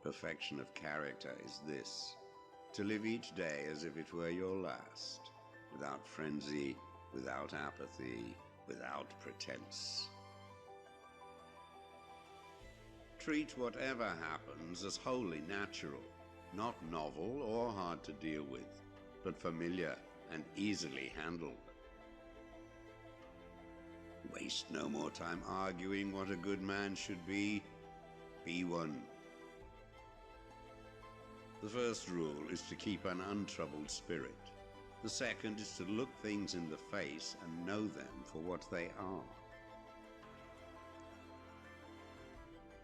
perfection of character is this: to live each day as if it were your last, without frenzy, without apathy, without pretense. Treat whatever happens as wholly natural, not novel or hard to deal with, but familiar and easily handled. Waste no more time arguing what a good man should be. Be one. The first rule is to keep an untroubled spirit. The second is to look things in the face and know them for what they are.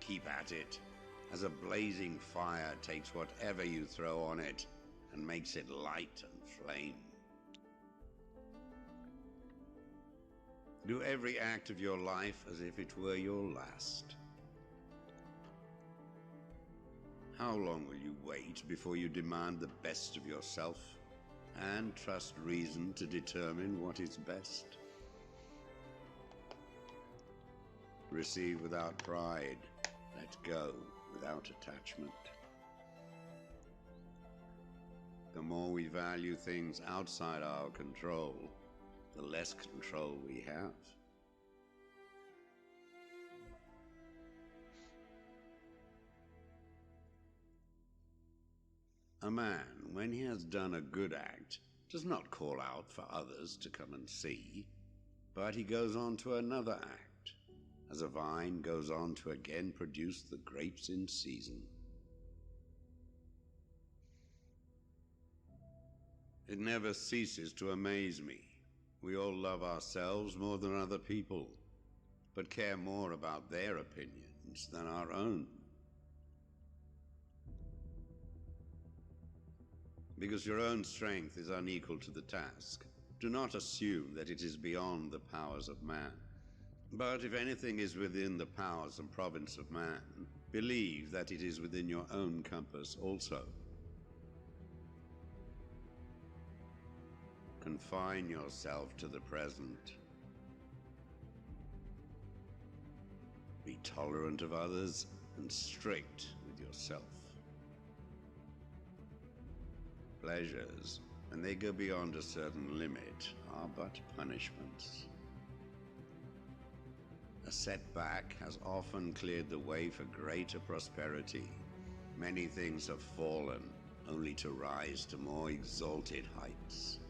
Keep at it, as a blazing fire takes whatever you throw on it and makes it light and flame. Do every act of your life as if it were your last. How long will you wait before you demand the best of yourself and trust reason to determine what is best? Receive without pride, let go without attachment. The more we value things outside our control, the less control we have. A man, when he has done a good act, does not call out for others to come and see, but he goes on to another act, as a vine goes on to again produce the grapes in season. It never ceases to amaze me. We all love ourselves more than other people, but care more about their opinions than our own. Because your own strength is unequal to the task, do not assume that it is beyond the powers of man. But if anything is within the powers and province of man, believe that it is within your own compass also. Confine yourself to the present. Be tolerant of others and strict with yourself. Pleasures, when they go beyond a certain limit, are but punishments. A setback has often cleared the way for greater prosperity. Many things have fallen, only to rise to more exalted heights.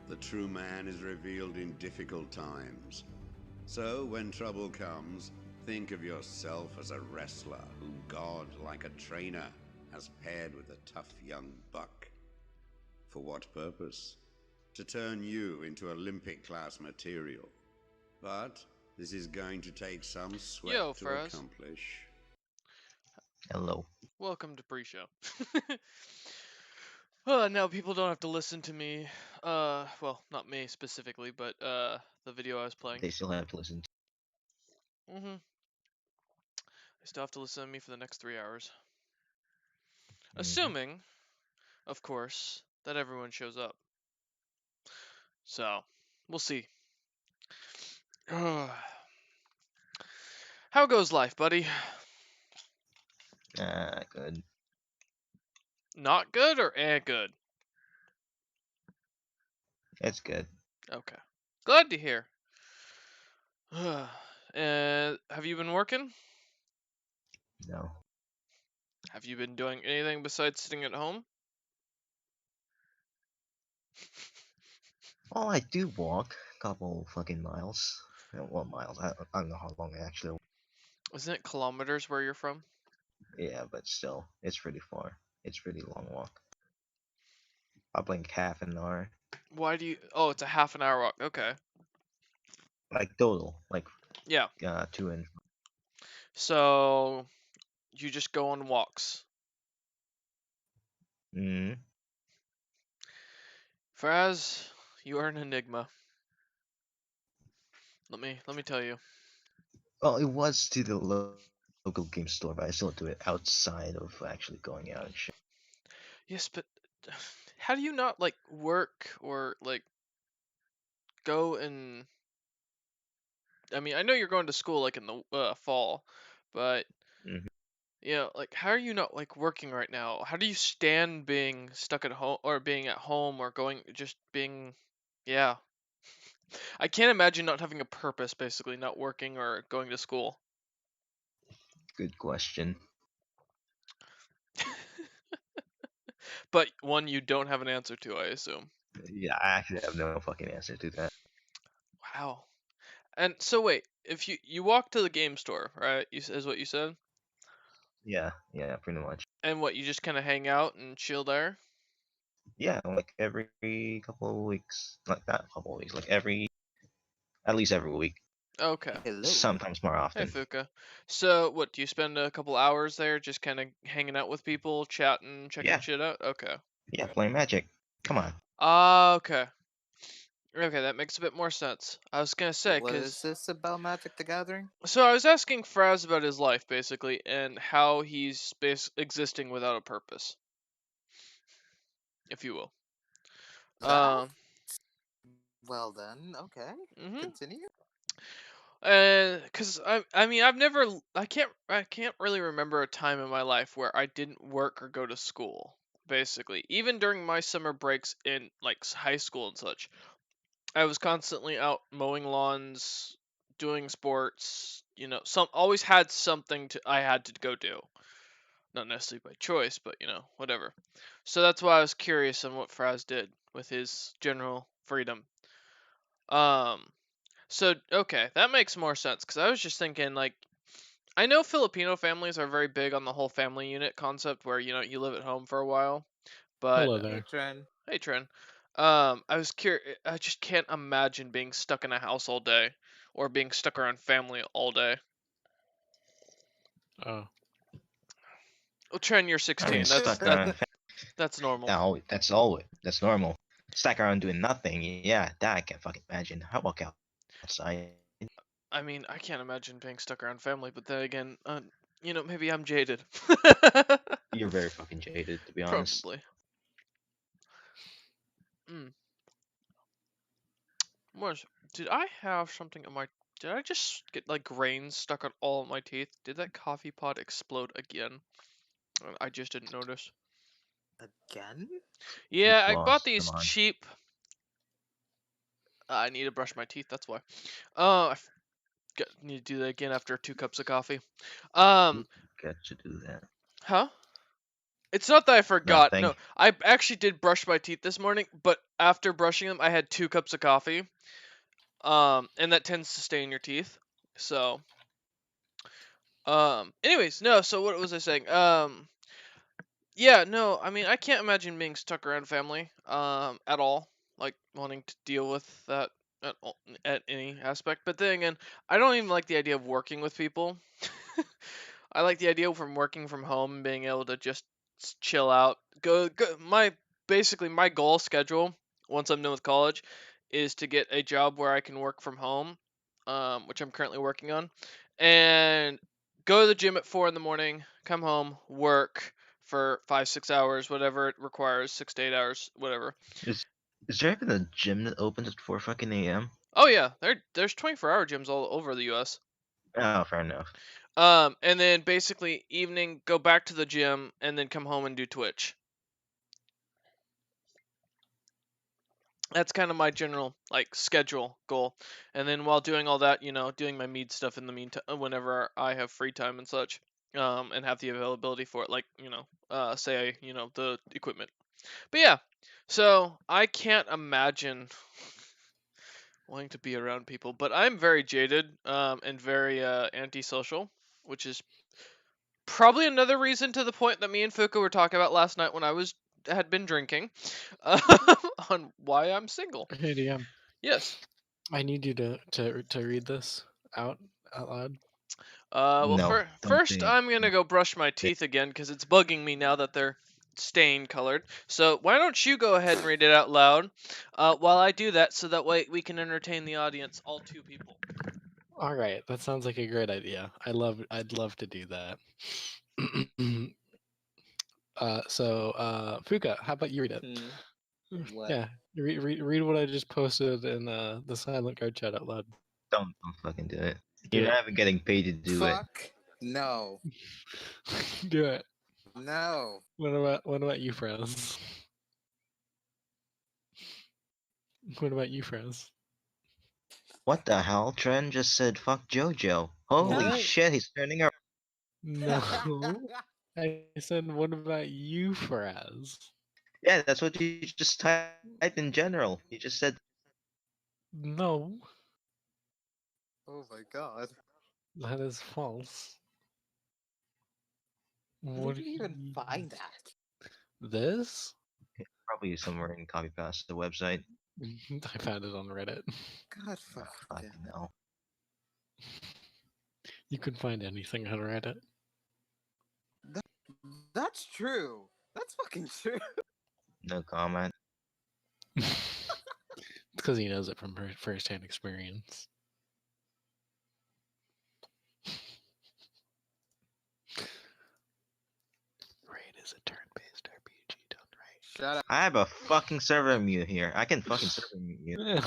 The true man is revealed in difficult times. So, when trouble comes, think of yourself as a wrestler whom God, like a trainer, has paired with a tough young buck. For what purpose? To turn you into Olympic-class material. But this is going to take some sweat to Faraz. accomplish. Hello. Welcome to pre-show. Now people don't have to listen to me. Well, not me specifically, but the video I was playing. They still have to listen to. They still have to listen to me for the next 3 hours. Assuming, of course, that everyone shows up. So, we'll see. How goes life, buddy? Good. Not good or good? It's good. Okay. Glad to hear. Have you been working? No. Have you been doing anything besides sitting at home? Well, I do walk a couple fucking miles. Well, miles. I don't know how long I actually. Isn't it kilometers where you're from? Yeah, but still, it's pretty far. It's pretty long walk. Probably like half an hour. Why do you? Oh, it's a half an hour walk. Okay. Like total, like Yeah. 2 and. So you just go on walks. Faraz, you are an enigma. Let me tell you. Well, it was to the local game store, but I still do it outside of actually going out and shit. Yes, but how do you not like work or like go and? I mean, I know you're going to school like in the fall, But Mhm. like, how are you not like working right now? How do you stand being stuck at home or being at home or just being, yeah. I can't imagine not having a purpose, basically, not working or going to school. Good question. But one you don't have an answer to, I assume. Yeah, I actually have no fucking answer to that. Wow. And so wait, if you walk to the game store, right? Is what you said, Yeah, pretty much. and what you just kind of hang out and chill there. Yeah, like every couple of weeks. Like not a couple of weeks, like at least every week. Okay. Hello. Sometimes more Hey, often. Fuka. So what? Do you spend a couple hours there, just kind of hanging out with people, chatting, checking Yeah, shit out? Okay. yeah, playing Magic. Come on. Okay. Okay, that makes a bit more sense. I was gonna say, What is cause this about Magic the Gathering? so I was asking Fraz about his life basically, and how he's existing without a purpose, if you will. That? Well then, okay. Mhm. Continue. Cause I mean I can't really remember a time in my life where I didn't work or go to school. Basically, even during my summer breaks in like high school and such, I was constantly out mowing lawns, doing sports. Always had something I had to go do. Not necessarily by choice, but whatever. So that's why I was curious on what Fraz did with his general freedom. Um, so okay, that makes more sense because I was just thinking like I know Filipino families are very big on the whole family unit concept where you live at home for a while, but Hello Hey, there. Tren. hey Tren, I was curious. I just can't imagine being stuck in a house all day or being stuck around family all day. Oh, Well, Tren, you're I 16. mean, stuck around. That's normal. No, that's always that's normal. Stuck around doing nothing. Yeah, that I can fucking imagine. How about outside? I mean, I can't imagine being stuck around family, but then again, maybe I'm jaded. You're very fucking jaded, to be honest. Probably. Mars, did I have something on my? Did I just get like grains stuck on all of my teeth? Did that coffee pot explode again? I just didn't notice. Again? Yeah, You've I bought lost these them on. cheap. I need to brush my teeth. That's why. Need to do that again after 2 cups of coffee. Get to do that. Huh? It's not that I forgot. Nothing. No, I actually did brush my teeth this morning, but after brushing them, I had 2 cups of coffee. And that tends to stay in your teeth. So, anyways, no. So what was I saying? Yeah, no. I mean, I can't imagine being stuck around family. At all. Like wanting to deal with that at any aspect. But then again, I don't even like the idea of working with people. I like the idea from working from home and being able to just chill out. Go. Basically my goal schedule once I'm done with college is to get a job where I can work from home, which I'm currently working on, and go to the gym at 4 in the morning, come home, work for 5-6 hours, whatever it requires, 6 to 8 hours, whatever. Is there even a gym that opens at 4 fucking a.m.? Oh yeah, there's 24-hour gyms all over the U.S. Oh, fair enough. And then basically evening, go back to the gym, and then come home and do Twitch. That's kind of my general like schedule goal. And then while doing all that, doing my mead stuff in the meantime, whenever I have free time and such, and have the availability for it, like say the equipment. But yeah, so I can't imagine wanting to be around people, but I'm very jaded, and very antisocial, which is probably another reason to the point that me and Fuka were talking about last night when I had been drinking, on why I'm single. hey DM. Yes. I need you to read this out loud. Well, No, don't first do it. I'm gonna go brush my teeth again because it's bugging me now that they're stain colored. So why don't you go ahead and read it out loud, while I do that, so that way we can entertain the audience, all 2 people. All right, that sounds like a great idea. I'd love to do that. Fuka, how about you read it? What? Yeah, read what I just posted in the Silent Guard chat out loud. Don't fucking do it. Do You're it. not even getting paid to do it. Fuck No. Do it. No. What about you, Froze? What about you, Froze? What the hell? Trent just said fuck JoJo. Holy What? shit, he's turning around. No. I said, what about you, Fraz? Yeah, that's what you just typed in general. You just said No, Oh my god. that is false. Where What did you even find that? This? probably somewhere in copy past the website. I found it on Reddit. God Oh, fucking fucking damn. hell. You can find anything on Reddit. That's true. That's fucking true. No comment. It's because he knows it from first-hand experience. Raid is a turn-based RPG done right. Shut up. I have a fucking server mute here. I can fucking server mute you.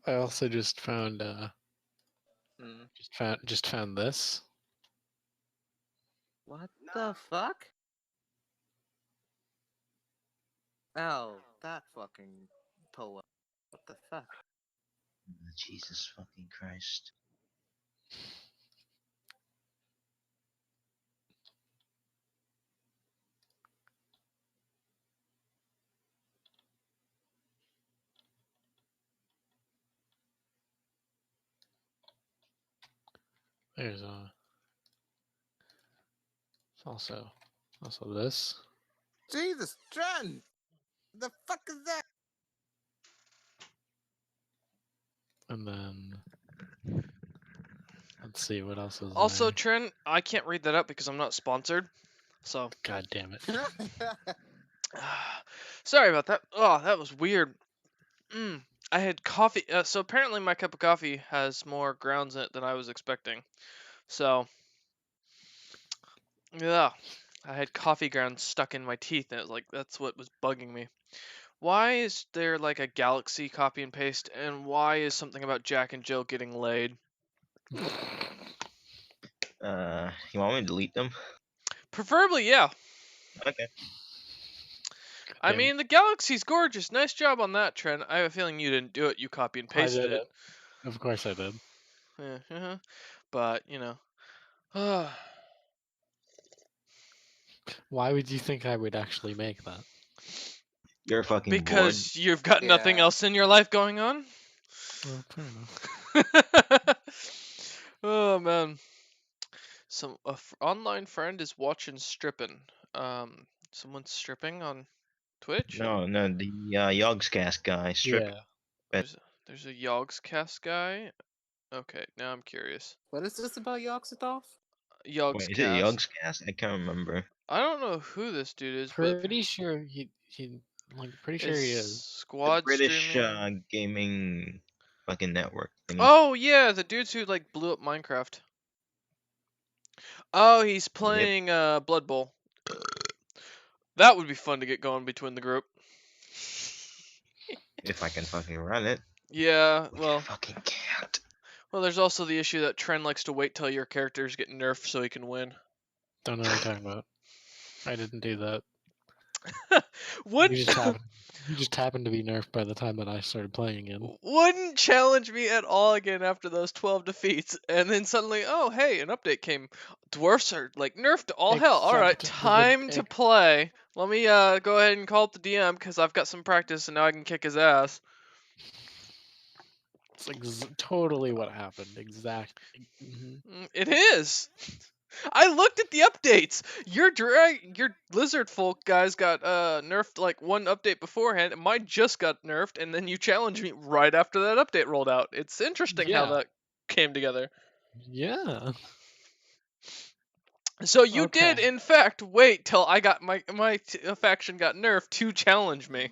I also just found Hmm. just found this. What the fuck? Oh, that fucking poem. What the fuck? Jesus fucking Christ. There's also this. Jesus, Trent! The fuck is that? And then let's see what else is Also, there. Trent, I can't read that up because I'm not sponsored. So, God damn it. sorry about that. Oh, that was weird. I had coffee. So apparently my cup of coffee has more grounds in it than I was expecting. So, yeah, I had coffee grounds stuck in my teeth, and it was like that's what was bugging me. Why is there like a Galaxy copy and paste, and why is something about Jack and Jill getting laid? You want me to delete them? Preferably, yeah. Okay. I Damn it. mean, the Galaxy's gorgeous. Nice job on that, Trent. I have a feeling you didn't do it. You copy and I pasted did it. it. Of course I did. Yeah, but you know, Why would you think I would actually make that? You're fucking bored. because you've got nothing Yeah. else in your life going on. Well, fair enough. Oh man, some online friend is watching stripping. Someone's stripping on Twitch. No, the Yogscast guy stripped. Yeah. There's a Yogscast guy. Okay, now I'm curious. What is this about Yoxitov? Wait, is it Yogscast. Yogscast? I can't remember. I don't know who this dude is, but Pretty sure he pretty sure it's he is. The squad British streaming. gaming fucking network thingy. Oh yeah, the dudes who like blew up Minecraft. Oh, he's playing Blood Bowl. That would be fun to get going between the group. If I can fucking run it. Yeah, Which well, I fucking can't. well, there's also the issue that Trent likes to wait till your characters get nerfed so he can win. Don't know what you're talking about. I didn't do that. Would You just happened to be nerfed by the time that I started playing in. wouldn't challenge me at all again after those 12 defeats, and then suddenly, oh hey, an update came. Dwarfs are like nerfed to all hell. All right, Except time to play. Let me go ahead and call up the DM because I've got some practice and now I can kick his ass. It's like totally what happened. Exactly. It is. I looked at the updates. Your lizard folk guys got nerfed like one update beforehand, and mine just got nerfed, and then you challenged me right after that update rolled out. It's interesting how Yeah. that came together. Yeah. So you did, Okay. in fact, wait till I got my faction got nerfed to challenge me.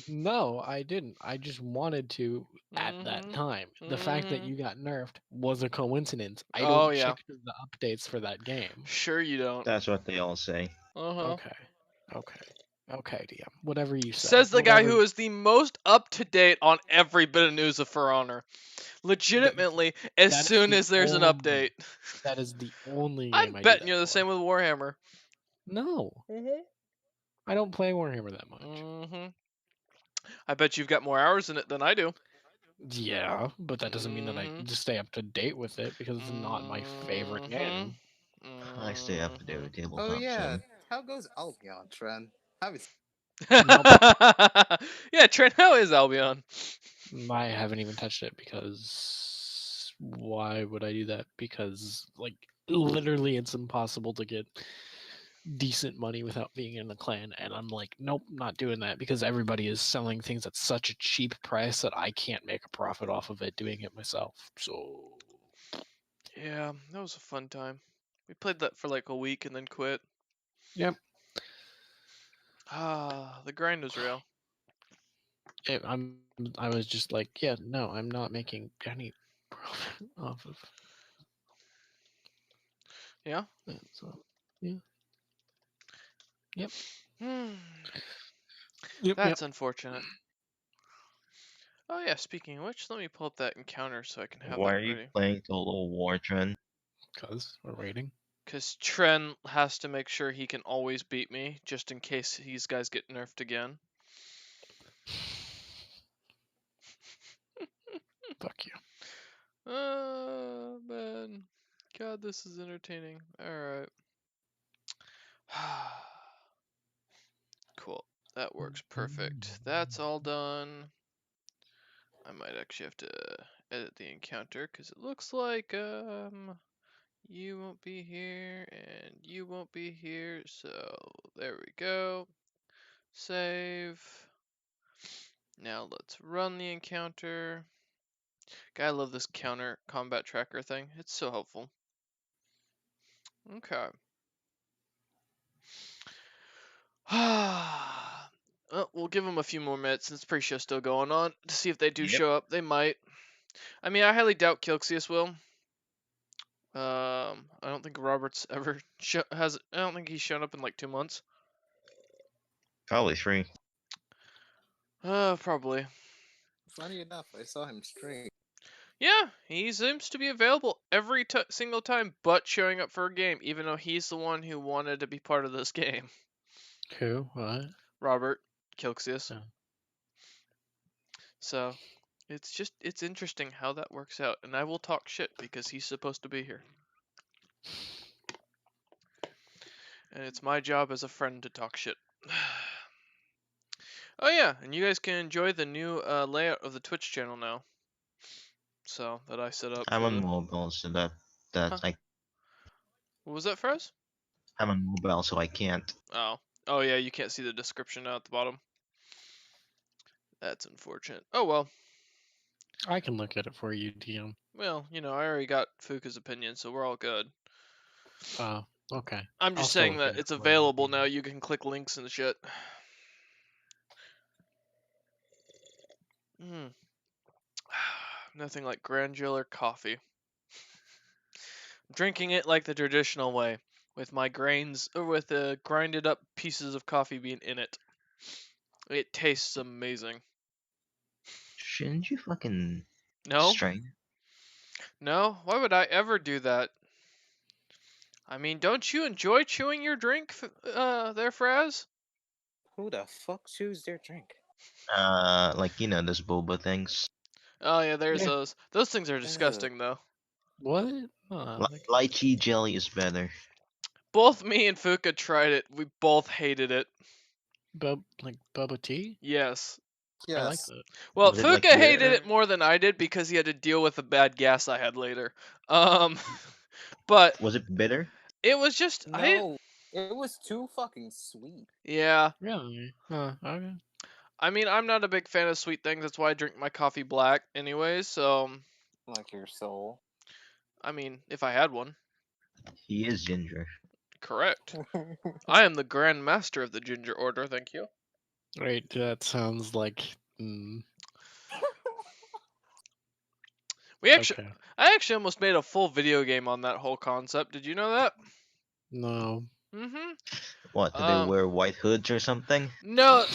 No, I didn't. I just wanted to at that Mhm. time. The fact that Mhm. you got nerfed was a coincidence. I Oh don't yeah. check the updates for that game. Sure you don't. That's what they all say. Uh-huh. Okay. Okay. Okay, DM. Whatever you say. Says the guy Whatever. who is the most up to date on every bit of news of For Honor. Th- Legitimately, as that is soon the as there's an only. update. That is the only I'm game I do betting that you're the for. same with Warhammer. No, Mhm. I don't play Warhammer that much. Mhm. I bet you've got more hours in it than I do. Yeah, but that doesn't mean that I Mhm. just stay up to date with it because it's not my favorite Mhm. game. I stay up to date with Mhm. Oh tabletop yeah, sim. how goes Albion, Trent? Haven't Nope. Yeah, Trent, how is Albion? I haven't even touched it because why would I do that? Because like literally it's impossible to get decent money without being in the clan, and I'm like, nope, not doing that because everybody is selling things at such a cheap price that I can't make a profit off of it doing it myself. So Yeah, that was a fun time. We played that for like a week and then quit. yep. Ah, the grind was real. I was just like, yeah, no, I'm not making any profit off of Yeah? it. So yeah. Yep. Hmm. Yep. That's unfortunate. Oh yeah, speaking of which, let me pull up that encounter so I can have Why that are you ready. playing Total War, Trent? Because we're waiting. Because Tren has to make sure he can always beat me, just in case these guys get nerfed again. Fuck you. Man. God, this is entertaining. Alright. Cool. That works perfect. That's all done. I might actually have to edit the encounter, because it looks like, you won't be here, and you won't be here, so there we go. Save. Now let's run the encounter. God, I love this counter combat tracker thing. It's so helpful. Okay. Well, we'll give them a few more minutes since pre-show's still going on to see if they do Yep. show up. They might. I mean, I highly doubt Kilxius will. I don't think Roberts ever has. I don't think he's shown up in like 2 months. Probably 3. Probably. funny enough, I saw him stream. Yeah, he seems to be available every single time, but showing up for a game, even though he's the one who wanted to be part of this game. Who? What? Robert Kilxius. Oh. So, it's interesting how that works out, and I will talk shit because he's supposed to be here. And it's my job as a friend to talk shit. Oh yeah, and you guys can enjoy the new layout of the Twitch channel now. So, that I set up I'm for on the... mobile, so Huh? What was that for us? I'm on mobile, so I can't. Oh. Oh yeah, you can't see the description now at the bottom. That's unfortunate. Oh well. I can look at it for you, DM. Well, I already got Fuka's opinion, so we're all good. Oh, okay. I'm I'll just still saying look at that it it's for you, available DM. now. You can click links and shit. Nothing like grandular coffee. Drinking it like the traditional way, with my grains, or with the grinded up pieces of coffee bean in it. It tastes amazing. Shouldn't you fucking No? strain? No? Why would I ever do that? I mean, don't you enjoy chewing your drink, there, Fraz? Who the fuck chews their drink? Like those boba things. Oh yeah, there's Yeah. those. Those things are Ugh. disgusting, though. What? Lychee jelly is better. Both me and Fuka tried it. We both hated it. Like bubble tea? Yes. I like Yes. that. Well, Was it like Fuka hated bitter? it more than I did because he had to deal with the bad gas I had later. But Was it bitter? it was just No, it was too fucking sweet. Yeah. Really? Okay. I mean, I'm not a big fan of sweet things. That's why I drink my coffee black, anyways. So, Like your soul. I mean, if I had one, He is ginger. Correct. I am the Grand Master of the Ginger Order, thank you. Right, that sounds like. Mm, We actually, okay. I actually almost made a full video game on that whole concept. Did you know that? No. Mm-hmm. What, did they wear white hoods or something? No,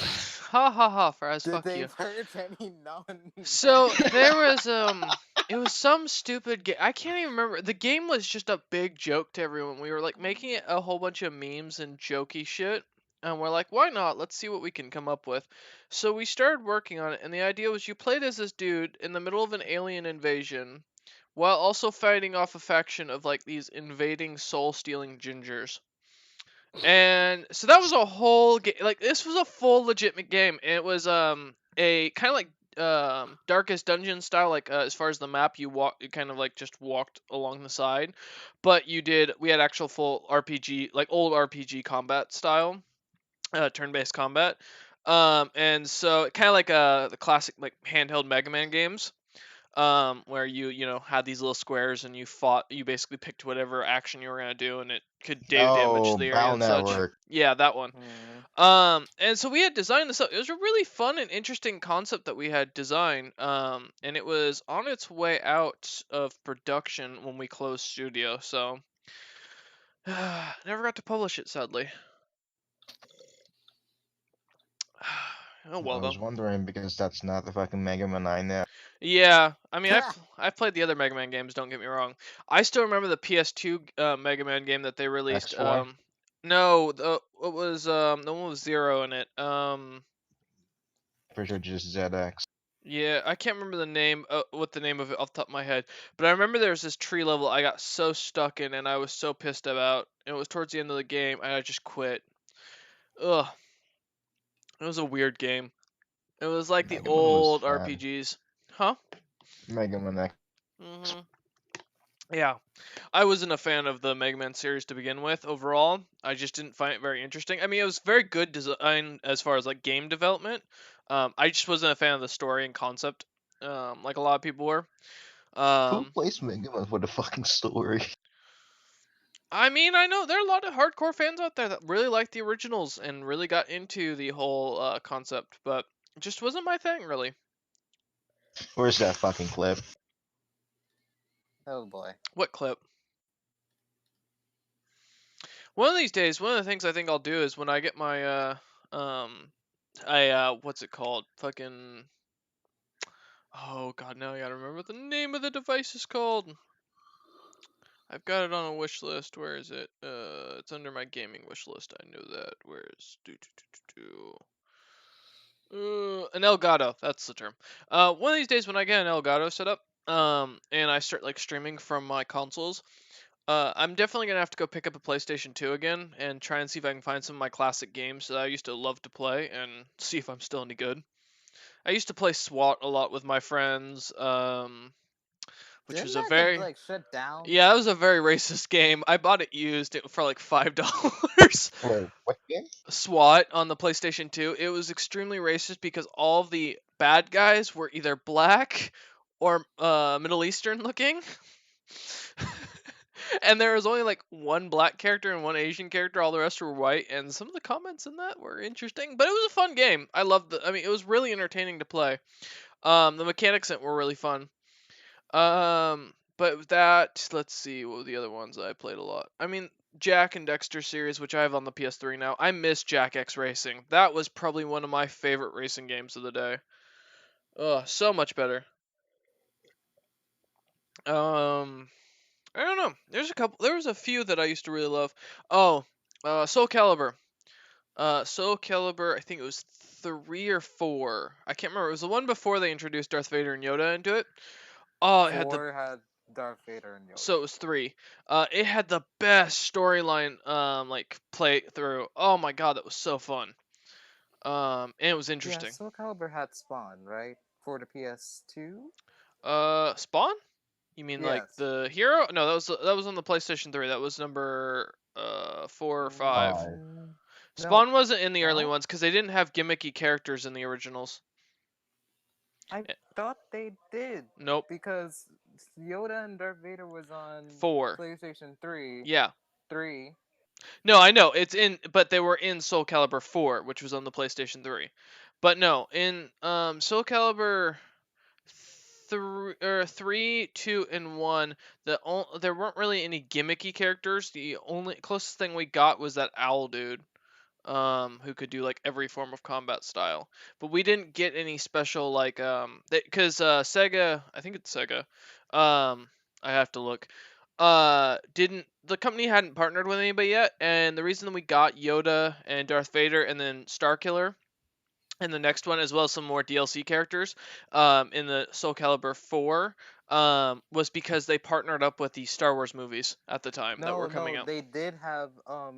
ha ha ha, Faraz, Did fuck they you. purge any non? So there was it was some stupid game. I can't even remember. The game was just a big joke to everyone. We were like making it a whole bunch of memes and jokey shit, and we're like, why not? Let's see what we can come up with. So we started working on it, and the idea was you played as this dude in the middle of an alien invasion, while also fighting off a faction of like these invading soul-stealing gingers. And so that was a whole game. Like this was a full legitimate game. It was a kind of like Darkest Dungeon style. Like as far as the map, you kind of like just walked along the side, but we had actual full RPG, like old RPG combat style, turn-based combat. And so kind of like the classic like handheld Mega Man games. Where you had these little squares and you basically picked whatever action you were gonna do and it could do damage to Oh, the area Battle and such. Network. Yeah, that one. Hmm. And so we had designed this up. It was a really fun and interesting concept that we had designed. And it was on its way out of production when we closed studio. So never got to publish it, sadly. Oh well I was though. wondering because that's not the fucking Mega Man I know. Yeah, I mean, I've played the other Mega Man games. Don't get me wrong. I still remember the PS2 Mega Man game that they released. X4? No, it was the one with Zero in it. Pretty sure just ZX. Yeah, I can't remember the name, what the name of it off the top of my head, but I remember there was this tree level I got so stuck in and I was so pissed about. It was towards the end of the game and I just quit. Ugh, it was a weird game. It was like the Mega Man was old fun. RPGs, huh? Mega Man X. Mhm. Yeah, I wasn't a fan of the Mega Man series to begin with. Overall, I just didn't find it very interesting. I mean, it was very good design as far as like game development. I just wasn't a fan of the story and concept, like a lot of people were. Who Um, plays Mega Man for the fucking story? I mean, I know there are a lot of hardcore fans out there that really like the originals and really got into the whole concept, but it just wasn't my thing, really. Where's that fucking clip? Oh boy. What clip? One of these days, one of the things I think I'll do is when I get my what's it called? Fucking oh god, now I gotta remember what the name of the device is called. I've got it on a wish list. Where is it? It's under my gaming wish list. I know that. Where is an Elgato? That's the term. One of these days when I get an Elgato set up, and I start like streaming from my consoles, I'm definitely gonna have to go pick up a PlayStation 2 again and try and see if I can find some of my classic games that I used to love to play and see if I'm still any good. I used to play SWAT a lot with my friends, which Didn't was a that get very like shut down? yeah, that was a very racist game. I bought it used for like $5. Wait, what game? SWAT on the PlayStation 2. It was extremely racist because all of the bad guys were either black or Middle Eastern looking. And there was only like one black character and one Asian character. All the rest were white. And some of the comments in that were interesting, but it was a fun game. I mean, it was really entertaining to play. The mechanics in it were really fun. But with that, let's see what were the other ones I played a lot. I mean, Jak and Daxter series, which I have on the PS3 now. I miss Jak X Racing. That was probably one of my favorite racing games of the day. Oh, so much better. I don't know. There was a few that I used to really love. Oh, Soul Calibur. Soul Calibur, I think it was 3 or 4. I can't remember. It was the one before they introduced Darth Vader and Yoda into it. Oh, it had the 4 had Darth Vader and Yoda. So it was 3. It had the best storyline, like play through. Oh my god, that was so fun. And it was interesting. Yeah, Soul Calibur had Spawn, right? For the PS2? Spawn? You mean like Yes. the hero? No, that was on the PlayStation 3. That was number 4 or 5. Five. Spawn wasn't in the early no? ones because they didn't have gimmicky characters in the originals. I thought they did. Nope. Because Yoda and Darth Vader was on 4. PlayStation 3. Yeah. 3. No, I know it's in, but they were in Soul Calibur 4, which was on the PlayStation 3. But no, in Soul Calibur 3, 2, and 1, there weren't really any gimmicky characters. The only closest thing we got was that owl dude, who could do like every form of combat style. But we didn't get any special like because Sega, I think it's Sega, I have to look. Didn't the company hadn't partnered with anybody yet, and the reason we got Yoda and Darth Vader and then Starkiller and the next one, as well as some more DLC characters, in the Soul Calibur 4, was because they partnered up with the Star Wars movies at the time that were coming out. They did have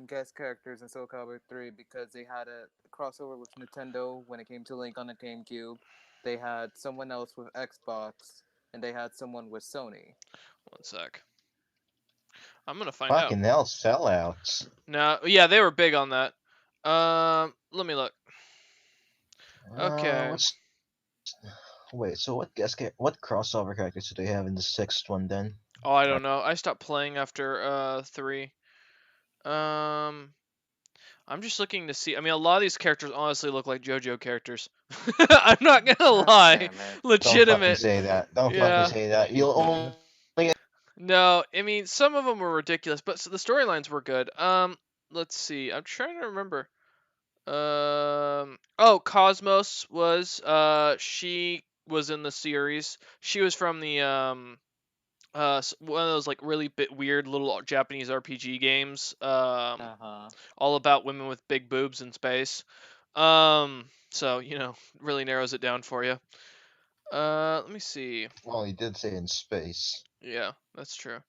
guest characters in Soul Calibur 3 because they had a crossover with Nintendo when it came to Link on the GameCube. They had someone else with Xbox, and they had someone with Sony. One sec. I'm gonna find out. Fucking hell, sellouts. No, yeah, they were big on that. Let me look. Okay. Wait, so what crossover characters do they have in the sixth one then? Oh, I don't know. I stopped playing after 3. I'm just looking to see. I mean, a lot of these characters honestly look like JoJo characters. I'm not gonna lie. Damn it. Don't fucking say that. Don't Yeah. fucking say that. You'll only No, I mean some of them were ridiculous, but the storylines were good. Let's see. I'm trying to remember. Oh, Cosmos was she was in the series. She was from the one of those like really weird little Japanese RPG games. All about women with big boobs in space. So really narrows it down for you. Let me see. Well, he did say in space. Yeah, that's true.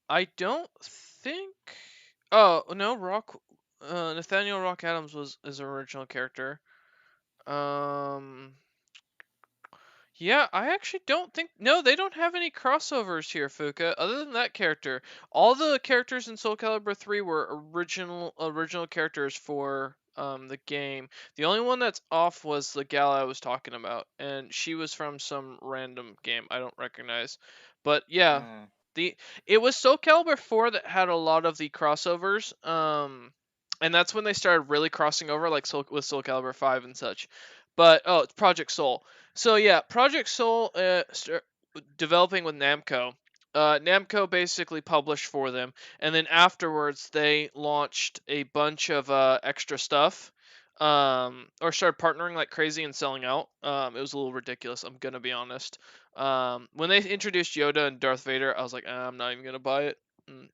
I don't think. Oh no, Nathaniel Rock Adams is an original character. Yeah, I actually don't think. No, they don't have any crossovers here, Fuka. Other than that character, all the characters in Soul Calibur 3 were original characters for the game. The only one that's off was the gal I was talking about, and she was from some random game I don't recognize. But yeah, it was Soul Calibur 4 that had a lot of the crossovers. And that's when they started really crossing over, like with Soul Calibur 5 and such. But it's Project Soul. So yeah, Project Soul developing with Namco. Namco basically published for them, and then afterwards they launched a bunch of extra stuff, or started partnering like crazy and selling out. It was a little ridiculous, I'm gonna be honest. When they introduced Yoda and Darth Vader, I was like, I'm not even gonna buy it.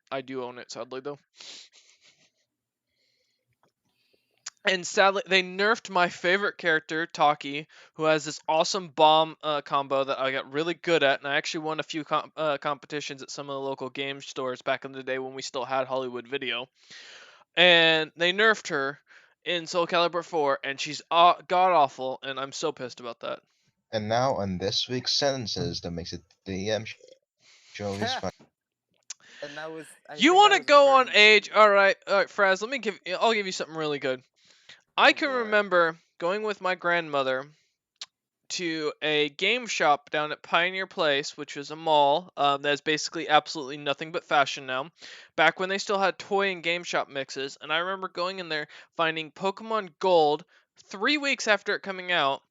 I do own it, sadly though. And sadly, they nerfed my favorite character, Taki, who has this awesome bomb combo that I got really good at, and I actually won a few competitions at some of the local game stores back in the day when we still had Hollywood Video. And they nerfed her in Soul Calibur 4, and she's god-awful, and I'm so pissed about that. And now on this week's sentences that makes it the show is fun. And that was. You want to go on age? All right, Fraz. I'll give you something really good. I can remember going with my grandmother to a game shop down at Pioneer Place, which was a mall that's basically absolutely nothing but fashion now, back when they still had toy and game shop mixes. And I remember going in there, finding Pokemon Gold 3 weeks after it coming out,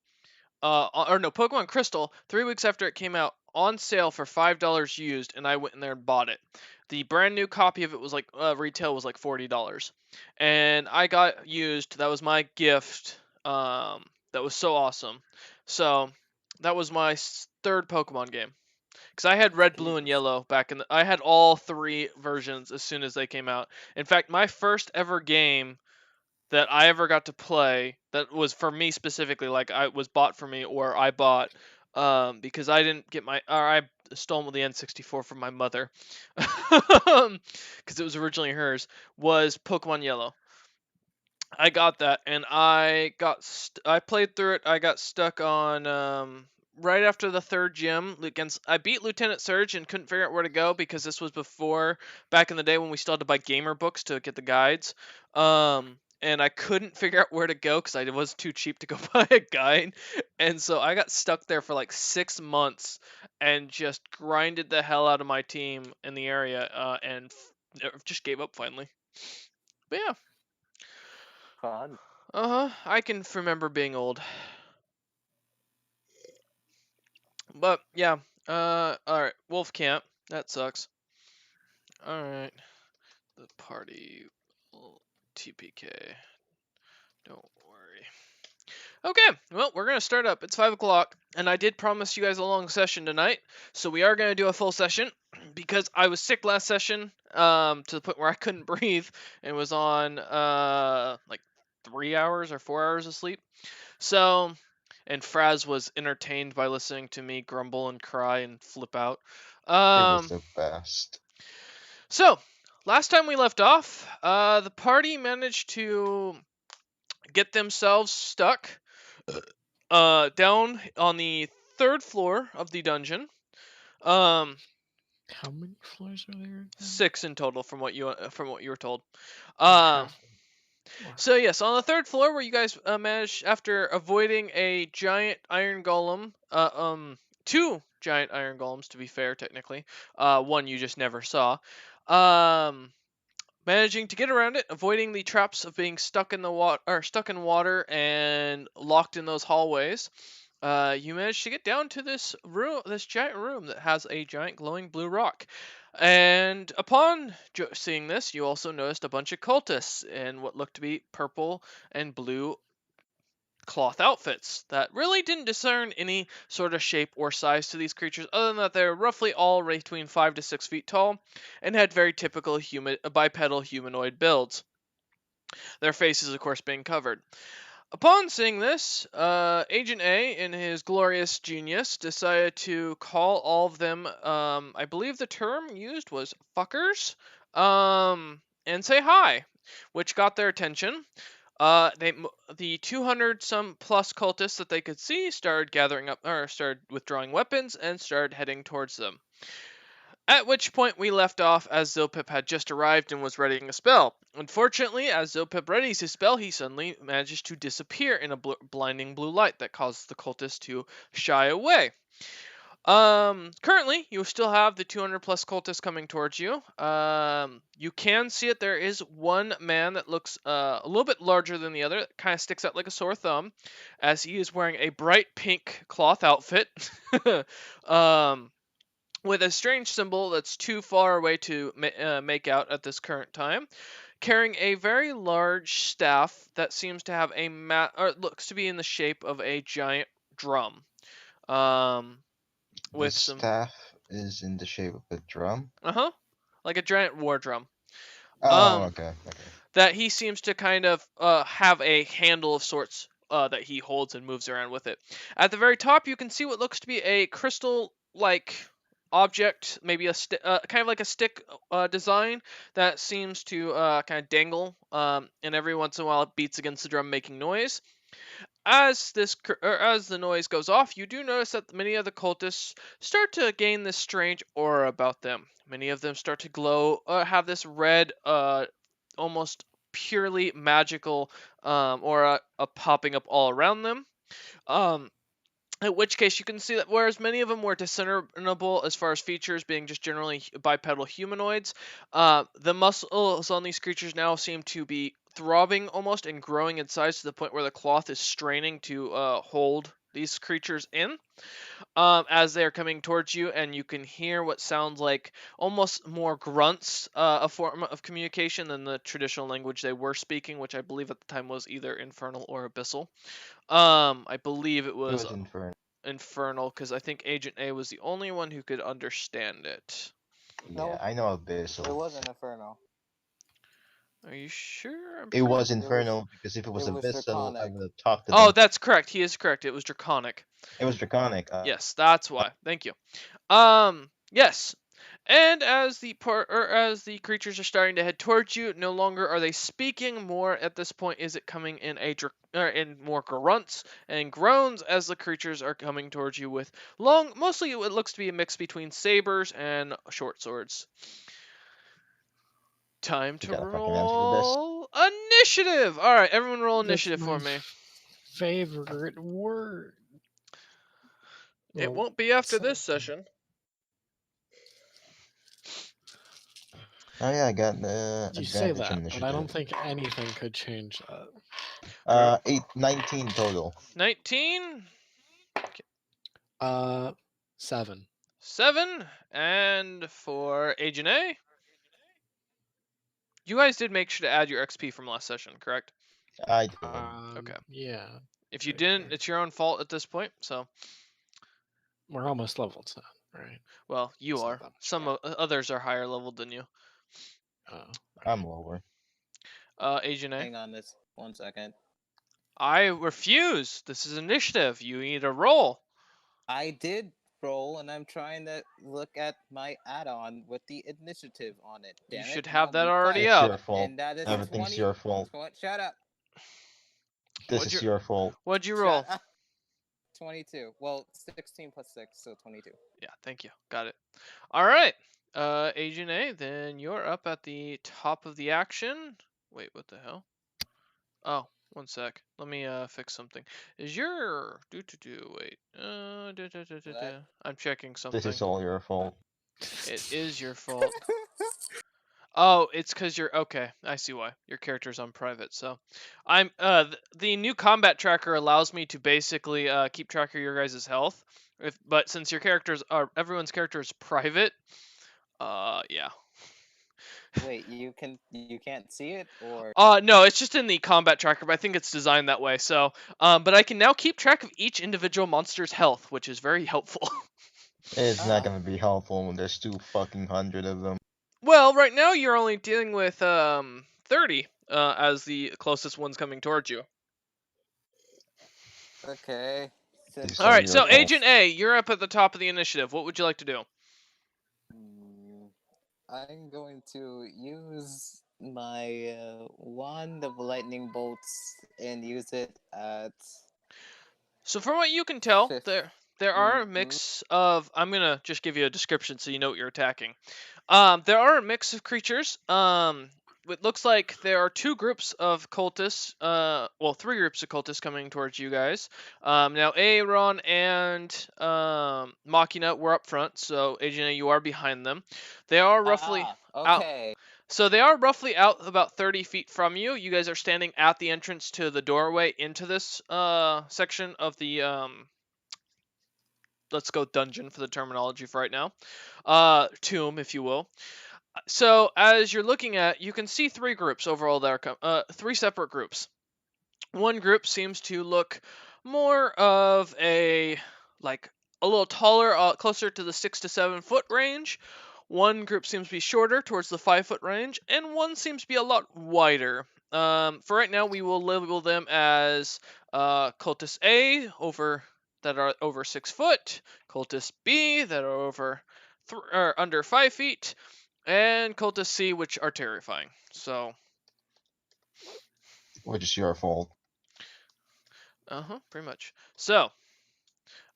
Pokemon Crystal 3 weeks after it came out, on sale for $5 used, and I went in there and bought it. The brand new copy of it was like retail was like $40, and I got used. That was my gift. That was so awesome. So that was my third Pokemon game, because I had Red, Blue, and Yellow back in I had all 3 versions as soon as they came out. In fact, my first ever game that I ever got to play that was for me specifically, like I was bought for me or I bought, because I didn't get I stole the N64 from my mother, because it was originally hers, was Pokemon Yellow. I got that, and I played through it. I got stuck on right after the 3rd gym against. I beat Lieutenant Surge and couldn't figure out where to go, because this was back in the day when we still had to buy gamer books to get the guides. And I couldn't figure out where to go because I was too cheap to go buy a guide. And so I got stuck there for like 6 months and just grinded the hell out of my team in the area, and just gave up finally. But yeah, Fun. I can remember being old. But yeah, alright, Wolf Camp. That sucks. Alright, the party TPK. Don't worry. Okay, well, we're gonna start up. It's 5 o'clock, and I did promise you guys a long session tonight, so we are gonna do a full session because I was sick last session, to the point where I couldn't breathe and was on like 3 hours or 4 hours of sleep. So, and Fraz was entertained by listening to me grumble and cry and flip out. It was Um, the best. so last time we left off, the party managed to get themselves stuck down on the 3rd floor of the dungeon. How many floors are there? again? 6 in total from what you were told. Okay. So yes, on the 3rd floor where you guys managed, after avoiding a giant iron golem, 2 giant iron golems to be fair, technically, one you just never saw, managing to get around it, avoiding the traps of being stuck in the water and locked in those hallways. You managed to get down to this room, this giant room that has a giant glowing blue rock. And upon seeing this, you also noticed a bunch of cultists in what looked to be purple and blue cloth outfits that really didn't discern any sort of shape or size to these creatures, other than that they're roughly all between 5 to 6 feet tall and had very typical bipedal humanoid builds. Their faces, of course, being covered. Upon seeing this, Agent A, in his glorious genius, decided to call all of them, I believe the term used was fuckers, and say hi, which got their attention. The 200 some plus cultists that they could see started gathering up, or started withdrawing weapons and started heading towards them. At which point we left off as Zilpip had just arrived and was readying a spell. Unfortunately, as Zilpip readies his spell, he suddenly manages to disappear in a blinding blue light that causes the cultists to shy away. Currently, you still have the 200 plus cultists coming towards you. You can see it. There is one man that looks a little bit larger than the other. That kind of sticks out like a sore thumb, as he is wearing a bright pink cloth outfit. With a strange symbol that's too far away to make out at this current time, carrying a very large staff that seems to have or looks to be in the shape of a giant drum. With The some staff is in the shape of a drum. like a giant war drum. Oh, okay. That he seems to kind of have a handle of sorts that he holds and moves around with it. At the very top, you can see what looks to be a crystal-like object, maybe a kind of like a stick design that seems to kind of dangle, and every once in a while it beats against the drum, making noise. As the noise goes off, you do notice that many of the cultists start to gain this strange aura about them. Many of them start to glow, have this red, almost purely magical aura popping up all around them. In which case, you can see that whereas many of them were discernible as far as features being just generally bipedal humanoids, the muscles on these creatures now seem to be throbbing almost and growing in size to the point where the cloth is straining to hold these creatures in. As they are coming towards you, and you can hear what sounds like almost more grunts, a form of communication than the traditional language they were speaking, which I believe at the time was either Infernal or Abyssal. I believe it It was was Infernal, because I think Agent A was the only one who could understand it. No. Yeah, I know Abyssal. It wasn't Inferno. Are you sure? It was Infernal, because if it was it was Abyssal, I Draconic. would have talked to Oh, them. that's correct. He is correct. It was Draconic. It was Draconic. Yes, that's why. Thank you. Yes. And as the creatures are starting to head towards you, no longer are they speaking. More at this point is it coming in in more grunts and groans as the creatures are coming towards you with mostly it looks to be a mix between sabers and short swords. Time to gotta fucking answer this. roll initiative. All right, everyone, roll That's initiative for my me. Favorite word. It Well, won't be after this something. session. Oh yeah, I got the You say advantage that, but I don't initiative. think anything could change that. 19 total. 19, 7. 7, and for Agent A, you guys did make sure to add your XP from last session, correct? I did. Okay. Yeah. If you pretty didn't, sure. it's your own fault at this point. So, We're almost level 10, right? well, you It's not are. that much Some gap. others are higher leveled than you. Oh, I'm lower. Agent A. Hang on this 1 second. I refuse. This is initiative. You need a roll. I did roll, and I'm trying to look at my add-on with the initiative on it. You Damn should it, have now that be already It's quiet. up. your fault. And that is Everything's 20. your fault. Shut up. This What'd is you- your fault. What'd you Shut roll? up. 22. Well, 16 plus 6, so 22. Yeah, thank you. Got it. All right. Agent A, then you're up at the top of the action. Wait, what the hell? Oh, 1 sec. Let me fix something. Is your wait. What? I'm checking This something. is all your fault. It is your fault. Oh, it's because you're okay. I see why. Your character's on private. So, I'm the new combat tracker allows me to basically keep track of your guys' health. But since your characters are everyone's character is private, yeah. Wait, you can't see it, or No, it's just in the combat tracker, but I think it's designed that way. So, but I can now keep track of each individual monster's health, which is very helpful. It's Ah. not gonna be helpful when there's 200 of them. Well, right now you're only dealing with 30 as the closest one's coming towards you. okay. This is All right, your so fault. Agent A, you're up at the top of the initiative. What would you like to do? I'm going to use my wand of lightning bolts and use it at. So from what you can tell, Fifth. there are a Mhm. mix of. I'm gonna just give you a description so you know what you're attacking. There are a mix of creatures. It looks like there are 2 groups of cultists. Well, 3 groups of cultists coming towards you guys. Now Aaron and Machina were up front, so Agent A, you are behind them. They are roughly out. Okay. So they are roughly out about 30 feet from you. You guys are standing at the entrance to the doorway into this section of the let's go dungeon for the terminology for right now. Tomb, if you will. So as you're looking at, you can see 3 groups overall that are 3 separate groups. One group seems to look more of a little taller, closer to the 6 to 7 foot range. One group seems to be shorter, towards the 5 foot range, and one seems to be a lot wider. For right now, we will label them as Cultist A that are over 6 foot, Cultist B that are under 5 feet, and Cultist C which are terrifying. So, Which is your fault. pretty much. So,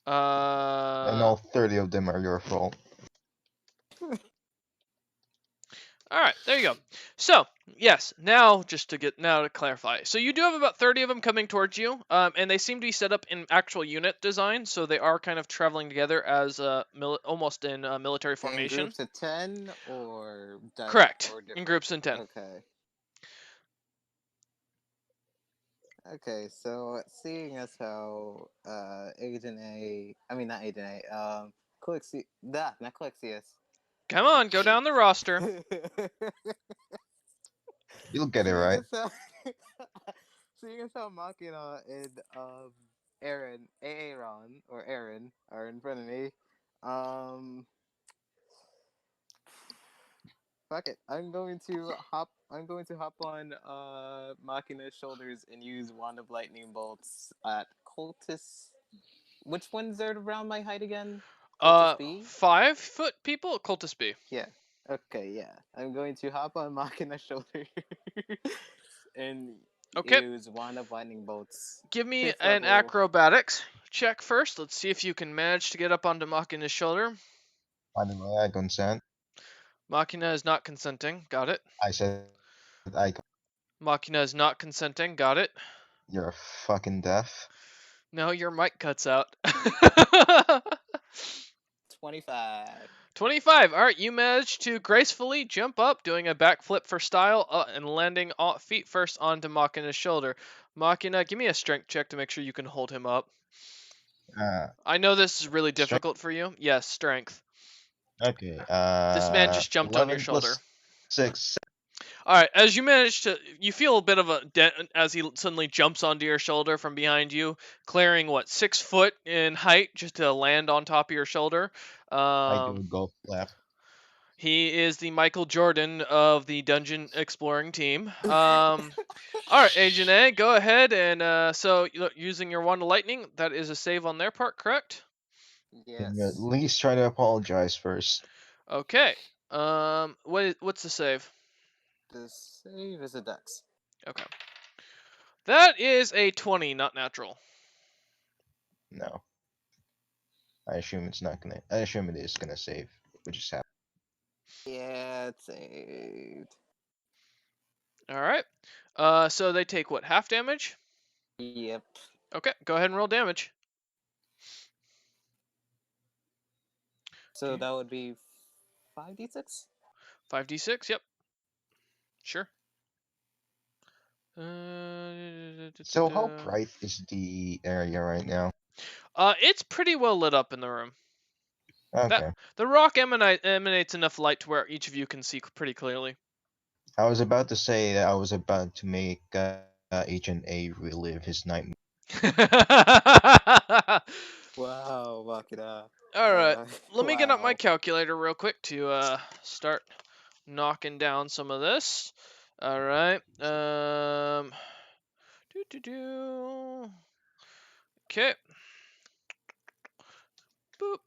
And all 30 of them are your fault. all right, there you go. So, yes, now to clarify. So you do have about 30 of them coming towards you, and they seem to be set up in actual unit design, so they are kind of traveling together as almost in military In formation. groups of 10 or Correct. or In different? groups of 10. Okay. Okay, so seeing as how Agent A, I mean not Agent A, not Calexius. Come on, go down the roster. You'll get it right. Seeing as how Machina and Aaron are in front of me, fuck it. I'm going to hop on Machina's shoulders and use Wand of Lightning Bolts at Cultist. Which ones are around my height again? Cultist B? 5 foot people, Cultist B. Yeah. Okay, yeah. I'm going to hop on Machina's shoulder and Okay. use Wand of Lightning Bolts. Give me 5th an level. acrobatics check first. Let's see if you can manage to get up onto Machina's shoulder. By the way, I consent. Machina is not consenting. Got it. I said I. Machina is not consenting. Got it. You're fucking deaf. No, your mic cuts out. 25. 25. All right, you managed to gracefully jump up, doing a backflip for style, and landing feet first onto Machina's shoulder. Machina, give me a strength check to make sure you can hold him up. I know this is really Strength? difficult for you. Yes, strength. Okay. This man just jumped on your 11 plus shoulder. 6. All right, as you manage to, you feel a bit of a dent as he suddenly jumps onto your shoulder from behind you, clearing what 6 foot in height just to land on top of your shoulder. I do a golf clap. He is the Michael Jordan of the dungeon exploring team. All right, Agent A, go ahead and so using your wand of lightning, that is a save on their part, correct? Can you at Yes. least try to apologize first? Okay. What's the save? The save is a dex. Okay. That is a 20, not natural. No. I assume it's not gonna. I assume it is gonna save, which is happening. Yeah, it's saved. All right. So they take what, half damage? Yep. Okay, go ahead and roll damage. So Okay. that would be 5d6? 5d6, yep. Sure. So how bright is the area right now? It's pretty well lit up in the room. Okay. The rock emanates enough light to where each of you can see pretty clearly. I was about to say that I was about to make Agent A relive his nightmare. Wow, Machina. All right, let me get up my Wow. calculator real quick to start knocking down some of this. All right. Okay. Boop.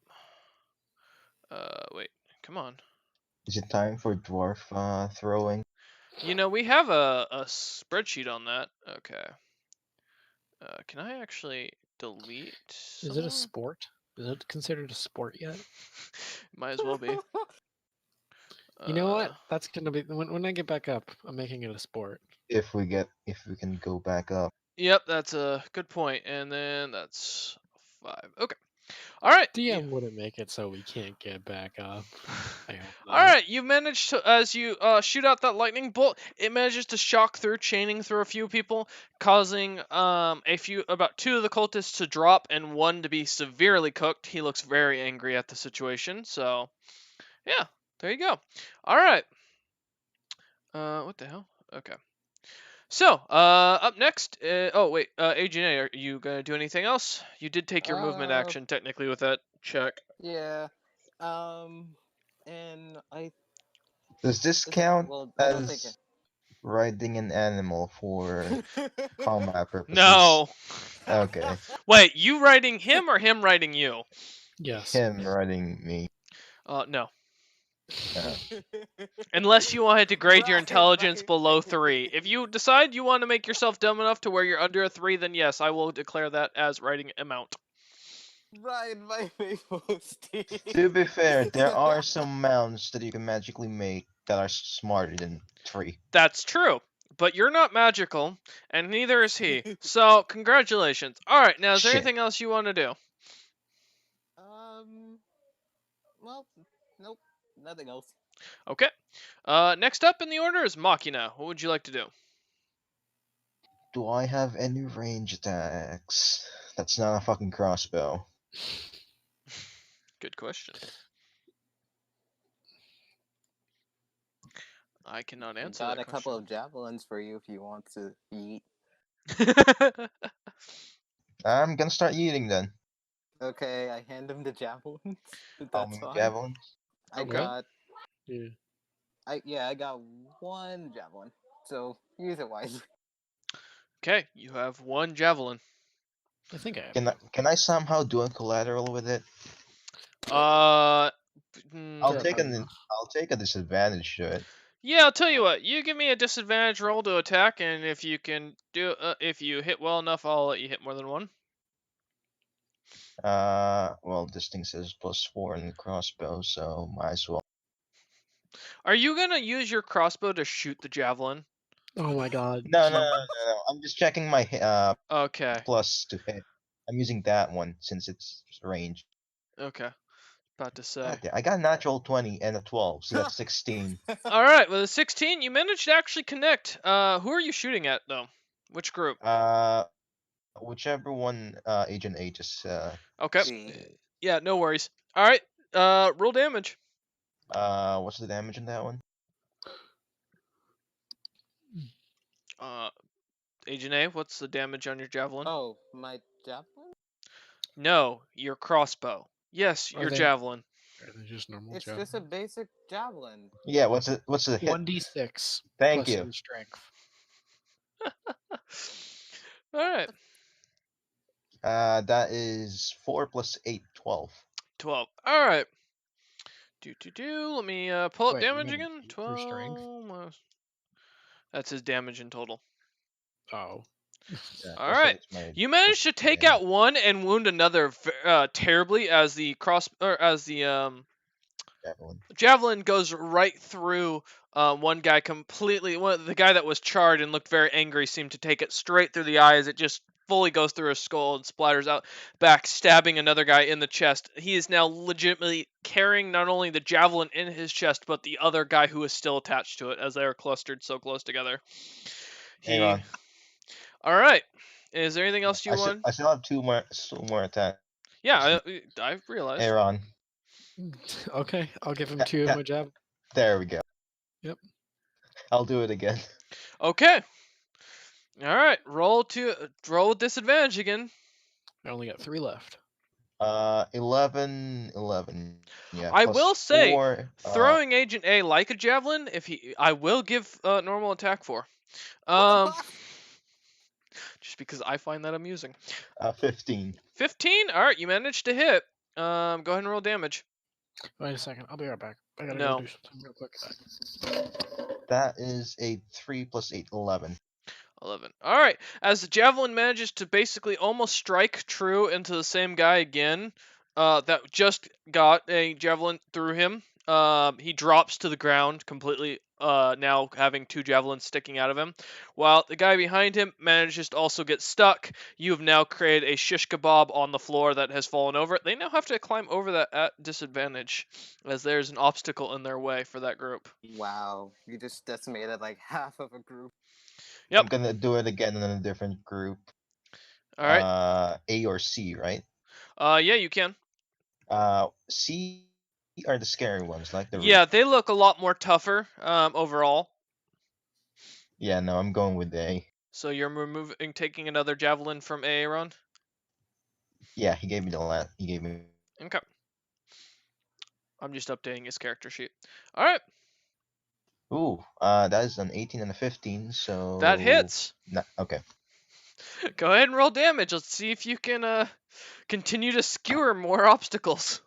Wait. Come on. Is it time for dwarf throwing? You know, we have a spreadsheet on that. Okay. Can I actually delete? Is it a sport? Is it considered a sport yet? Might as well be. You know what? That's gonna be when I get back up. I'm making it a sport. If we can go back up. Yep, that's a good point. And then that's 5. Okay. All right. DM wouldn't make it so we can't get back up. I hope All not. right, you managed to, as you shoot out that lightning bolt, it manages to shock through, chaining through a few people, causing about 2 of the cultists to drop and 1 to be severely cooked. He looks very angry at the situation. So, yeah, there you go. All right. What the hell? Okay. So, up next. Oh wait, Agent A, are you gonna do anything else? You did take your movement action technically with that check. Yeah. And Does this count well, I don't think as riding an animal for combat purposes? No. Okay. Wait, you riding him or him riding you? Yes. Him riding me. No. Uh, Unless you wanted to grade your Right, intelligence right. below 3. If you decide you want to make yourself dumb enough to where you're under a 3, then yes, I will declare that as riding amount. Ride my maple steed. to be fair, there are some mounts that you can magically make that are smarter than 3. That's true. But you're not magical, and neither is he. So, congratulations. Alright, now is there Shit. anything else you want to do? Well, nope, nothing else. Okay. Next up in the order is Machina. What would you like to do? Do I have any range attacks? That's not a fucking crossbow. Good question. I cannot answer Got that a couple question. of javelins for you if you want to eat. I'm gonna start eating then. Okay, I hand him the javelins. How That's many fine. javelins? I Okay. got Yeah. I got 1 javelin. So use it wisely. Okay, you have 1 javelin. I think I have. Can I somehow do a collateral with it? I'll I'll take a disadvantage to it. Yeah, I'll tell you what. You give me a disadvantage roll to attack, and if you can do, if you hit well enough, I'll let you hit more than 1. Well, this thing says +4 in the crossbow, so might as well. Are you gonna use your crossbow to shoot the javelin? Oh my god. No. I'm just checking my Okay. plus to hit. I'm using that one since it's range. Okay. about to say. God damn, I got a natural 20 and a 12, so that's 16. All right, with a 16, you managed to actually connect. Who are you shooting at though? Which group? Whichever one Agent A just Okay. See. Yeah, no worries. All right. Roll damage. what's the damage in that one? Agent A, what's the damage on your javelin? Oh, my javelin? No, your crossbow. Yes, Are your they- javelin. Are they just normal It's javelins? just a basic javelin. Yeah, what's the hit? 1d6 Thank plus you. your strength. All right. That is 4 plus 8, 12. 12. All right. Let me pull up Wait, you damage mean again. your strength? 12. That's his damage in total. Oh. Yeah, All also right. it's my You managed to take yeah. out one and wound another terribly as the javelin goes right through one guy completely. The guy that was charred and looked very angry seemed to take it straight through the eye as it just fully goes through his skull and splatters out back, stabbing another guy in the chest. He is now legitimately carrying not only the javelin in his chest, but the other guy who is still attached to it as they are clustered so close together. Hang on. All right. Is there anything else you I want? still have two more attacks. Yeah, I realized. Aaron. Okay, I'll give him Yeah, 2 yeah. of my javelin. There we go. Yep. I'll do it again. Okay. All right. Roll with disadvantage again. I only got 3 left. 11. Yeah. I plus will say, 4, throwing Agent A like a javelin, I will give normal attack for. What the fuck? Just because I find that amusing. 15. 15. All right, you managed to hit. Go ahead and roll damage. Wait a second, I'll be right back. I gotta No. go do something real quick. That is a 3 plus 8, 11. 11. All right. As the javelin manages to basically almost strike true into the same guy again, that just got a javelin through him. He drops to the ground completely. Now having 2 javelins sticking out of him, while the guy behind him manages to also get stuck. You have now created a shish kebab on the floor that has fallen over. They now have to climb over that at disadvantage, as there's an obstacle in their way for that group. Wow, you just decimated like half of a group. Yep. I'm gonna do it again in a different group. All right. A or C, right? Yeah, you can. C are the scary ones, like the Yeah, they look a lot more tougher overall. Yeah, no, I'm going with A. So you're taking another javelin from Aaron? Yeah, he gave me he gave me. Okay. I'm just updating his character sheet. All right. Ooh, that is an 18 and a 15, so. That hits. Okay. Go ahead and roll damage. Let's see if you can continue to skewer more obstacles.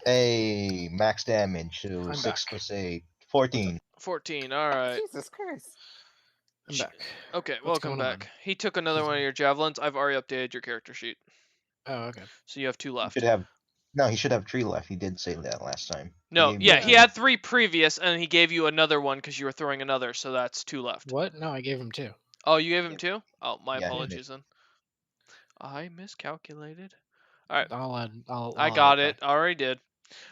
Hey, max damage, so I'm 6 back. plus 8, 14. 14. All right. Jesus Christ. I'm back. Okay, What's welcome going on? back. He took another one of your javelins. I've already updated your character sheet. Oh, okay. So you have 2 left. He should have 3 left. He did say that last time. No, gave me yeah, two. he had 3 previous, and he gave you another one because you were throwing another, so that's 2 left. What? No, I gave him 2. Oh, you gave him 2? Oh, my Yeah, he did. apologies then. I miscalculated. All right. I'll I got add it. I already did.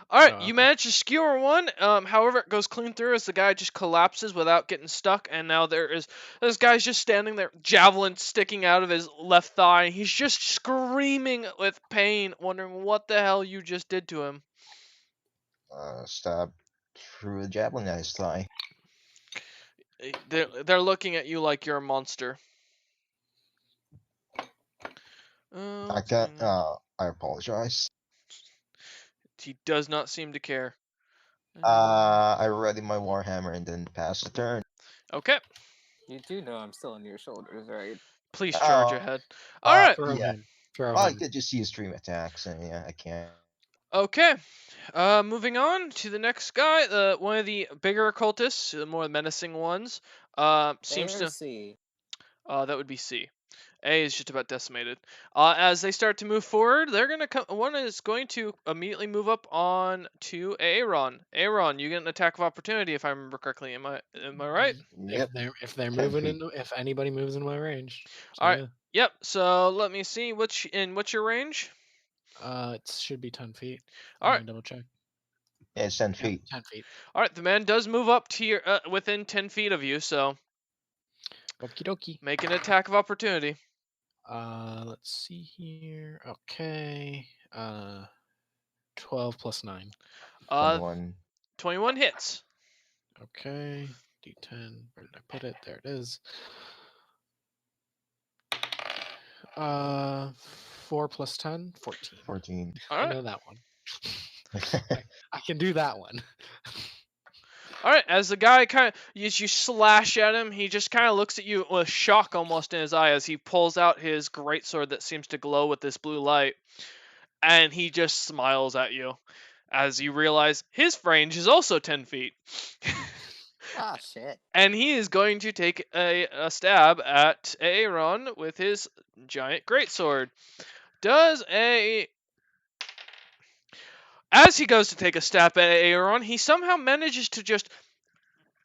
All right, Oh, you okay. managed to skewer one. However, it goes clean through as the guy just collapses without getting stuck, and now this guy's just standing there, javelin sticking out of his left thigh. And he's just screaming with pain, wondering what the hell you just did to him. Stab through a javelin at his thigh. They're looking at you like you're a monster. I apologize. He does not seem to care. I ready my warhammer and then pass the turn. Okay. You do know I'm still on your shoulders, right? Please charge Oh, ahead. All right. Throw yeah. him. Throw I him. could just use stream attacks, and yeah, I can't. Okay. Moving on to the next guy. One of the bigger occultists, the more menacing ones. Seems A or to. C? That would be C. A is just about decimated. As they start to move forward, they're gonna come. One is going to immediately move up on to Aaron. Aaron, you get an attack of opportunity if I remember correctly. Am I right? Yep. If they're Can moving be. if anybody moves in my range. So, All right. yeah. Yep. So let me see. What's your range? It should be 10 feet. All Let right. me double check. Yeah, it's 10 Yep, feet. 10 feet. All right, the man does move up to your within 10 feet of you, so Okie dokie. make an attack of opportunity. Let's see here. Okay. 12 plus 9. 21. 21 hits. Okay. D10. Where did I put it? There it is. 4 plus 10, 14. 14. All I right. know that one. I can do that one. All right, as the guy as you slash at him, he just kind of looks at you with shock almost in his eye as he pulls out his greatsword that seems to glow with this blue light, and he just smiles at you as you realize his range is also 10 feet. Ah, shit. And he is going to take a stab at Aaron with his giant greatsword. As he goes to take a stab at Aaron, he somehow manages to just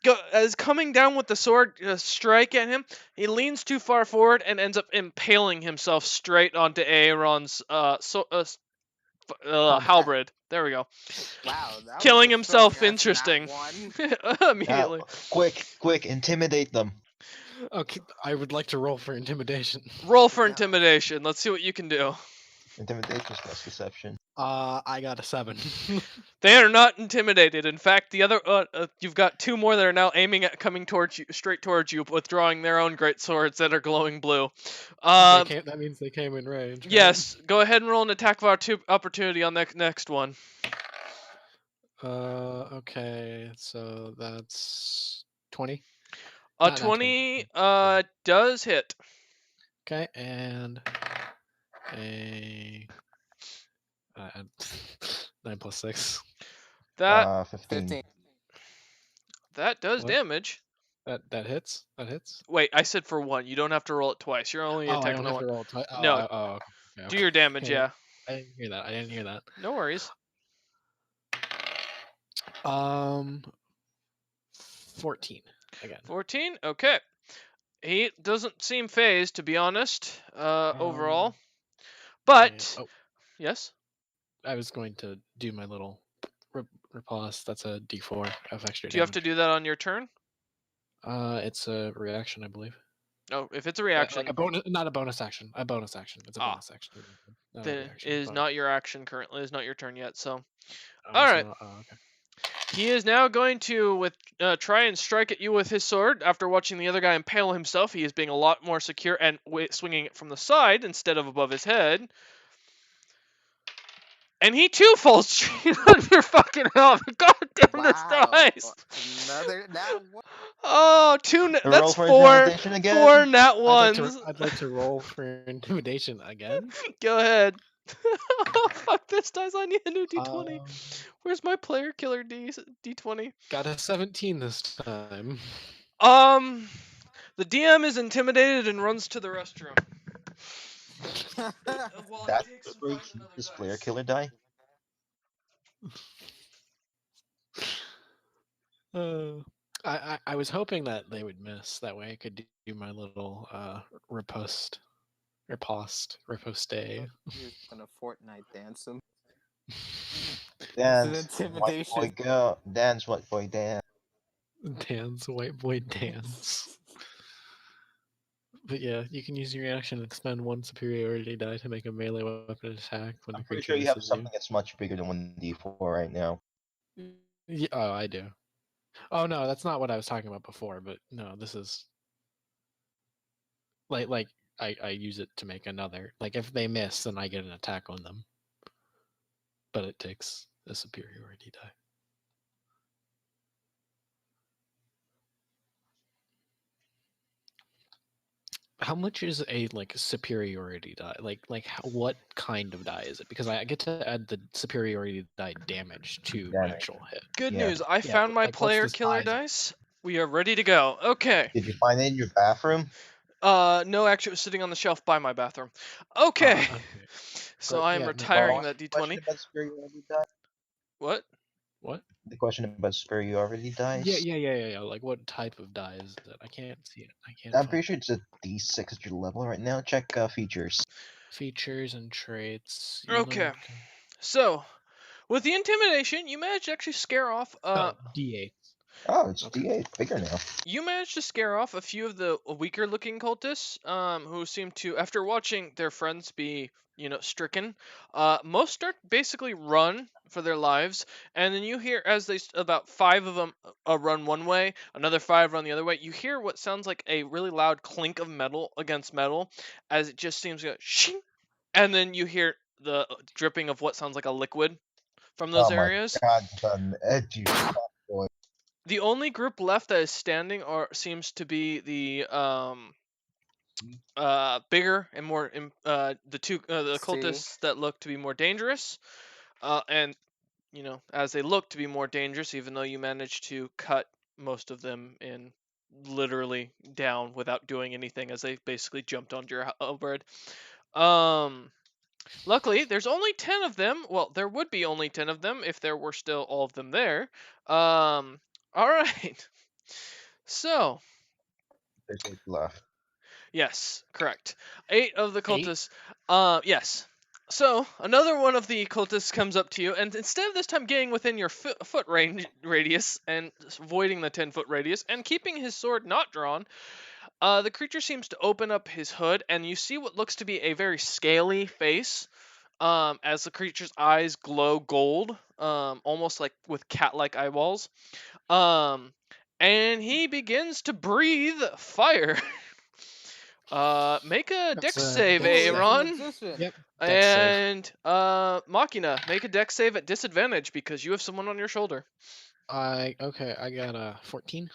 go as coming down with the sword strike at him. He leans too far forward and ends up impaling himself straight onto Aaron's halberd. There we go. Wow, that Killing was a himself strong-ass interesting. nat one. Immediately. Quick, intimidate them. Okay, I would like to roll for intimidation. Roll for Yeah. intimidation. Let's see what you can do. Intimidation plus deception. I got a 7. They are not intimidated. In fact, the other you've got two more that are now aiming at coming towards you, straight towards you, withdrawing their own great swords that are glowing blue. That means they came in range. Right? Yes, go ahead and roll an attack of opportunity on that next one. Okay, so that's 20. A Not 20 20. does hit. Okay, and a 9 plus 6. That 15. 15. that does What? damage. That hits. That hits. Wait, I said for one. You don't have to roll it twice. You're only Oh, I attacking don't the have one. to roll twice. Oh, No, okay, do your damage. okay. Yeah. I didn't hear that. I didn't hear that. No worries. 14 again. 14. Okay. He doesn't seem phased, to be honest. Overall, but Oh, yes. I was going to do my little riposte. That's a D4 of extra. Do you have to do that on your turn? It's a reaction, I believe. Oh, if it's a reaction, Like a bonus, not a bonus action. A bonus action. It's a Ah. bonus action. Not a then reaction, it is but- not your action currently. It is not your turn yet. So Oh, all it's right. not- oh, okay. he is now going to try and strike at you with his sword. After watching the other guy impale himself, he is being a lot more secure and swinging it from the side instead of above his head. And he too falls straight on your fucking helmet. God damn this Wow. dice! Another nat one. Oh, Roll that's for four. intimidation again. 4 nat ones. I'd like to roll for intimidation again. Go ahead. Fuck this dice. I need a new D20. Um, Where's my player killer D20? got a 17 this time. The DM is intimidated and runs to the restroom. While he That's takes and where you finds keep another this dice. player killer die. I was hoping that they would miss. That way I could do my little riposte. You're gonna Fortnite dance him. Dance, white boy intimidation. girl. Dance, white boy dance. Dance, white boy, dance. But yeah, you can use your reaction and expend one superiority die to make a melee weapon attack when I'm the pretty creature sure you have misses something that's much bigger than 1d4 right now. Yeah, oh, I do. Oh no, that's not what I was talking about before. But no, this is like I use it to make another. Like if they miss, then I get an attack on them. But it takes a superiority die. How much is a superiority die? What kind of die is it? Because I get to add the superiority die damage to my Damage. actual hit. Good Yeah. news. I Yeah, found but, my like, what's player the killer size of it? dice. We are ready to go. Okay. Did you find it in your bathroom? No, actually, it was sitting on the shelf by my bathroom. Okay. Okay. So Great, I'm yeah, no retiring problem. that Question D20. about superiority die? What? What? The question about superiority dice? Yeah. Like what type of die is it? I can't see it. I can't. I'm find pretty sure it's a d6 at your level right now. Check features. Features and traits. You'll Okay. know- So, with the intimidation, you managed to actually scare off. D8. Oh, it's Okay. D8 bigger now. You managed to scare off a few of the weaker looking cultists, who seem to, after watching their friends be, stricken, most start basically run for their lives, and then you hear as about 5 of them run one way, another 5 run the other way. You hear what sounds like a really loud clink of metal against metal, as it just seems to go shing, and then you hear the dripping of what sounds like a liquid from those Oh my areas. god, done edgy. Boy. The only group left that is standing seems to be the bigger and more the See? cultists that look to be more dangerous, and as they look to be more dangerous, even though you managed to cut most of them in literally down without doing anything, as they basically jumped onto your halberd. Luckily, there's only 10 of them. Well, there would be only 10 of them if there were still all of them there. All right. So, There's 8 left. yes, correct. 8 of the 8? cultists. Yes. So, another one of the cultists comes up to you, and instead of this time getting within your foot range radius and avoiding the 10-foot radius and keeping his sword not drawn, the creature seems to open up his hood, and you see what looks to be a very scaly face, as the creature's eyes glow gold, almost like with cat-like eyeballs. And he begins to breathe fire. Make a That's dex a save, dex save. Aaron. Magician. Yep. Dex save. And Machina, make a dex save at disadvantage because you have someone on your shoulder. I got a 14.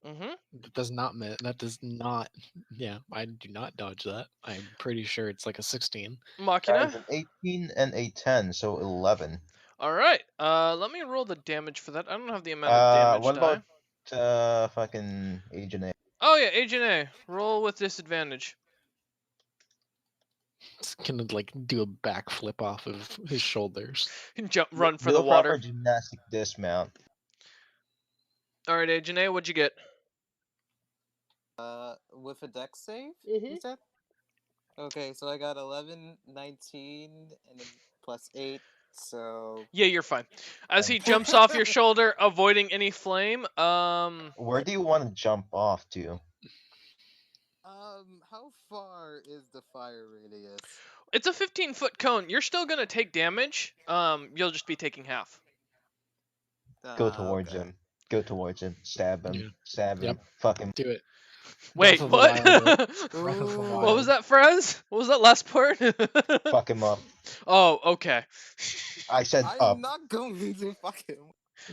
Mm-hmm. That does not that does not. Yeah, I do not dodge that. I'm pretty sure it's like a 16. That is Machina. an 18 and a 10, so 11. All right. Let me roll the damage for that. I don't have the amount of damage What die. about fucking Agent A? Oh yeah, Agent A. Roll with disadvantage. It's gonna like do a backflip off of his shoulders. Run for Do the a proper water. gymnastic dismount. All right, Agent A, what'd you get? With a dex save, Mhm. you said? Okay, so I got 11, 19, and then plus 8, so... Yeah, you're fine. As he jumps off your shoulder, avoiding any flame. Where do you want to jump off to? How far is the fire radius? It's a 15-foot cone. You're still gonna take damage. You'll just be taking half. Go towards him. Go towards him. Stab him. Yeah. Stab him. Yep. Fuck him. Do it. Wait, Breath of the what? Wild. Breath of the Ooh. What was Wild. that, Frez? What was that last part? Fuck him up. Oh, okay. I said I'm up. not going to fuck him.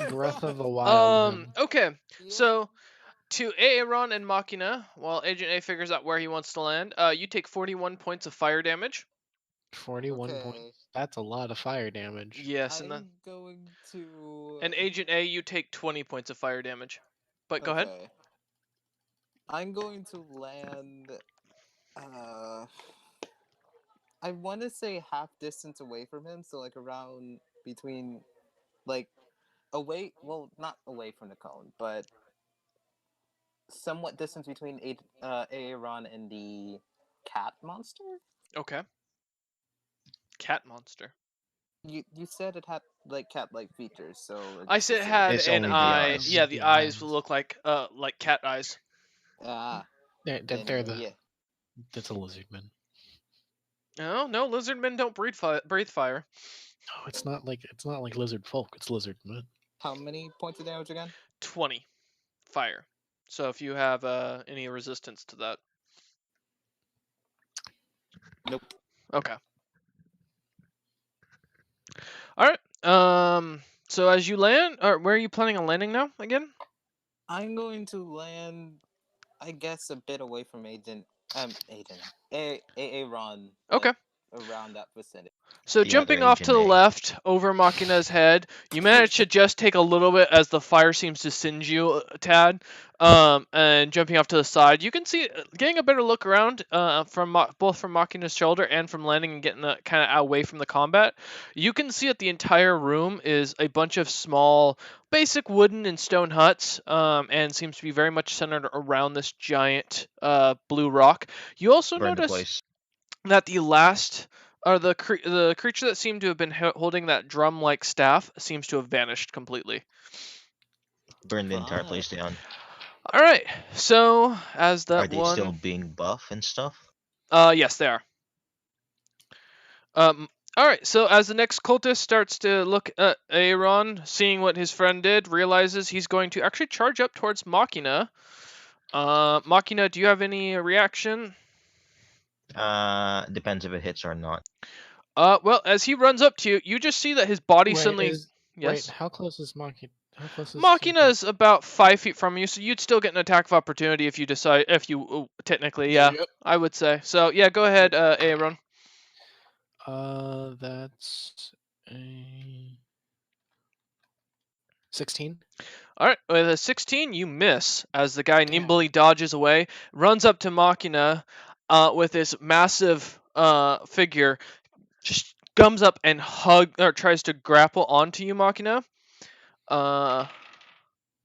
Breath of the Wild. man. Okay. Yeah. So, to Aaron and Machina, while Agent A figures out where he wants to land, you take 41 points of fire damage. 41 Okay. points. That's a lot of fire damage. Yes, and I'm going to... and Agent A, you take 20 points of fire damage. But go ahead. Okay. I'm going to land... I want to say half distance away from him, so like around between... Like, away... Well, not away from the cone, but... Somewhat distance between Aaron and the cat monster? Okay. Cat monster. You said it had like cat-like features, so I said it had It's an only the eye. eyes. Yeah, the The eyes eyes. will look like cat eyes. They're anyway, the. yeah. That's a lizard man. No, lizardmen don't breathe fire. No, it's not like lizard folk. It's lizard men. How many points of damage again? 20 fire. So if you have any resistance to that. Nope. Okay. All right. So as you land, or where are you planning on landing now again? I'm going to land, I guess, a bit away from Aaron. Aaron. Okay. Around that vicinity. So The jumping other off to the Agent A. left over Machina's head, you manage to just take a little bit as the fire seems to singe you a tad. And jumping off to the side, you can see getting a better look around from both from Machina's shoulder and from landing and getting kind of away from the combat. You can see that the entire room is a bunch of small, basic wooden and stone huts, and seems to be very much centered around this giant blue rock. You also Burn the notice. place. that the last, or the creature that seemed to have been holding that drum-like staff seems to have vanished completely. Burn the entire Fuck. place down. All right. So as that Are they one, still being buff and stuff? yes, they are. All right. So as the next cultist starts to look at Aaron, seeing what his friend did, realizes he's going to actually charge up towards Machina. Machina, do you have any reaction? Depends if it hits or not. Well, as he runs up to you, you just see that his body suddenly. Wait, Yes. how close is Machina? How close is Machina is about 5 feet from you, so you'd still get an attack of opportunity if you decide. If you technically, yeah, Yep. I would say. So yeah, go ahead, Aaron. That's a 16. All right, with a 16, you miss as the guy Damn. nimbly dodges away, runs up to Machina, with this massive figure, just gums up and tries to grapple onto you, Machina.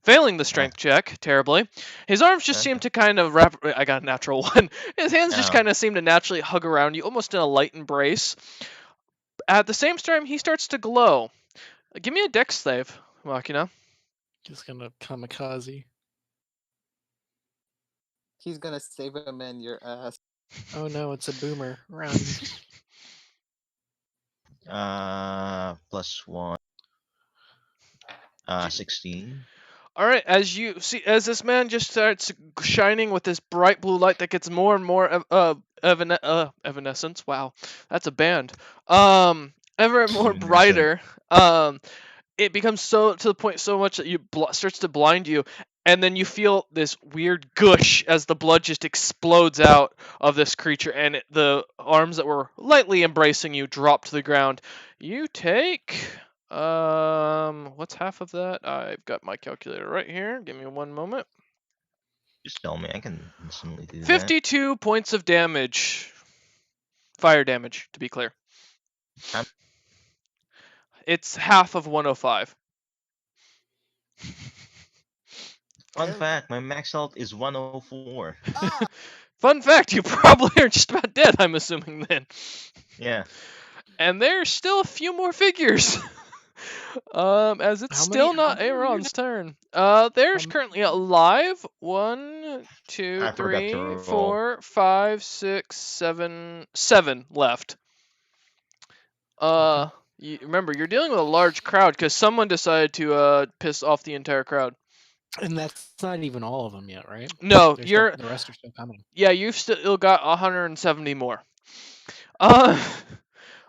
Failing the strength check terribly. His arms just seem to kind of wrap. I got a natural one. His hands just kind of seem to naturally hug around you, almost in a light embrace. At the same time, he starts to glow. Give me a dex save, Machina. Just gonna kamikaze. He's gonna save him in your ass. Oh no, it's a boomer. Run. +1. 16. All right, as you see, as this man just starts shining with this bright blue light that gets more and more evanescence. Wow, that's a band. Ever more brighter. It becomes so to the point so much that you starts to blind you, and then you feel this weird gush as the blood just explodes out of this creature, and the arms that were lightly embracing you drop to the ground. You take. What's half of that? I've got my calculator right here. Give me one moment. Just tell me, I can instantly do that. 52 points of damage. Fire damage, to be clear. It's half of 105. Fun fact, my max health is 104. Fun fact, you probably are just about dead, I'm assuming then. Yeah. And there's still a few more figures. As it's still not Aaron's turn. There's currently alive 1, 2, 3, 4, 5, 6, 7 left. You remember, you're dealing with a large crowd because someone decided to piss off the entire crowd. And that's not even all of them yet, right? No, the rest are still coming. Yeah, you've still got 170 more. All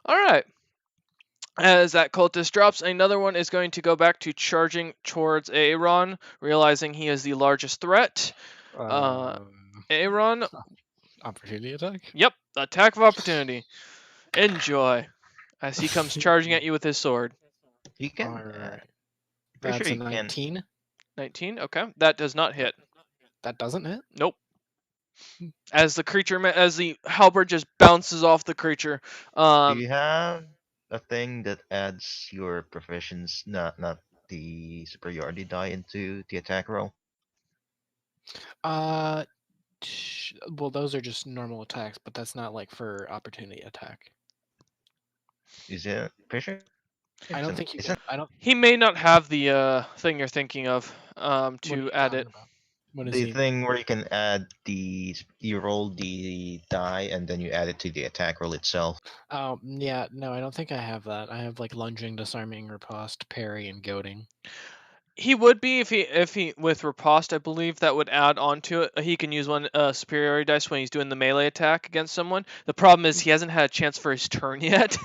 right. As that cultist drops, another one is going to go back to charging towards Aaron, realizing he is the largest threat. Aaron. Opportunity attack? Yep, attack of opportunity. Enjoy. As he comes charging at you with his sword. You can. Alright. That's a 19. 19, okay. That does not hit. That doesn't hit? Nope. As the halberd just bounces off the creature. Do you have a thing that adds your proficiency, not the superiority die into the attack roll? Well, those are just normal attacks, but that's not like for opportunity attack. Is it? Pretty I don't think you can. He may not have the thing you're thinking of to add it. What is the thing where you can add you roll the die and then you add it to the attack roll itself. Oh yeah, no, I don't think I have that. I have like lunging, disarming, riposte, parry, and goading. He would be if he with riposte, I believe that would add on to it. He can use one superiority dice when he's doing the melee attack against someone. The problem is he hasn't had a chance for his turn yet.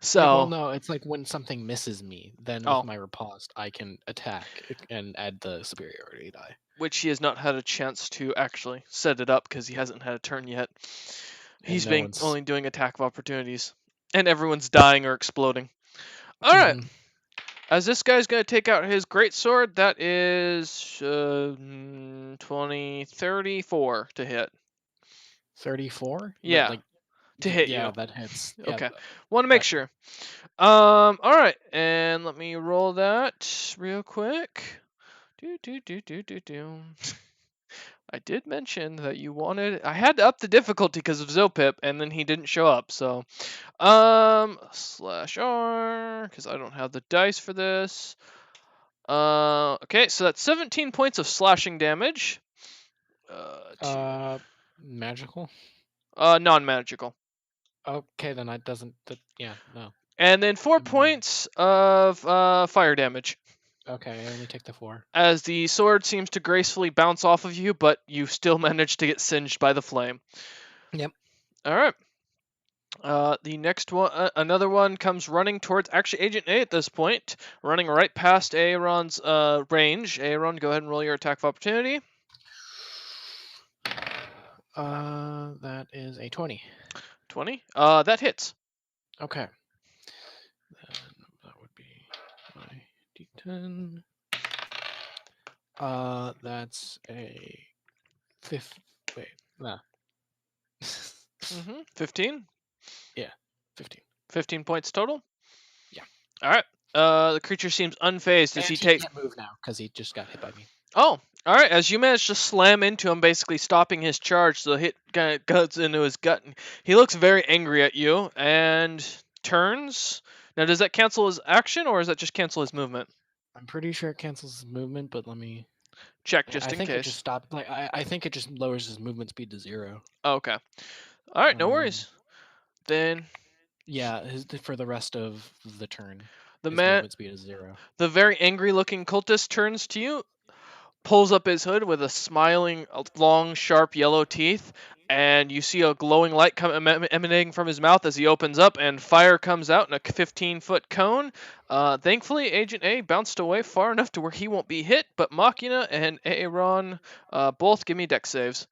So well, no, it's like when something misses me, then with my riposte, I can attack and add the superiority die. Which he has not had a chance to actually set it up because he hasn't had a turn yet. He's only doing attack of opportunities, and everyone's dying or exploding. All right. As this guy's going to take out his greatsword, that is 34 to hit. 34? Yeah. To hit you. Yeah, that hits. Okay. Want to make sure. All right. And let me roll that real quick. I did mention that you wanted. I had to up the difficulty because of Zopip, and then he didn't show up. So, /R because I don't have the dice for this. Okay, so that's 17 points of slashing damage. Magical. Non-magical. Okay, then that doesn't. Yeah, no. And then 4 points of fire damage. Okay, I only take the 4. As the sword seems to gracefully bounce off of you, but you still manage to get singed by the flame. Yep. All right. The next one, another one comes running towards actually Agent A at this point, running right past Aaron's range. Aaron, go ahead and roll your attack of opportunity. That is a 20. 20. That hits. Okay. Then that would be my D10. That's a 5. Wait, nah. 15. 15. 15 points total. Yeah. All right. The creature seems unfazed as And he he takes. can't move now because he just got hit by me. Oh, all right. As you manage to slam into him, basically stopping his charge, so the hit kind of cuts into his gut. He looks very angry at you and turns. Now, does that cancel his action, or does that just cancel his movement? I'm pretty sure it cancels his movement, but let me Check just I in think case. it just stopped. Like I think it just lowers his movement speed to 0. Oh, okay. All right. No worries. Then Yeah, for the rest of the turn, the his man, movement speed is 0. the very angry-looking cultist, turns to you, pulls up his hood with a smiling, long, sharp yellow teeth, and you see a glowing light emanating from his mouth as he opens up, and fire comes out in a 15-foot cone. Thankfully, Agent A bounced away far enough to where he won't be hit, but Machina and Aaron both give me dex saves.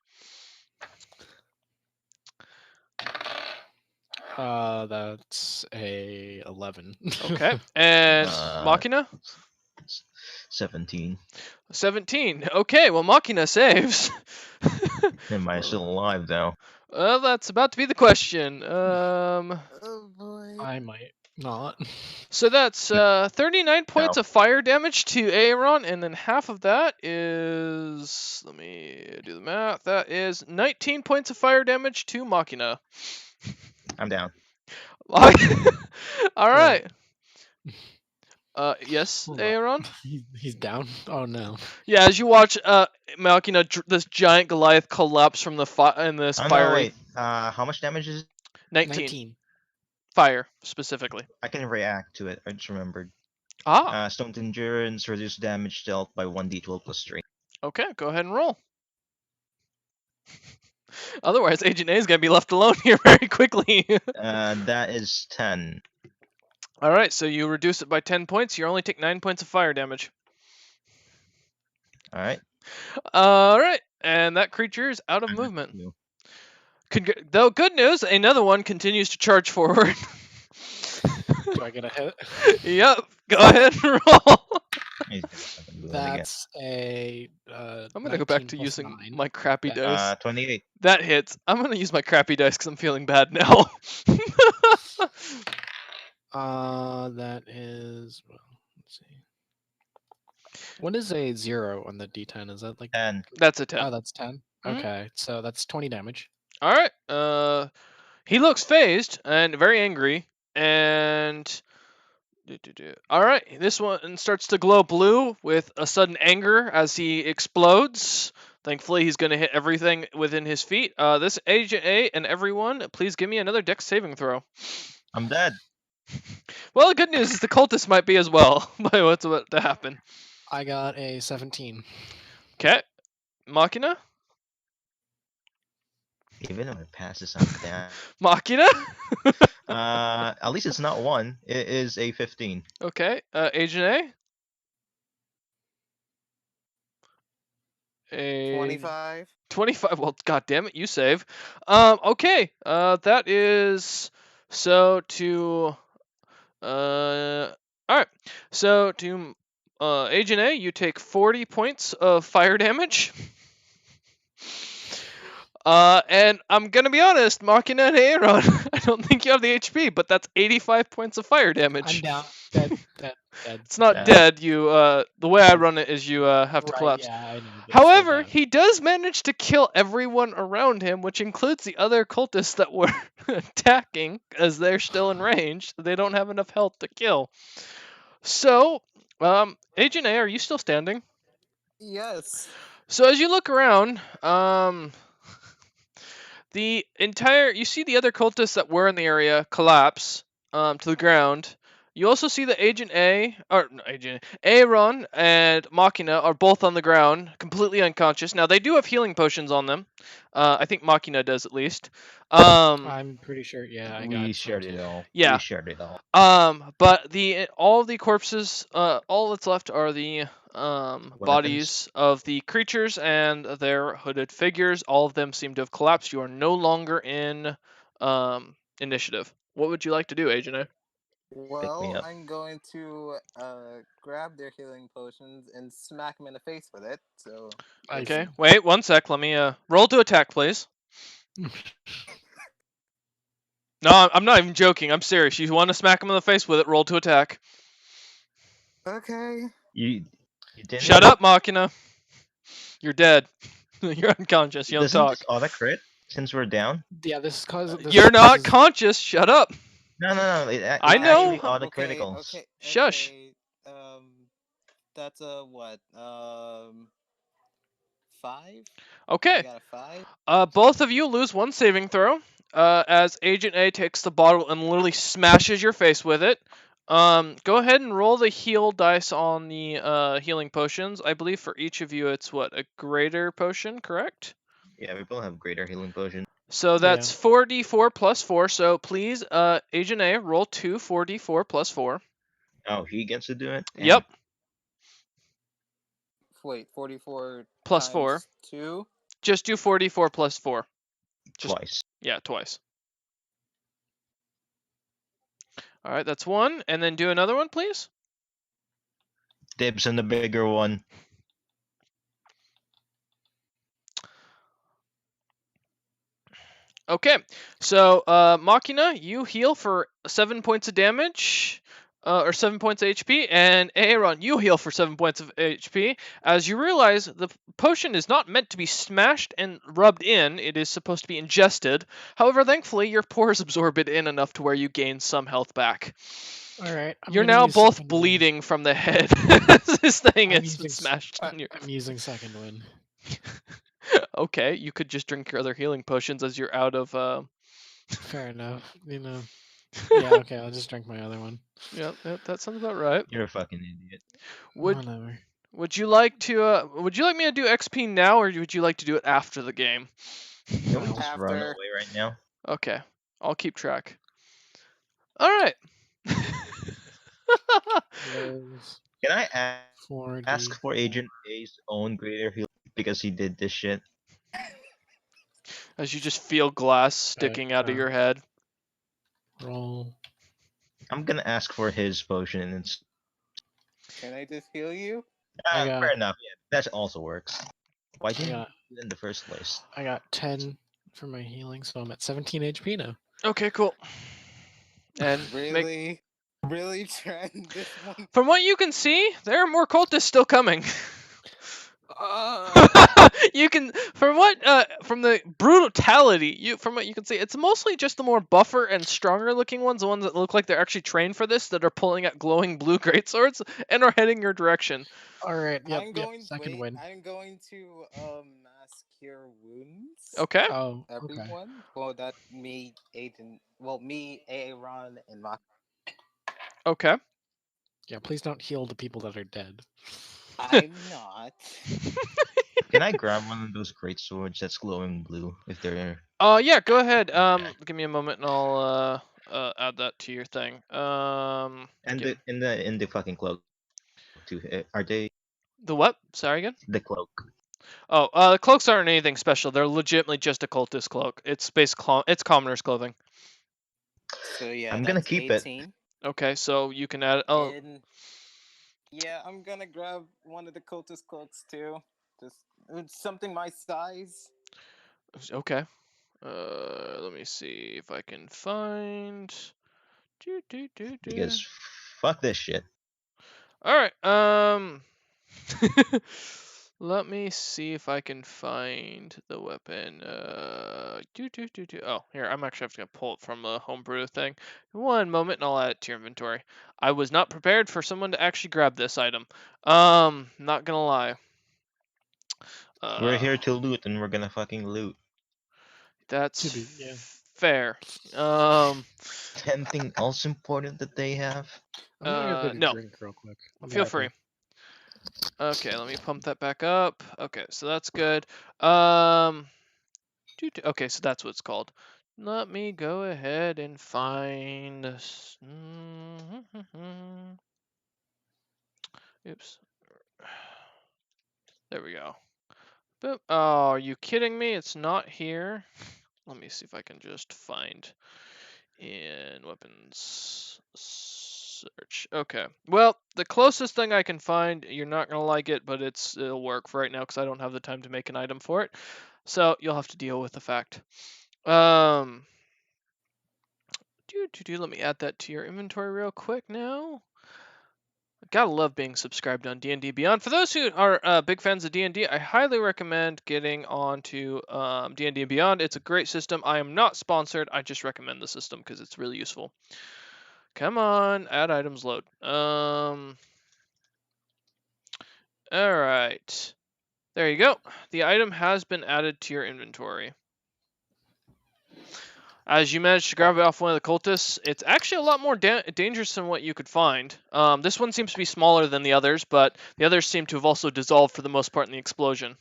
That's a 11. Okay. And Machina? 17. 17. Okay, well, Machina saves. Am I still alive now? Well, that's about to be the question. Oh boy. I might not. So that's 39 points of fire damage to Aaron, and then half of that is, let me do the math, that is 19 points of fire damage to Machina. I'm down. All right. Yes, Hold on. Aaron? He's down. Oh no. Yeah, as you watch Machina, this giant Goliath collapse from the in this Oh, no, fiery wait. How much damage is it? 19. Fire, specifically. I can react to it. I just remembered. Ah, Stone Endurance, reduce damage dealt by 1d12 plus 3. okay, go ahead and roll. Otherwise, Agent A is going to be left alone here very quickly. That is 10. All right, so you reduce it by 10 points. You only take 9 points of fire damage. Alright. All right, and that creature is out of movement. Though, good news, another one continues to charge forward. Do I get a hit? Yep, go ahead and roll. That's a. I'm going to go back to using 9. my crappy dice. 28. That hits. I'm going to use my crappy dice because I'm feeling bad now. That is. Well, let's see. What is a 0 on the D10? Is that like 10. That's a 10. Oh, that's 10. Mhm. Okay, so that's 20 damage. All right. He looks phased and very angry, and all right, this one starts to glow blue with a sudden anger as he explodes. Thankfully, he's going to hit everything within his feet. This Agent A and everyone, please give me another Dex saving throw. I'm dead. Well, the good news is the cultist might be as well by what's about to happen. I got a 17. Okay, Machina. Even if I pass this, I'm down. Machina. At least it's not 1. It is a 15. Okay, Agent A. 25. 25. Well, god damn it, you save. Okay. That is so to all right. So to Agent A, you take 40 points of fire damage. And I'm gonna be honest, Machina and Aaron, I don't think you have the HP, but that's 85 points of fire I'm damage. down. Dead. It's not Yeah. dead. You the way I run it is you have to Right, collapse. yeah, I know. But still However, down. he does manage to kill everyone around him, which includes the other cultists that were attacking, as they're still in range. They don't have enough health to kill. So, Agent A, are you still standing? Yes. So as you look around, you see the other cultists that were in the area collapse to the ground. You also see that Agent A, or no, Agent Aaron and Machina are both on the ground, completely unconscious. Now they do have healing potions on them. I think Machina does at least. I'm pretty sure. Yeah, I got We some shared too. it all. Yeah. We shared it all. But all the corpses, all that's left are the bodies of the creatures and their hooded figures. All of them seem to have collapsed. You are no longer in initiative. What would you like to do, Agent A? Well, up. I'm going to grab their healing potions and smack them in the face with it. So I Okay, see. wait 1 sec. Let me roll to attack, please. No, I'm not even joking. I'm serious. You want to smack him in the face with it? Roll to attack. okay. You didn't. Shut up, Machina. You're dead. You're unconscious. You don't Doesn't talk. this auto crit since we're down? Yeah, this causes. You're not conscious. Shut up. No. It I know. actually auto criticals. Okay. Shush. Okay. That's a what? 5. I Okay. got a 5. Both of you lose one saving throw. As Agent A takes the bottle and literally smashes your face with it. Go ahead and roll the heal dice on the healing potions. I believe for each of you it's what, a greater potion, correct? Yeah, we both have greater healing potion. So that's 4d4 plus 4. So please, Agent A, roll 2 4d4 plus 4. Oh, he gets to do it. Yep, Wait, 44 plus times 4. 2. Just do 4d4 plus 4. Just- Twice. Yeah, twice. All right, that's 1, and then do another one, please. Dibs on the bigger one. Okay, so Machina, you heal for 7 points of damage, or 7 points of HP, and Aaron, you heal for 7 points of HP. As you realize, the potion is not meant to be smashed and rubbed in; it is supposed to be ingested. However, thankfully, your pores absorb it in enough to where you gain some health back. All right. You're now both bleeding from the head. This thing has been smashed in your. I'm using second wind. Okay, you could just drink your other healing potions as you're out of. Fair enough. You know. Yeah. Okay. I'll just drink my other one. Yeah, that sounds about right. You're a fucking idiot. Whatever. Would you like me to do XP now, or would you like to do it after the game? Can we just run After. away right now? Okay, I'll keep track. All right. Can I ask 4D. for Agent A's own greater heal because he did this shit? As you just feel glass sticking out of your head. Roll. I'm gonna ask for his potion and it's Can I just heal you? fair enough. Yeah, that also works. Why didn't you got- do it in the first place? I got 10 for my healing, so I'm at 17 HP now. Okay, cool. And Really, Trent? This one? from what you can see, there are more cultists still coming. You can, from the brutality, from what you can see, it's mostly just the more buffer and stronger looking ones, the ones that look like they're actually trained for this, that are pulling out glowing blue greatswords and are heading your direction. All right. Yep. Second win. I'm going to mass cure wounds. Okay. Oh. Everyone. Okay. Well, that me, Aaron, and Mach. Okay. Yeah. Please don't heal the people that are dead. I'm not. Can I grab one of those great swords that's glowing blue if they're Yeah, go ahead. Give me a moment and I'll add that to your thing. and in the fucking cloak too? Are they the what? Sorry again. the cloak? Oh, the cloaks aren't anything special. They're legitimately just a cultist cloak. It's it's commoner's clothing. So yeah, I'm gonna that's keep it. 18. Okay, so you can add. Oh, And yeah, I'm gonna grab one of the cultist cloaks too. Just something my size. Okay. Let me see if I can find. Because fuck this shit. All right. Let me see if I can find the weapon. Oh, here. I'm actually going to pull it from the homebrew thing. One moment, and I'll add it to your inventory. I was not prepared for someone to actually grab this item. Not gonna lie. We're here to loot, and we're gonna fucking loot. That's yeah. fair. Anything else important that they have? I'm gonna go get a no. drink real quick. I'll be Feel right free. back. Okay, let me pump that back up. Okay, so that's good. Okay, so that's what it's called. Let me go ahead and find. Oops. There we go. Boop. Oh, are you kidding me? It's not here. Let me see if I can just find in weapons search. Okay. Well, the closest thing I can find, you're not gonna like it, but it'll work for right now because I don't have the time to make an item for it. So you'll have to deal with the fact. Let me add that to your inventory real quick now. Gotta love being subscribed on D&D Beyond. For those who are big fans of D&D, I highly recommend getting onto D&D Beyond. It's a great system. I am not sponsored. I just recommend the system because it's really useful. Come on, add items, load. All right. There you go. The item has been added to your inventory. As you managed to grab it off one of the cultists, it's actually a lot more dangerous than what you could find. This one seems to be smaller than the others, but the others seem to have also dissolved for the most part in the explosion.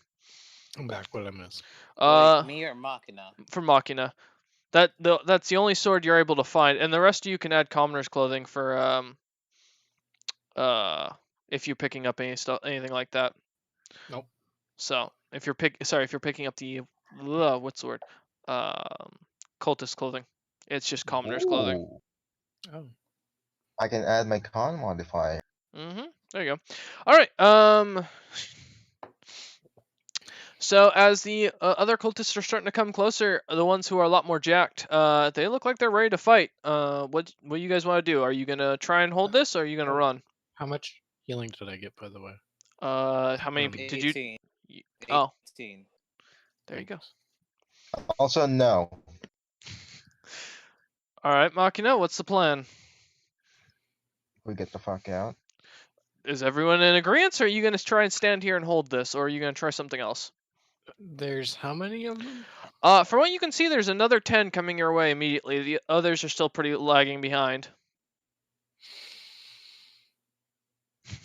I'm back. What I miss? Wait, me or Machina? For Machina. That's the only sword you're able to find, and the rest of you can add commoner's clothing for if you're picking up anything like that. Nope. So if you're picking up the what's the word? Cultist clothing. It's just commoner's clothing. Ooh, Oh. I can add my con modifier. There you go. All right. So as the other cultists are starting to come closer, the ones who are a lot more jacked, they look like they're ready to fight. What do you guys want to do? Are you gonna try and hold this, or are you gonna run? How much healing did I get, by the way? How many did you? 18. Oh, 18. there you go. Also, no. All right, Machina, what's the plan? We get the fuck out. Is everyone in agreement, or are you gonna try and stand here and hold this, or are you gonna try something else? There's how many of them? From what you can see, there's another 10 coming your way immediately. The others are still pretty lagging behind.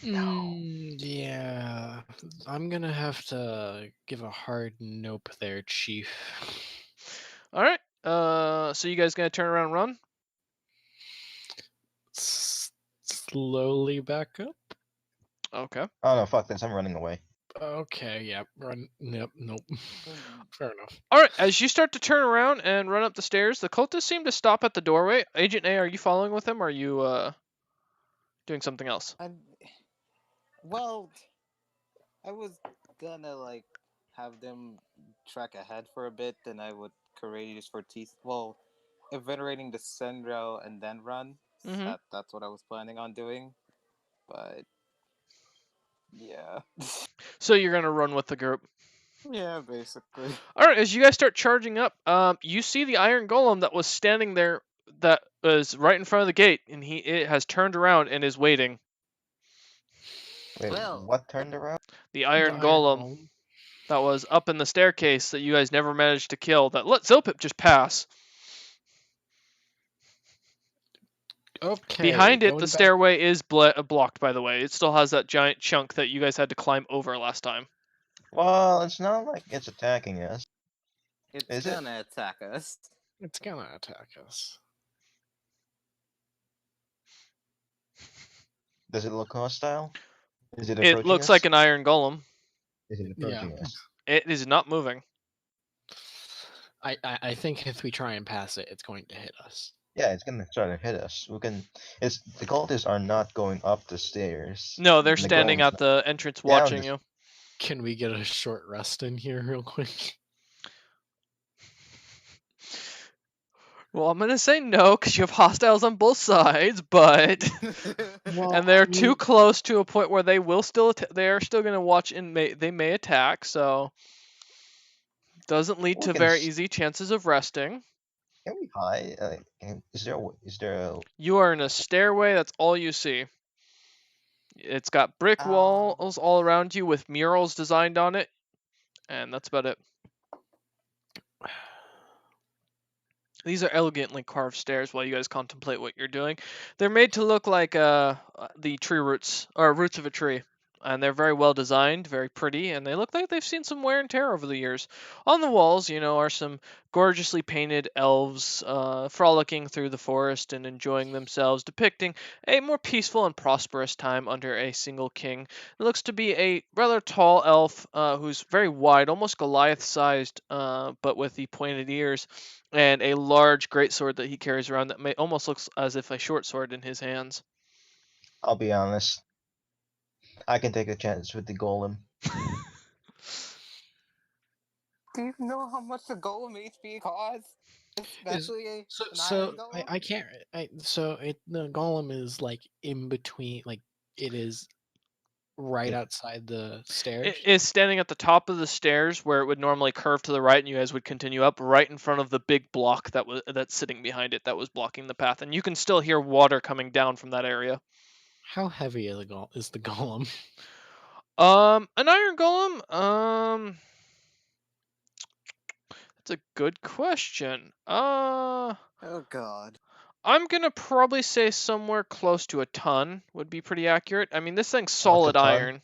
Yeah, I'm gonna have to give a hard nope there, Chief. All right. So you guys gonna turn around and run? Slowly back up. Okay. Oh no, fuck this. I'm running away. Okay, yeah, run. Nope, nope. Fair enough. All right. As you start to turn around and run up the stairs, the cultists seem to stop at the doorway. Agent A, are you following with him, or are you doing something else? Well, I was gonna like have them track ahead for a bit, then I would courageous for teeth. Well, venerating the Sendro and then run. Mhm. That's what I was planning on doing, but yeah. So you're gonna run with the group. Yeah, basically. All right. As you guys start charging up, you see the iron golem that was standing there, that was right in front of the gate, and it has turned around and is waiting. Wait, Well, what turned around? The iron golem that was up in the staircase that you guys never managed to kill, that let Zopip just pass. Okay. Behind it, going the back- stairway is blocked, by the way. It still has that giant chunk that you guys had to climb over last time. Well, it's not like it's attacking us. it's Is it? gonna attack us. It's gonna attack us. Does it look hostile? Is it It approaching looks us? like an iron golem. Is it approaching us? It is not moving. I think if we try and pass it, it's going to hit us. Yeah, it's gonna try to hit us. It's the cultists are not going up the stairs. No, they're The standing golem's at the entrance down watching the you. Can we get a short rest in here real quick? Well, I'm gonna say no because you have hostiles on both sides, but Well, and they're I too mean, close to a point where they will still they are still gonna watch and they may attack. So doesn't lead We to can very easy chances of resting. can we hide? Is there a You are in a stairway. That's all you see. It's got brick walls all around you with murals designed on it, and that's about it. These are elegantly carved stairs while you guys contemplate what you're doing. They're made to look like the tree roots, or roots of a tree. And they're very well designed, very pretty, and they look like they've seen some wear and tear over the years. On the walls, are some gorgeously painted elves frolicking through the forest and enjoying themselves, depicting a more peaceful and prosperous time under a single king. It looks to be a rather tall elf who's very wide, almost Goliath-sized, but with the pointed ears and a large greatsword that he carries around that may almost looks as if a short sword in his hands. I'll be honest. I can take a chance with the golem. Do you know how much the golem HP costs? Especially an iron golem? I can't. The golem is like in between. Like it is right It- outside the stairs. It is standing at the top of the stairs where it would normally curve to the right, and you guys would continue up, right in front of the big block that's sitting behind it that was blocking the path, and you can still hear water coming down from that area. How heavy is the golem? An iron golem. That's a good question. Oh god. I'm gonna probably say somewhere close to a ton would be pretty accurate. I mean, this thing's solid ton? iron.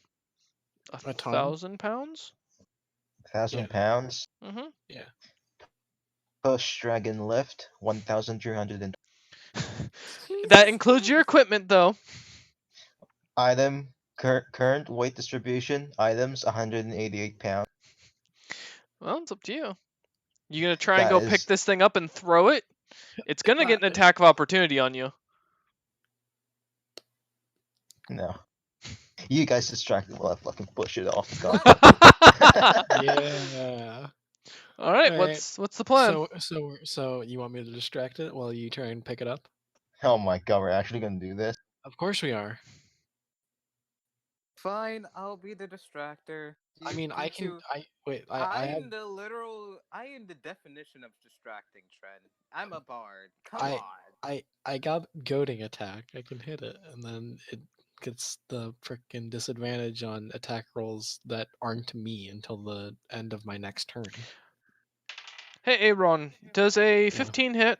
A ton? 1,000 pounds? 1,000 Yeah. pounds. Mm-hmm. Yeah. Push dragon lift 1,300 That includes your equipment, though. item. Current weight distribution. Items 188 pounds. Well, it's up to you. You gonna try and That go pick is- this thing up and throw it? It's gonna get an attack of opportunity on you. No. You guys distracted while I fucking push it off. God. Yeah. All right, Alright, what's the plan? So you want me to distract it while you try and pick it up? Oh my god, we're actually gonna do this? Of course we are. Fine, I'll be the distractor. I mean, I can. two- I have. I am the definition of distracting, Trent. I'm a bard. Come I- on. I got goading attack. I can hit it, and then it gets the frickin' disadvantage on attack rolls that aren't me until the end of my next turn. Hey, Aaron, does a 15 hit?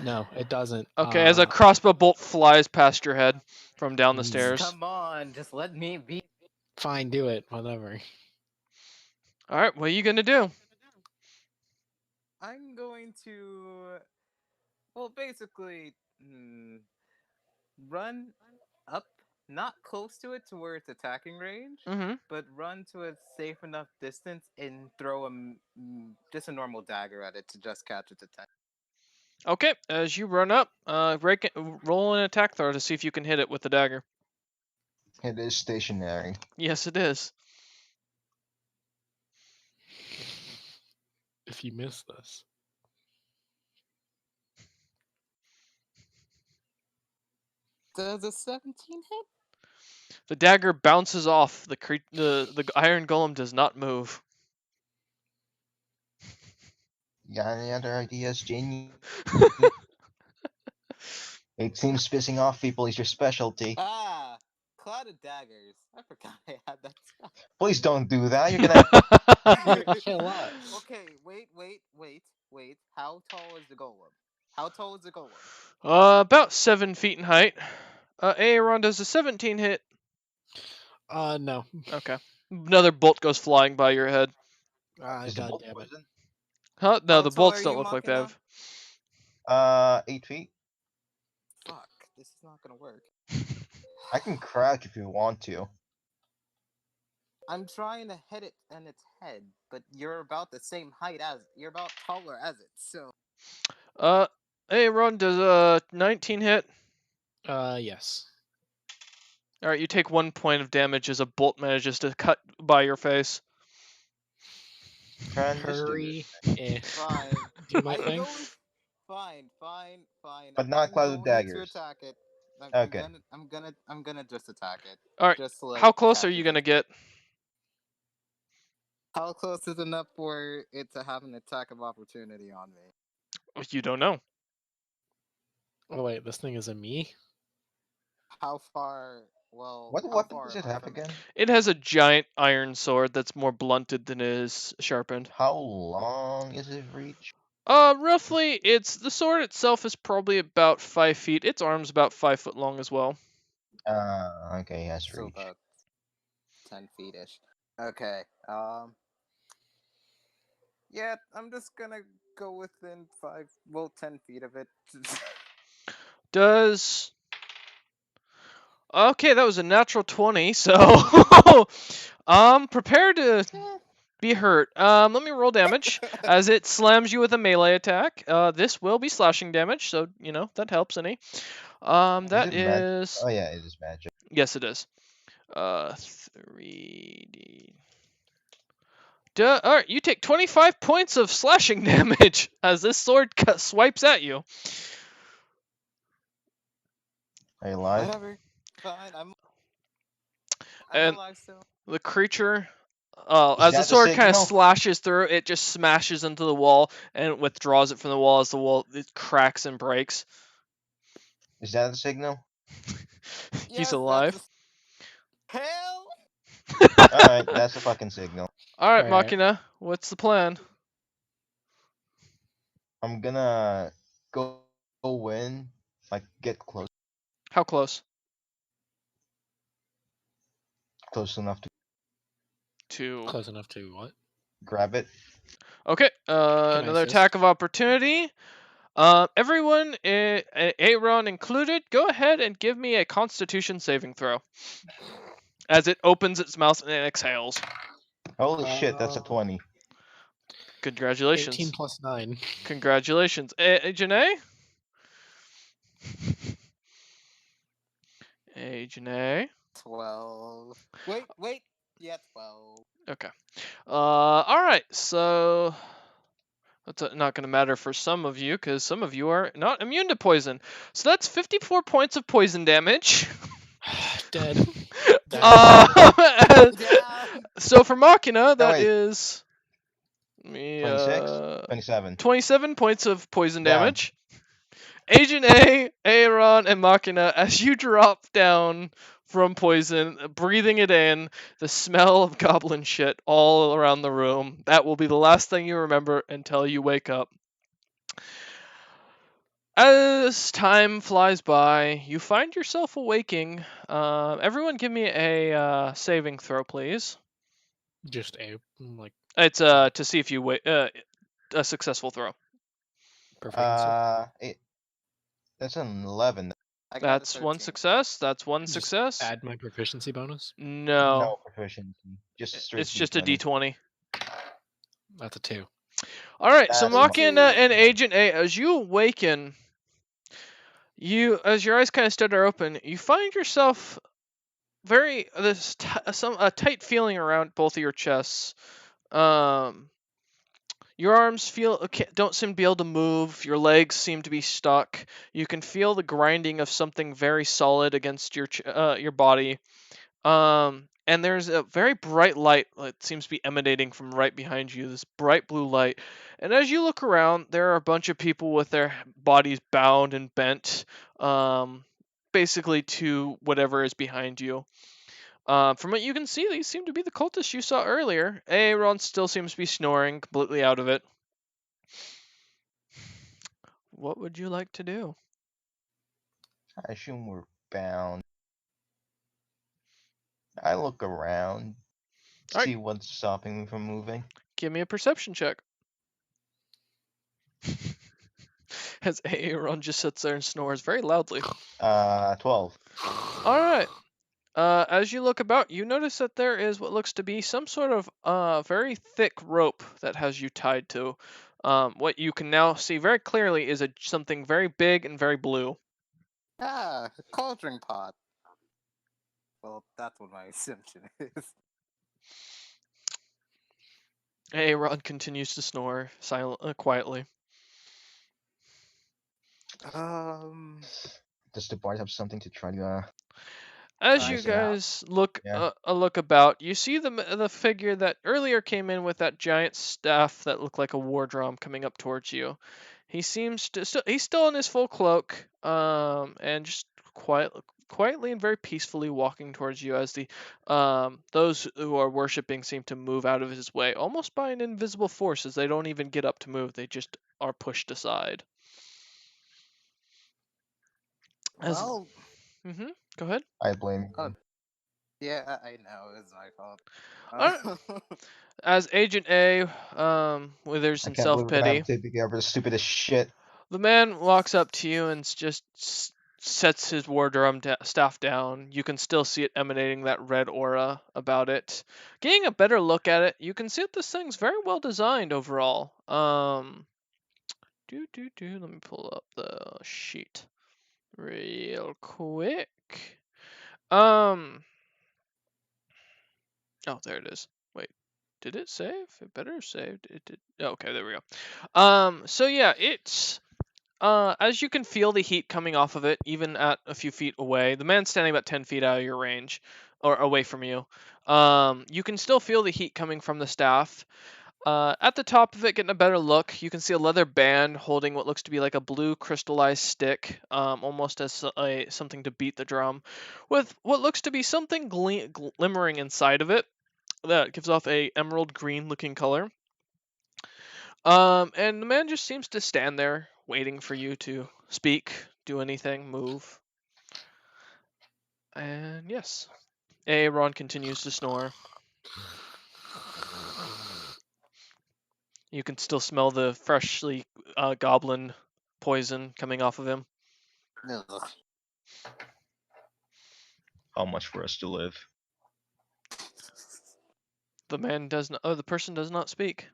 No, it doesn't. Okay, as a crossbow bolt flies past your head from down the Mm. stairs. Come on, just let me be. Fine, do it. Whatever. All right, what are you gonna do? I'm going to, well, basically, run up, not close to it to where it's attacking range, Mm-hmm. but run to a safe enough distance and throw just a normal dagger at it to just catch its attention. Okay, as you run up, roll an attack throw to see if you can hit it with the dagger. It is stationary. Yes, it is. If you miss this, Does a 17 hit? The dagger bounces off. The iron golem does not move. You got any other ideas, Genie? It seems pissing off people is your specialty. Ah, Cloud of Daggers. I forgot I had that spell. Please don't do that. You're gonna. kill us. Okay, wait. How tall is the golem? How tall is the golem? About 7 feet in height. Aaron, does a 17 hit? No. Okay. Another bolt goes flying by your head. Is the God bolt damn it. poison? Huh? No, How the tall bolts are don't you, look like they Machina? have. 8 feet. Fuck, this is not gonna work. I can crouch if you want to. I'm trying to hit it in its head, but you're about the same height as you're about taller as it, so Aaron, does a 19 hit? Yes. All right, you take 1 point of damage as a bolt manages to cut by your face. Tran, just do Hurry. it. Eh. fine. Do my I can thing. only fine. But not I'm cloud of going to daggers. attack it. Okay. I'm gonna just attack it. All right. Just to, like, How close are capture you the gonna get? How close is enough for it to have an attack of opportunity on me? You don't know. Oh wait, this thing is a me? How far? Well, What how weapon far does am it I have from again? It has a giant iron sword that's more blunted than it is sharpened. How long is its reach? Roughly, the sword itself is probably about 5 feet. Its arm's about 5 foot long as well. Okay, has So reach. about 10 feet ish. Okay. Yeah, I'm just gonna go within 10 feet of it. Does okay? That was a natural 20. So, prepare to be hurt. Let me roll damage as it slams you with a melee attack. This will be slashing damage, so you know that helps any. That Is it magic? is Oh yeah, it is magic. yes, it is. 3d. All right, you take 25 points of slashing damage as this sword swipes at you. Are you alive? Whatever. Fine. I'm And alive still. the creature, Is as the that the sword kind of signal? slashes through, it just smashes into the wall and withdraws it from the wall as the wall it cracks and breaks. Is that the signal? He's Yes, alive. Hell! Alright, that's the fucking signal. All right, Alright. Machina, what's the plan? I'm gonna go in, like get close How close? enough to To Close enough to what? grab it. okay. Can I Another assist? attack of opportunity. Everyone, Aaron included, go ahead and give me a Constitution saving throw. As it opens its mouth and exhales. Holy shit, that's a 20. Congratulations. 18 plus 9. Congratulations. Janae? Janae? 12. Wait. Yeah, 12. Okay. Alright, so that's not going to matter for some of you because some of you are not immune to poison. So that's 54 points of poison damage. Dead. Uh, Down! so for Machina, that wait. is 26? 27. 27 points of poison Down. damage. Agent A, Aaron, and Machina, as you drop down from poison, breathing it in, the smell of goblin shit all around the room. That will be the last thing you remember until you wake up. As time flies by, you find yourself awaking. Everyone give me a saving throw, please. Just a, like, It's to see if you a successful throw. proficiency. That's an 11. I got a That's one 13. success. That's one Just success. add my proficiency bonus. No, No proficiency. Just straight it's just a D20. D20. That's a 2. All right, so That's Machina fine. and Agent A, as you awaken, as your eyes kind of stutter open, you find yourself a tight feeling around both of your chests. Your arms don't seem to be able to move. Your legs seem to be stuck. You can feel the grinding of something very solid against your body. And there's a very bright light that seems to be emanating from right behind you. This bright blue light. And as you look around, there are a bunch of people with their bodies bound and bent, basically to whatever is behind you. From what you can see, these seem to be the cultists you saw earlier. Aaron still seems to be snoring, completely out of it. What would you like to do? I assume we're bound. I look around, Alright. see what's stopping me from moving. Give me a perception check. As Aaron just sits there and snores very loudly. 12. Alright. As you look about, you notice that there is what looks to be some sort of very thick rope that has you tied to. What you can now see very clearly is something very big and very blue. Ah, a cauldron pot. Well, that's what my assumption is. Aaron continues to snore quietly. Does the bard have something to try to As try you us out? guys look Yeah. a look about, you see the figure that earlier came in with that giant staff that looked like a war drum coming up towards you. He seems to he's still in his full cloak, and just quietly and very peacefully walking towards you as those who are worshiping seem to move out of his way, almost by an invisible force, as they don't even get up to move; they just are pushed aside. As Well, go ahead. I blame Oh, him. yeah, I know it's my fault. Alright. As Agent A withers I in can't believe we're gonna have self-pity, to be over the stupidest shit. the man walks up to you and just sets his war drum staff down. You can still see it emanating that red aura about it. Getting a better look at it, you can see that this thing's very well designed overall. Let me pull up the sheet real quick. Oh, there it is. Wait, did it save? It better have saved. It did. Okay, there we go. So yeah, it's as you can feel the heat coming off of it, even at a few feet away. The man's standing about 10 feet out of your range, or away from you. You can still feel the heat coming from the staff. At the top of it, getting a better look, you can see a leather band holding what looks to be like a blue crystallized stick, almost as something to beat the drum, with what looks to be something glimmering inside of it that gives off a emerald green looking color. And the man just seems to stand there waiting for you to speak, do anything, move. And yes, Aaron continues to snore. You can still smell the freshly goblin poison coming off of him. Ugh. How much for us to live? The man does not. Oh, the person does not speak.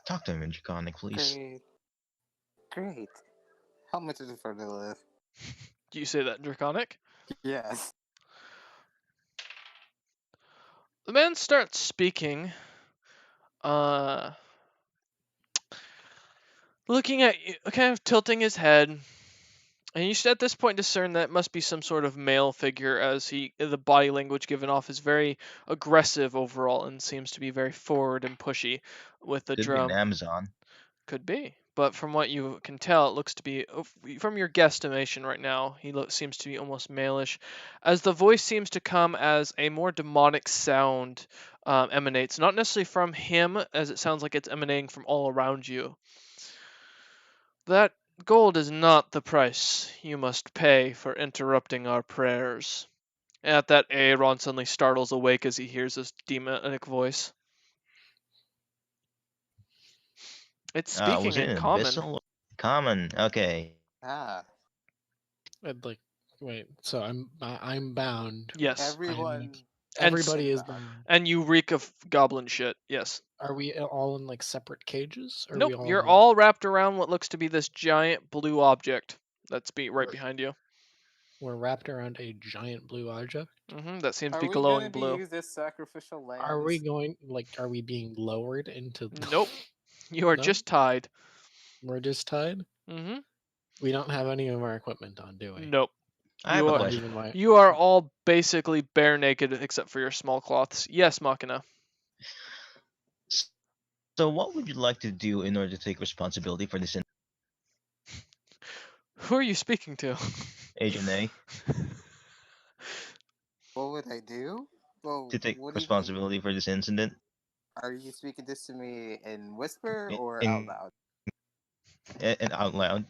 Talk to him in Draconic, please. Great. Great. How much is it for to live? Do you say that in Draconic? Yes. The man starts speaking. Looking at you, kind of tilting his head. And you should at this point discern that it must be some sort of male figure, as the body language given off is very aggressive overall and seems to be very forward and pushy with the Could be an drum. Amazon. Could be, but from what you can tell, it looks to be, from your guesstimation right now, he seems to be almost malish, as the voice seems to come as a more demonic sound emanates, not necessarily from him, as it sounds like it's emanating from all around you. That gold is not the price you must pay for interrupting our prayers. At that, Aaron suddenly startles awake as he hears this demonic voice. It's speaking Was it in an common. abyssal? Common. Okay. Ah. I'd like wait. So I'm bound. Yes. Everyone. Everybody is bound. bound. And you reek of goblin shit. Yes. Are we all in like separate cages? Or are Nope. we all You're in- all wrapped around what looks to be this giant blue object that's right behind you. We're wrapped around a giant blue object. That seems to Are be we glowing gonna blue. use this sacrificial lambs? Are we going are we being lowered into? Nope. You are No? just tied. We're just tied. Mm-hmm. We don't have any of our equipment on, do we? Nope. I have a are- Not question. even my. You are all basically bare naked except for your small cloths. Yes, Machina. So, what would you like to do in order to take responsibility for this Who are you speaking to? Agent A? What would I do? Well, To take what do you mean? responsibility for this incident? Are you speaking this to me in whisper or In- out loud? And out loud.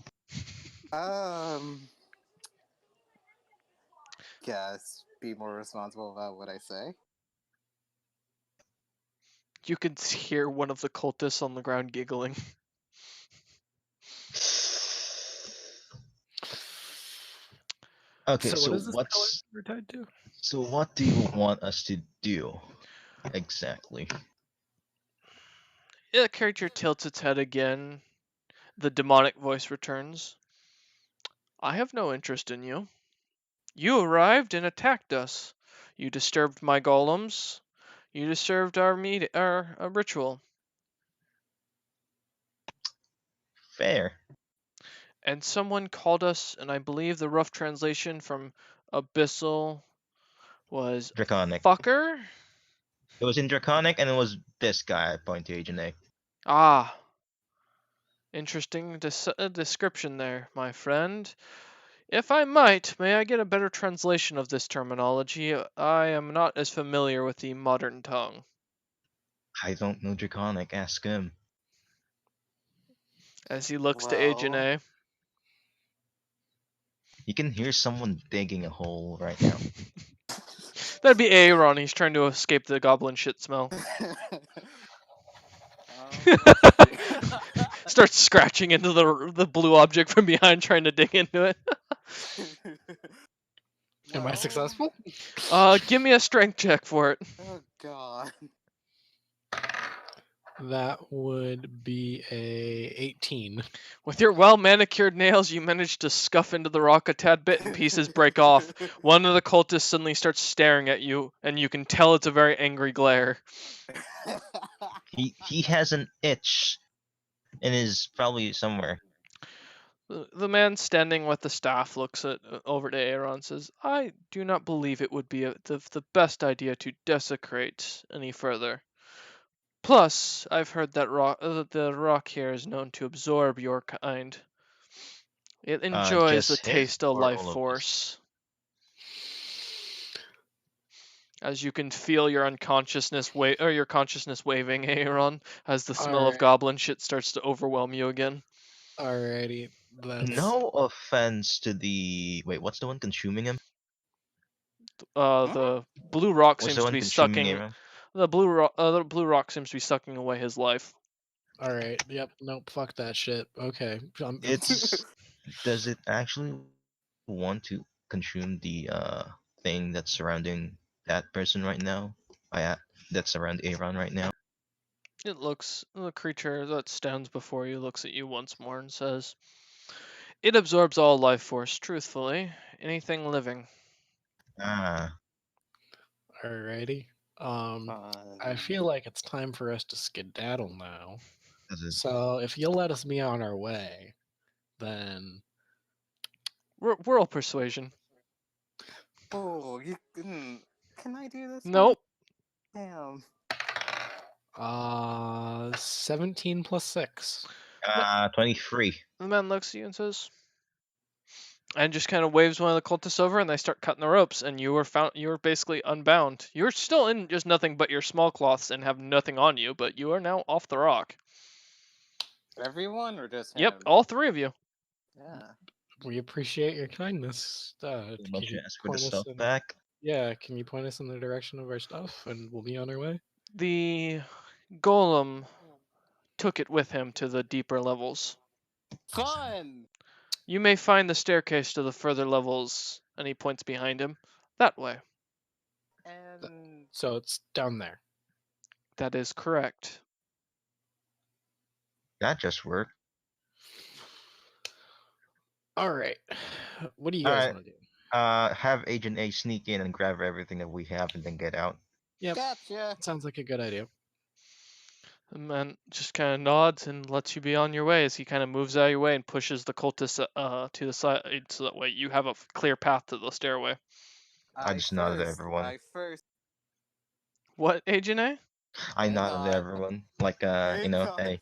Guess be more responsible about what I say. You can hear one of the cultists on the ground giggling. Okay, So so what is this color what's we're tied to? so what do you want us to do exactly? The character tilts its head again. The demonic voice returns. I have no interest in you. You arrived and attacked us. You disturbed my golems. You disturbed our ritual. Fair. and someone called us, and I believe the rough translation from Abyssal was Draconic. fucker? It was in Draconic, and it was this guy. I point to Agent A. Ah, interesting description there, my friend. If I might, may I get a better translation of this terminology? I am not as familiar with the modern tongue. I don't know Draconic. Ask him. As he looks to Agent Well, A. You can hear someone digging a hole right now. That'd be Aaron. He's trying to escape the goblin shit smell. let's see. Starts scratching into the blue object from behind, trying to dig into it. Am I Well, successful? Give me a strength check for it. Oh god. That would be a 18. With your well manicured nails, you manage to scuff into the rock a tad bit, and pieces break off. One of the cultists suddenly starts staring at you, and you can tell it's a very angry glare. He has an itch, and is probably somewhere. The man standing with the staff looks over to Aaron and says, I do not believe it would be the best idea to desecrate any further. Plus, I've heard that the rock here is known to absorb your kind. It enjoys the Just his taste of or life all of us? force. As you can feel your unconsciousness your consciousness waving, Aaron, as the smell of Alright. goblin shit starts to overwhelm you again. Alrighty. That's No offense to the what's the one consuming him? The blue rock What's seems the to one be consuming sucking. Aaron? The blue rock seems to be sucking away his life. alright. Yep. Nope. Fuck that shit. Okay. It's does it actually want to consume the thing that's surrounding that person right now? That's around Aaron right now. The creature that stands before you looks at you once more and says, it absorbs all life force, truthfully. Anything living. Ah, Alrighty. I feel like it's time for us to skedaddle now. does it? So if you'll let us be on our way, then Whirl persuasion. Oh, you can I do this? one? Nope. Damn. 17 plus 6. 23. The man looks at you and says, and just kind of waves one of the cultists over, and they start cutting the ropes, and you were basically unbound. You're still in just nothing but your small cloths and have nothing on you, but you are now off the rock. Everyone or just him? Yep, all three of you. Yeah. We appreciate your kindness. Can Don't you you ask for the point us stuff in- back? Yeah, can you point us in the direction of our stuff, and we'll be on our way? The golem took it with him to the deeper levels. Fun. You may find the staircase to the further levels, and he points behind him, that way. And So it's down there. That is correct. That just worked. All right. What do you All guys right. want to do? Have Agent A sneak in and grab everything that we have and then get out. Yep. gotcha. Sounds like a good idea. The man just kind of nods and lets you be on your way as he kind of moves out of your way and pushes the cultist to the side so that way you have a clear path to the stairway. I just nodded at everyone. I first. What, Agent A? I Hang nodded at on. everyone. Like, Hang on. hey.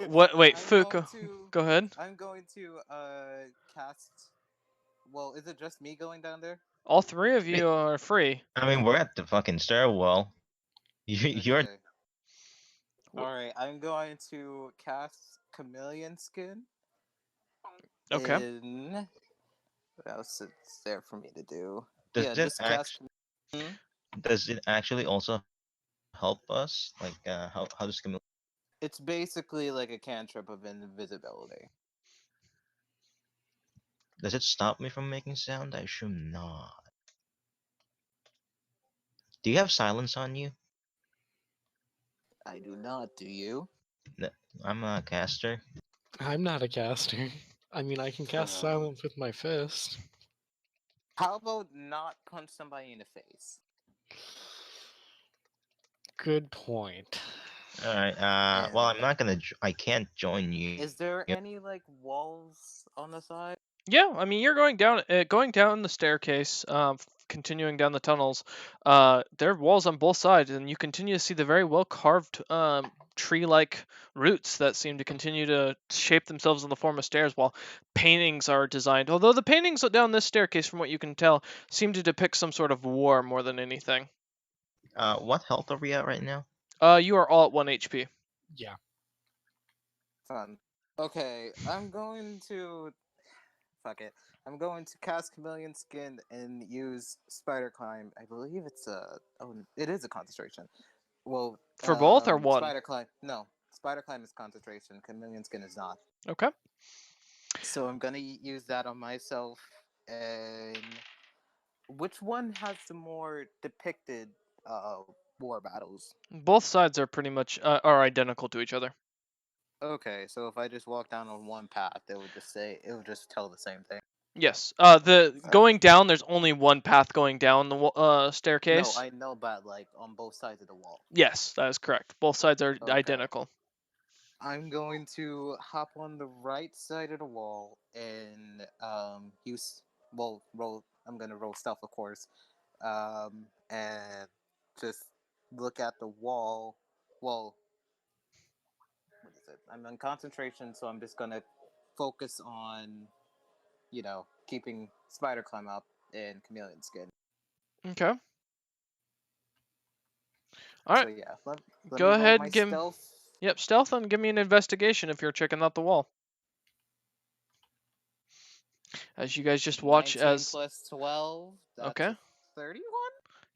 What? Wait, I'm Fuka. going to- Go ahead. I'm going to cast. Well, is it just me going down there? All three of you are free. I mean, we're at the fucking stairwell. You're Okay. All right, I'm going to cast Chameleon Skin. Okay. In... What else is there for me to do? does yeah, it just cast. act- does it actually also help us? Like, how does Camille? It's basically like a cantrip of invisibility. Does it stop me from making sound? I assume not. Do you have silence on you? I do not. Do you? I'm not a caster. I'm not a caster. I mean, I can cast silence with my fist. How about not punch somebody in the face? Good point. All right. Well, I'm And not gonna. I can't join you. is there Yep. any like walls on the side? Yeah, I mean you're going down the staircase, continuing down the tunnels. There are walls on both sides, and you continue to see the very well carved tree-like roots that seem to continue to shape themselves in the form of stairs, while paintings are designed. Although the paintings down this staircase, from what you can tell, seem to depict some sort of war more than anything. What health are we at right now? You are all at 1 HP. Yeah. Fun. Okay, I'm going to fuck it. I'm going to cast Chameleon Skin and use Spider Climb. I believe it's it is a concentration. Well, For both or one? Spider Climb. No, Spider Climb is concentration. Chameleon Skin is not. Okay. So I'm gonna use that on myself. And which one has the more depicted war battles? Both sides are pretty much are identical to each other. Okay, so if I just walk down on one path, it would just tell the same thing. Yes. The going down, there's only one path going down the staircase. No, I know, but like on both sides of the wall. Yes, that is correct. Both sides are Okay. identical. I'm going to hop on the right side of the wall and roll. I'm gonna roll stealth, of course, and just look at the wall. Well, what is it? I'm in concentration, so I'm just gonna focus on, keeping Spider Climb up and Chameleon Skin. Okay. All right. So yeah, let Go me ahead roll my and give. stealth. Yep, stealth and give me an investigation if you're checking out the wall. As you guys just watch 19 as. plus 12. That's Okay. 31.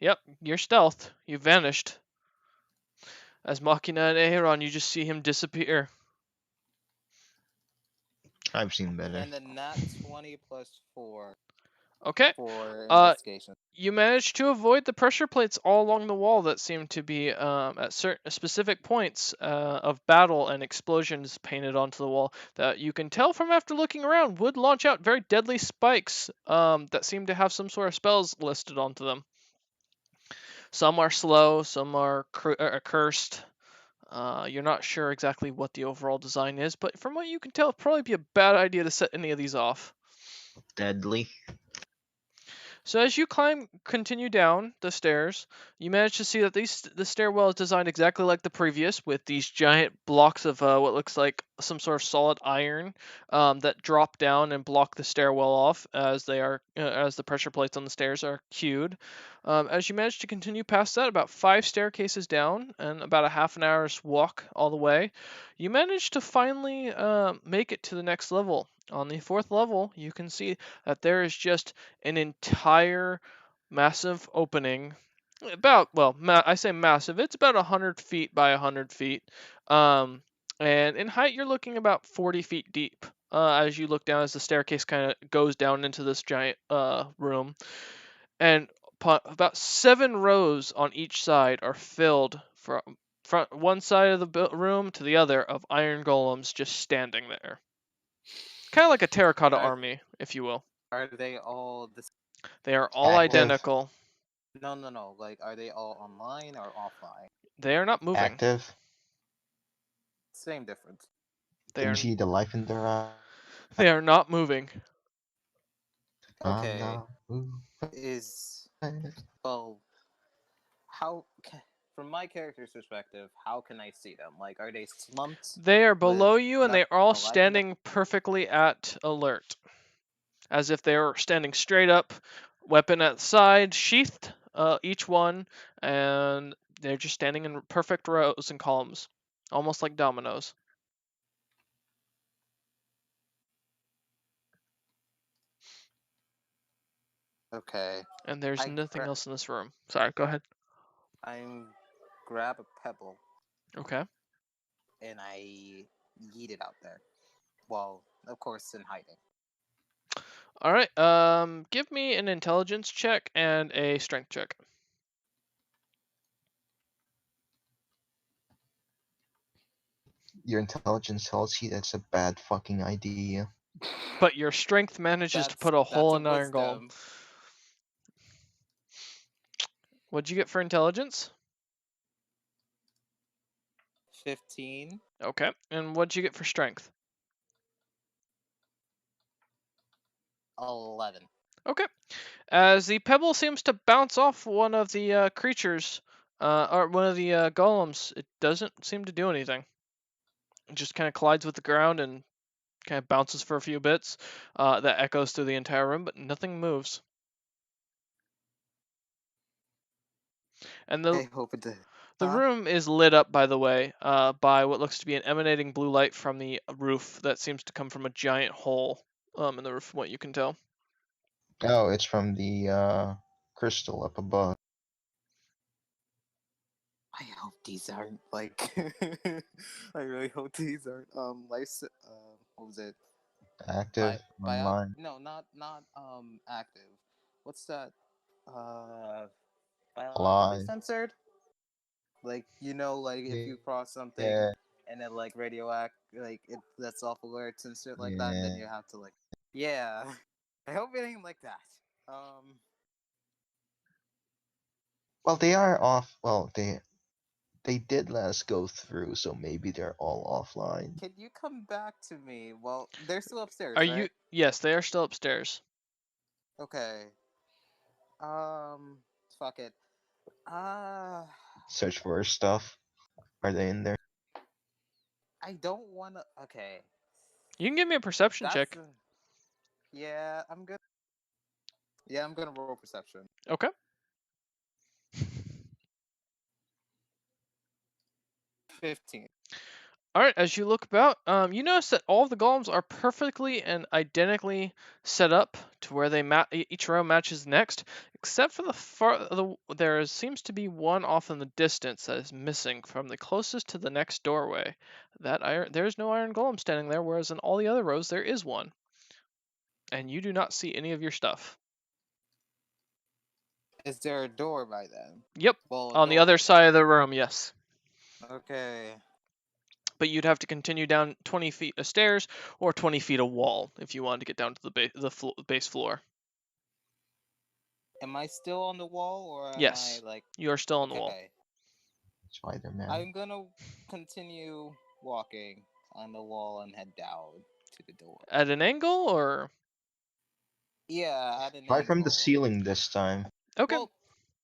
Yep, you're stealth. You vanished. As Machina and Aeron, you just see him disappear. I've seen better. And then that 20 plus 4 Okay. for investigation. You managed to avoid the pressure plates all along the wall that seem to be at certain specific points of battle and explosions painted onto the wall that you can tell from after looking around would launch out very deadly spikes that seem to have some sort of spells listed onto them. Some are slow, some are cursed. You're not sure exactly what the overall design is, but from what you can tell, it'd probably be a bad idea to set any of these off. Deadly. So as you continue down the stairs, you manage to see that the stairwell is designed exactly like the previous, with these giant blocks of what looks like some sort of solid iron that drop down and block the stairwell off as the pressure plates on the stairs are cued. As you manage to continue past that, about 5 staircases down and about a half an hour's walk all the way, you manage to finally make it to the next level. On the 4th level, you can see that there is just an entire massive opening. I say massive. It's about 100 feet by 100 feet. And in height, you're looking about 40 feet deep. As you look down, as the staircase kind of goes down into this giant room, and about 7 rows on each side are filled from one side of the room to the other of iron golems just standing there. Kind of like a terracotta army, if you will. Are they all They are all Active. identical. No. Like, are they all online or offline? They are not moving. Active. Same difference. They Can are. you see the life in their eyes? They are not moving. Okay. I'm not Well, from my character's perspective, how can I see them? Like, are they slumped? They are below with you, and they are all nothing alive in them? standing perfectly at alert, as if they are standing straight up, weapon at the side, sheathed, each one, and they're just standing in perfect rows and columns, almost like dominoes. Okay. And there's I nothing gra- else in this room. Sorry, go ahead. I grab a pebble Okay. and I yeet it out there. Well, of course, in hiding. All right. Give me an intelligence check and a strength check. Your intelligence tells you that's a bad fucking idea. But your strength manages to put a hole in iron golem. wisdom. What'd you get for intelligence? 15. Okay. And what'd you get for strength? 11. Okay. As the pebble seems to bounce off one of the creatures, or one of the golems, it doesn't seem to do anything. It just kind of collides with the ground and kind of bounces for a few bits. That echoes through the entire room, but nothing moves. And I hope it did. the Huh? room is lit up, by the way, by what looks to be an emanating blue light from the roof that seems to come from a giant hole in the roof, from what you can tell. Oh, it's from the crystal up above. I hope these aren't like. I really hope these aren't what was it? Active online. No, not active. What's that? Biologically Alive. censored. Like like if you cross something Yeah. and it like like it lets off alerts and shit like that, and then Yeah. you have to like. Yeah, I hope it ain't like that. Well, they are off. Well, they did let us go through, so maybe they're all offline. Can you come back to me? Well, they're still upstairs, Are right? you? Yes, they are still upstairs. Okay. Fuck it. Search for stuff. Are they in there? I don't wanna. Okay. You can give me a perception check. Yeah, I'm good. Yeah, I'm gonna roll perception. Okay. 15. All right. As you look about, you notice that all of the golems are perfectly and identically set up to where they each row matches the next, except for there seems to be one off in the distance that is missing from the closest to the next doorway. There's no iron golem standing there, whereas in all the other rows there is one. And you do not see any of your stuff. Is there a door by then? Yep. Well, On the other side of the room, yes. Okay. But you'd have to continue down 20 feet of stairs or 20 feet of wall if you wanted to get down to the base floor. Am I still on the wall, or am Yes. I like? You are still on the wall. Okay. Spider-Man. I'm gonna continue walking on the wall and head down to the door. At an angle, or? Yeah, at an Try from the angle. ceiling this time. Okay. Well,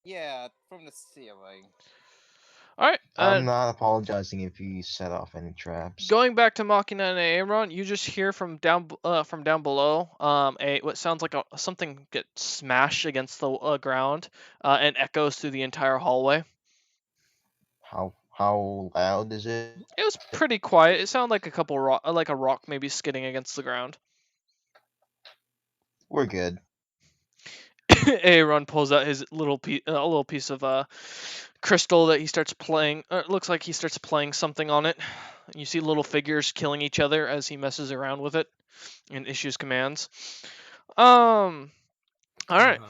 yeah, from the ceiling. All right. I'm not apologizing if you set off any traps. Going back to Machina and Aaron, you just hear from down below, what sounds like something get smashed against the ground, and echoes through the entire hallway. How loud is it? It was pretty quiet. It sounded like a rock maybe skidding against the ground. We're good. Aaron pulls out his little piece of crystal that he starts playing. It looks like he starts playing something on it. You see little figures killing each other as he messes around with it and issues commands. All right.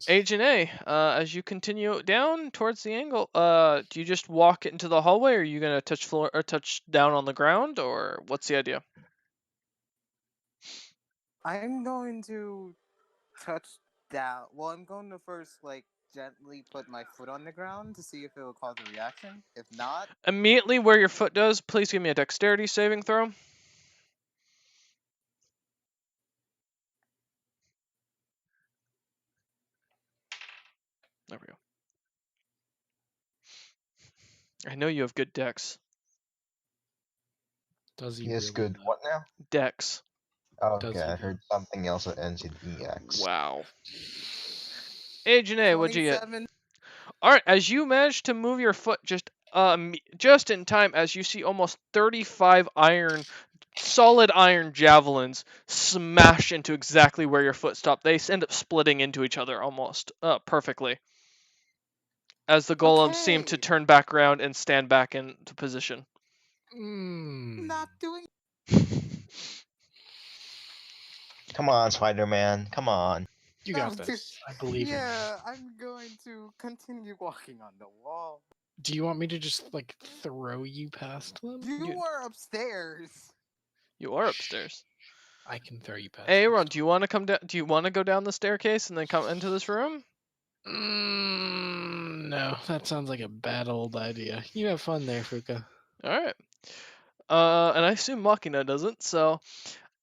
Agent A, as you continue down towards the angle, do you just walk into the hallway, or are you gonna touch down on the ground, or what's the idea? I'm going to touch down. Well, I'm going to first gently put my foot on the ground to see if it will cause a reaction. If not, Immediately where your foot does, please give me a dexterity saving throw. There we go. I know you have good dex. Does he Yes, really good. though? What now? Dex. Okay, he I though? heard something else that ends in EX. Wow. Agent A, what'd you get? 27. All right, as you manage to move your foot just in time, as you see almost 35 solid iron javelins smash into exactly where your foot stopped. They end up splitting into each other almost perfectly, as the golems seem to Okay. turn back around and stand back into position. Not doing. Come on, Spider-Man. Come on. You No, got this. I believe in you. Yeah, I'm going to continue walking on the wall. Do you want me to just throw you past them? You are upstairs. You are upstairs. I can throw you past. Aaron, do you want to come down? Do you want to go down the staircase and then come into this room? No, that sounds like a bad old idea. You have fun there, Fuka. All right. And I assume Machina doesn't. So,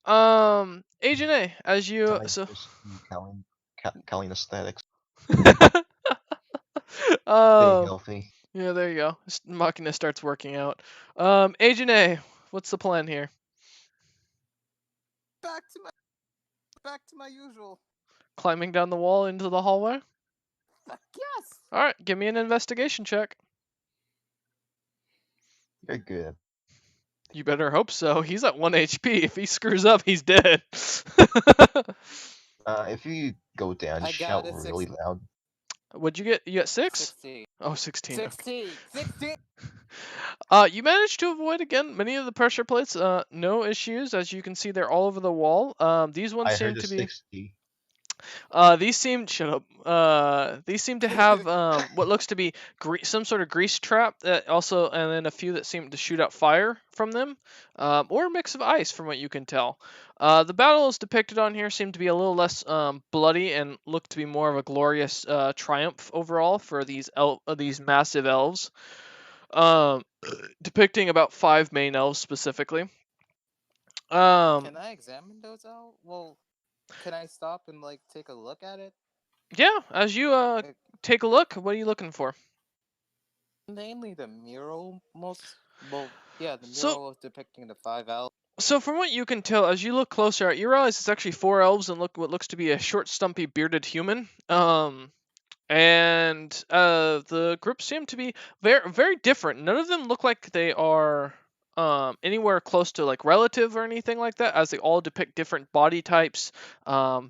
Agent A, as you I so. just do Kalin aesthetics. Stay um. healthy. Yeah, there you go. Machina starts working out. Agent A, what's the plan here? Back to my usual. Climbing down the wall into the hallway? Fuck yes. All right, give me an investigation check. You're good. You better hope so. He's at 1 HP. If he screws up, he's dead. If you go down, I got shout a really loud. What'd you get? You got 6? 16. Oh, 16. Okay. 16. You managed to avoid again many of the pressure plates. No issues, as you can see, they're all over the wall. These ones I seem heard a to be. 60. These seem shut up. These seem to have what looks to be some sort of grease trap. Also, and then a few that seem to shoot out fire from them, or a mix of ice, from what you can tell. The battles depicted on here seem to be a little less bloody and look to be more of a glorious triumph overall for these massive elves. Depicting about 5 main elves specifically. Can I examine those out? Well, can I stop and like take a look at it? Yeah, as you take a look, what are you looking for? Mainly the mural, well, yeah, the So, mural depicting the 5 elves. So from what you can tell, as you look closer, you realize it's actually 4 elves and what looks to be a short, stumpy, bearded human. And the group seem to be very, very different. None of them look like they are anywhere close to like relative or anything like that, as they all depict different body types,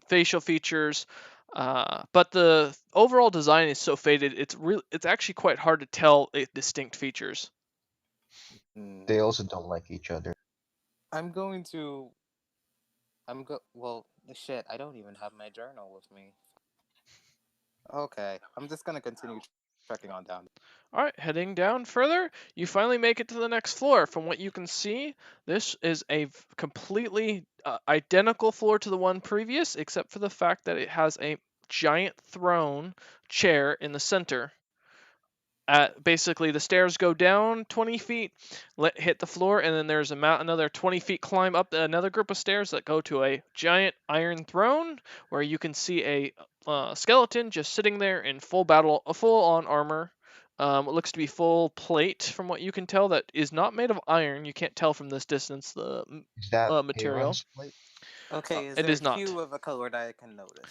facial features. But the overall design is so faded, it's actually quite hard to tell distinct features. They also don't like each other. Well, shit, I don't even have my journal with me. Okay, I'm just gonna continue trekking on down. All right, heading down further, you finally make it to the next floor. From what you can see, this is a completely identical floor to the one previous, except for the fact that it has a giant throne chair in the center. Basically, the stairs go down 20 feet, hit the floor, and then there's another 20 feet climb up another group of stairs that go to a giant iron throne, where you can see a skeleton just sitting there in full on armor. It looks to be full plate, from what you can tell, that is not made of iron. You can't tell from this distance the Is that material. Aaron's plate? Okay, is it there is a not. hue of a color that I can notice?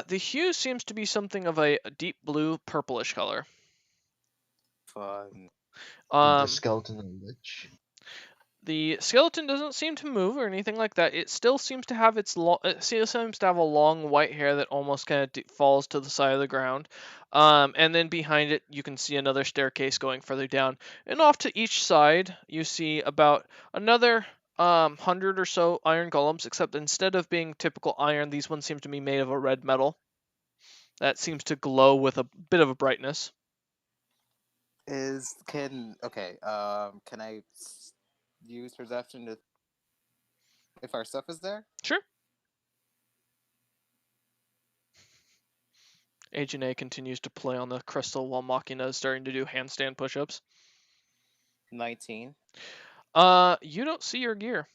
The hue seems to be something of a deep blue, purplish color. Fun. The skeleton and lich? The skeleton doesn't seem to move or anything like that. It still seems to have a long white hair that almost kind of falls to the side of the ground. And then behind it, you can see another staircase going further down. And off to each side, you see about another 100 or so iron golems, except instead of being typical iron, these ones seem to be made of a red metal that seems to glow with a bit of a brightness. Can I use perception to if our stuff is there? Sure. Agent A continues to play on the crystal while Machina is starting to do handstand push-ups. 19. You don't see your gear.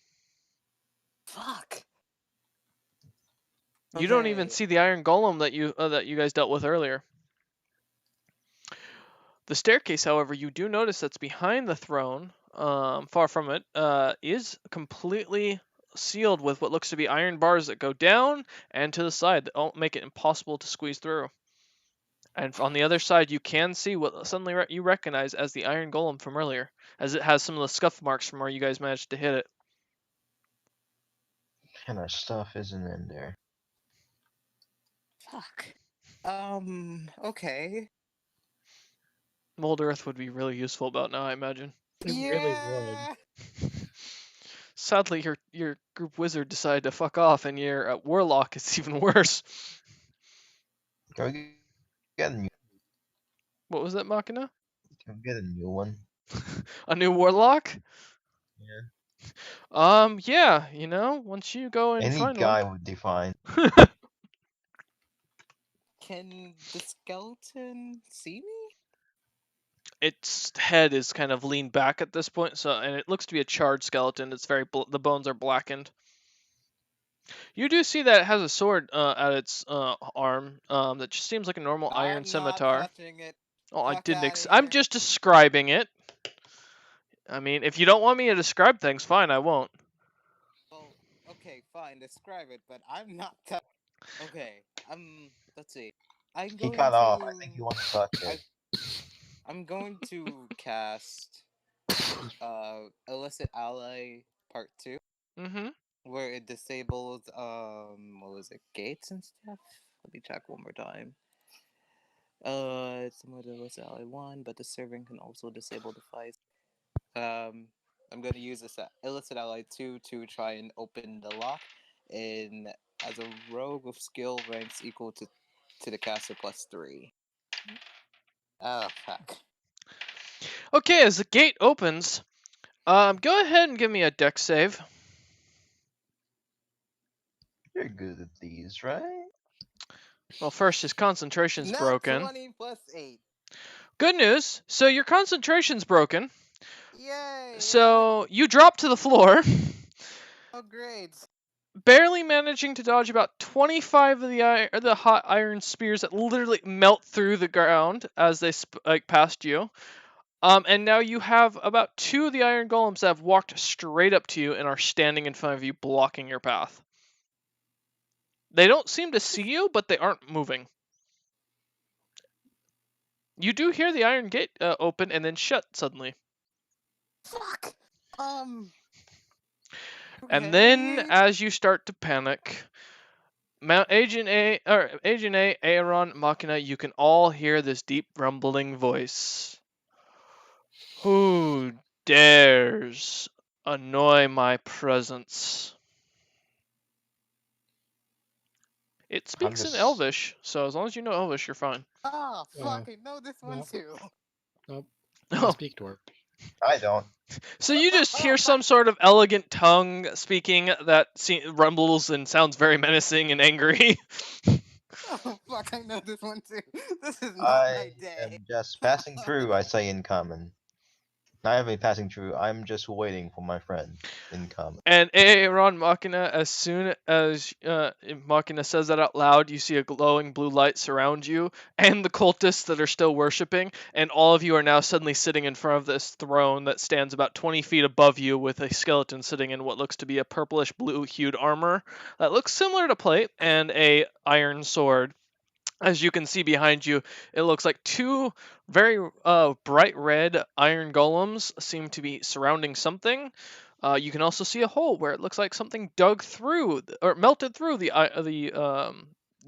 Fuck. You don't even Okay. see the iron golem that you guys dealt with earlier. The staircase, however, you do notice that's behind the throne, far from it, is completely sealed with what looks to be iron bars that go down and to the side that make it impossible to squeeze through. And on the other side, you can see what suddenly you recognize as the iron golem from earlier, as it has some of the scuff marks from where you guys managed to hit it. And our stuff isn't in there. Fuck. Okay. Mold-Earth would be really useful about now, I imagine. It really would. Sadly, your group wizard decided to fuck off, and your warlock is even worse. Can we get a new? What was that, Machina? Can we get a new one? A new warlock? Yeah. Yeah, once you go and Any find guy one. would be fine. Can the skeleton see me? its head is kind of leaned back at this point, and it looks to be a charred skeleton. It's the bones are blackened. You do see that it has a sword at its arm that just seems like a normal iron I'm scimitar. not touching it. Oh, I Fuck didn't. outta I'm here. just describing it. I mean, if you don't want me to describe things, fine, I won't. Well, okay, fine, describe it, but I'm not Okay, let's see. I'm He going cut off. I to. think he wants to touch it. I'm going to cast Illicit Ally Part 2, Mm-hmm. where it disables, what was it, gates and stuff? Let me check one more time. It's similar to Illicit Ally 1, but the servant can also disable device. I'm going to use this Illicit Ally 2 to try and open the lock, and as a rogue with skill ranks equal to the caster plus 3. Oh, fuck. Okay, as the gate opens, go ahead and give me a dex save. You're good at these, right? Well, first, his concentration's Not broken. 20 plus 8. Good news. So your concentration's broken. Yay! So you drop to the floor, Oh, great. barely managing to dodge about 25 of the hot iron spears that literally melt through the ground as they past you. And now you have about 2 of the iron golems that have walked straight up to you and are standing in front of you, blocking your path. They don't seem to see you, but they aren't moving. You do hear the iron gate open and then shut suddenly. Fuck! And then, Okay. as you start to panic, Agent A, Aaron, Machina, you can all hear this deep rumbling voice. Who dares annoy my presence? It speaks in just- Elvish, so as long as you know Elvish, you're fine. Ah, fuck, Oh. I know this one Well. too. Nope. Oh. I speak dwarf. I don't. So you just hear some sort of elegant tongue speaking that rumbles and sounds very menacing and angry. Oh, fuck, I know this one too. This is not I my day. am just passing through, I say in common. Not even passing through, I'm just waiting for my friend in common. And Aaron Machina, as soon as Machina says that out loud, you see a glowing blue light surround you and the cultists that are still worshipping, and all of you are now suddenly sitting in front of this throne that stands about 20 feet above you with a skeleton sitting in what looks to be a purplish blue-hued armor that looks similar to plate and a iron sword. As you can see behind you, it looks like 2 very bright red iron golems seem to be surrounding something. You can also see a hole where it looks like something dug through or melted through the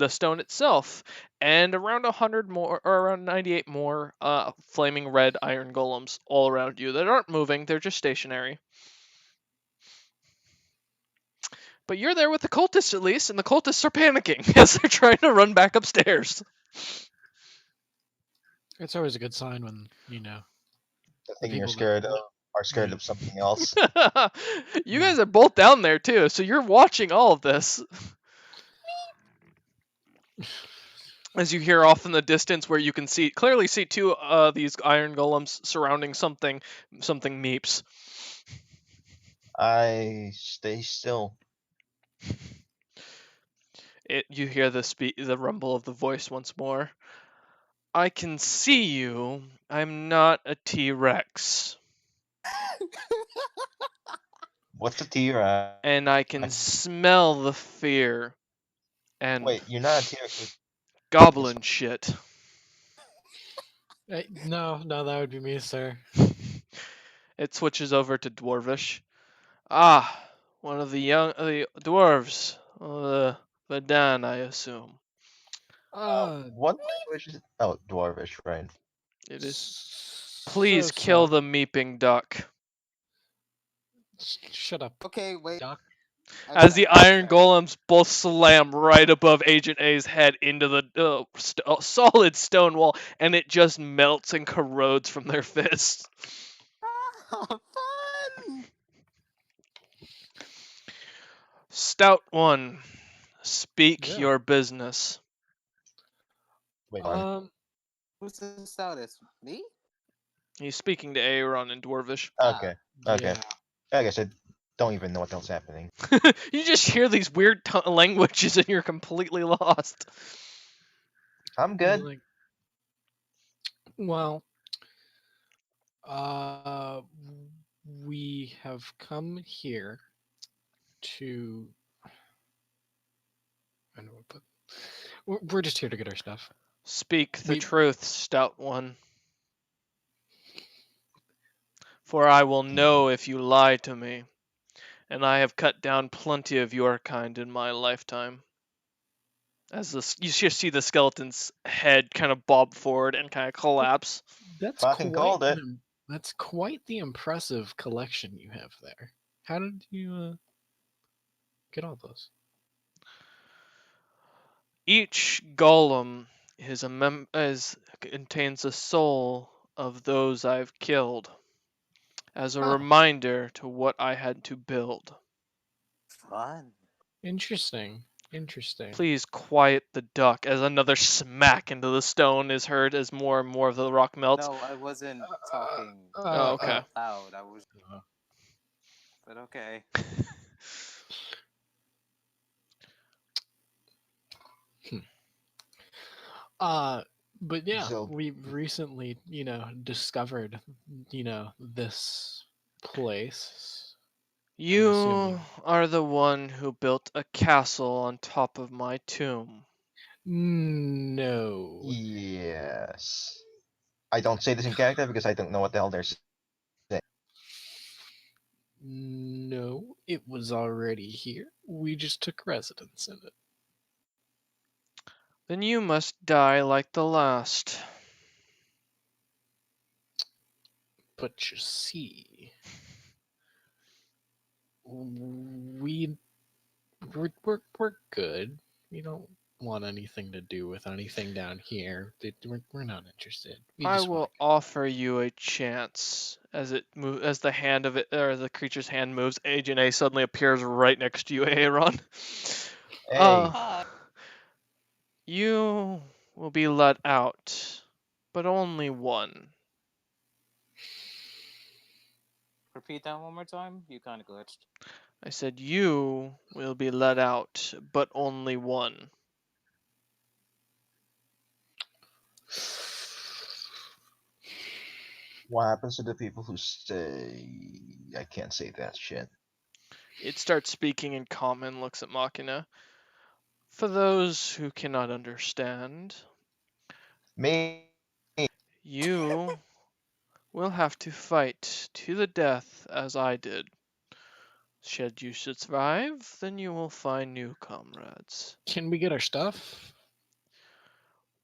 stone itself, and around 100 more, or around 98 more flaming red iron golems all around you that aren't moving; they're just stationary. But you're there with the cultists at least, and the cultists are panicking as they're trying to run back upstairs. It's always a good sign when, you know. The thing people you're that- scared of are scared Yeah. of something else. You guys are both down there too, so you're watching all of this. As you hear off in the distance, where you can clearly see 2 these iron golems surrounding something meeps. I stay still. You hear the rumble of the voice once more. I can see you. I'm not a T-Rex. What's a T-Rex? And I can smell the fear and Wait, you're not a T-Rex. goblin shit. No, that would be me, sir. It switches over to Dwarvish. Ah, one of the dwarves. The Vadan, I assume. What language is it? Oh, Dwarvish, right. It is. Please kill the meeping duck. Shut up. Okay, wait. Doc. As the iron golems both slam right above Agent A's head into the solid stone wall, and it just melts and corrodes from their fists. Oh, fun! Stout one, speak Yeah. your business. Wait, what? Who's the stoutest? Me? He's speaking to Aaron in Dwarvish. Okay. Okay. Yeah. Like I said, don't even know what the hell's happening. You just hear these weird languages and you're completely lost. I'm good. Like, well, uh, we have come here to. I don't know, but we're just here to get our stuff. Speak the We- truth, stout one. For I will know if you lie to me, and I have cut down plenty of your kind in my lifetime. As you just see the skeleton's head kind of bob forward and kind of collapse. That's Fucking quite called it. That's quite the impressive collection you have there. How did you get all those? Each golem contains a soul of those I've killed, as a Oh. reminder to what I had to build. Fun. Interesting. Interesting. Please quiet the duck, as another smack into the stone is heard as more and more of the rock melts. No, I wasn't talking Oh, okay. out loud. I was, uh, but okay. But yeah, So- we recently, discovered, this place. You assuming- are the one who built a castle on top of my tomb. No. Yes. I don't say this in character because I don't know what the hell they're saying. No, it was already here. We just took residence in it. Then you must die like the last. But you see, we're good. We don't want anything to do with anything down here. We're not interested. We I just will wanna- offer you a chance. As the hand of it, or the creature's hand moves, Agent A suddenly appears right next to you, Aaron. Hey. You will be let out, but only one. Repeat that one more time. You kind of glitched. I said you will be let out, but only one. What happens to the people who say I can't say that shit? It starts speaking in common, looks at Machina. For those who cannot understand, Me. you will have to fight to the death as I did. Should you survive, then you will find new comrades. Can we get our stuff?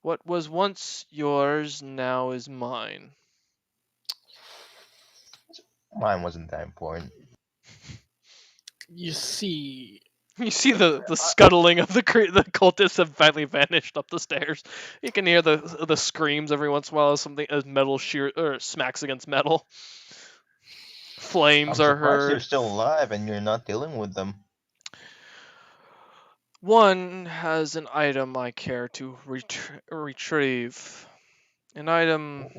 What was once yours now is mine. Mine wasn't that important. You see, You see the scuttling of the cultists have finally vanished up the stairs. You can hear the screams every once in a while as metal smacks against metal. Flames I'm are surprised you're heard. still alive and you're not dealing with them. One has an item I care to retrieve. An item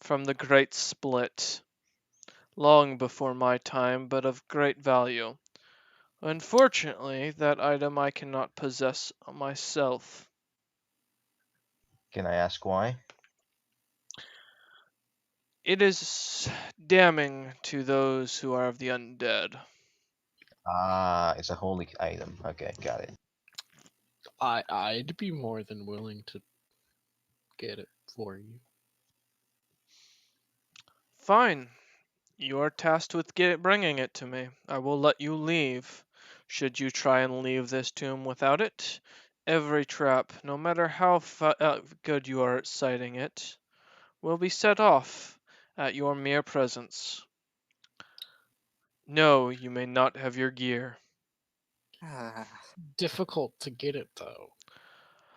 from the Great Split. Long before my time, but of great value. Unfortunately, that item I cannot possess myself. Can I ask why? It is damning to those who are of the undead. Ah, it's a holy item. Okay, got it. I'd be more than willing to get it for you. Fine. You are tasked with bringing it to me. I will let you leave. Should you try and leave this tomb without it, every trap, no matter how good you are at sighting it, will be set off at your mere presence. No, you may not have your gear. Difficult to get it though.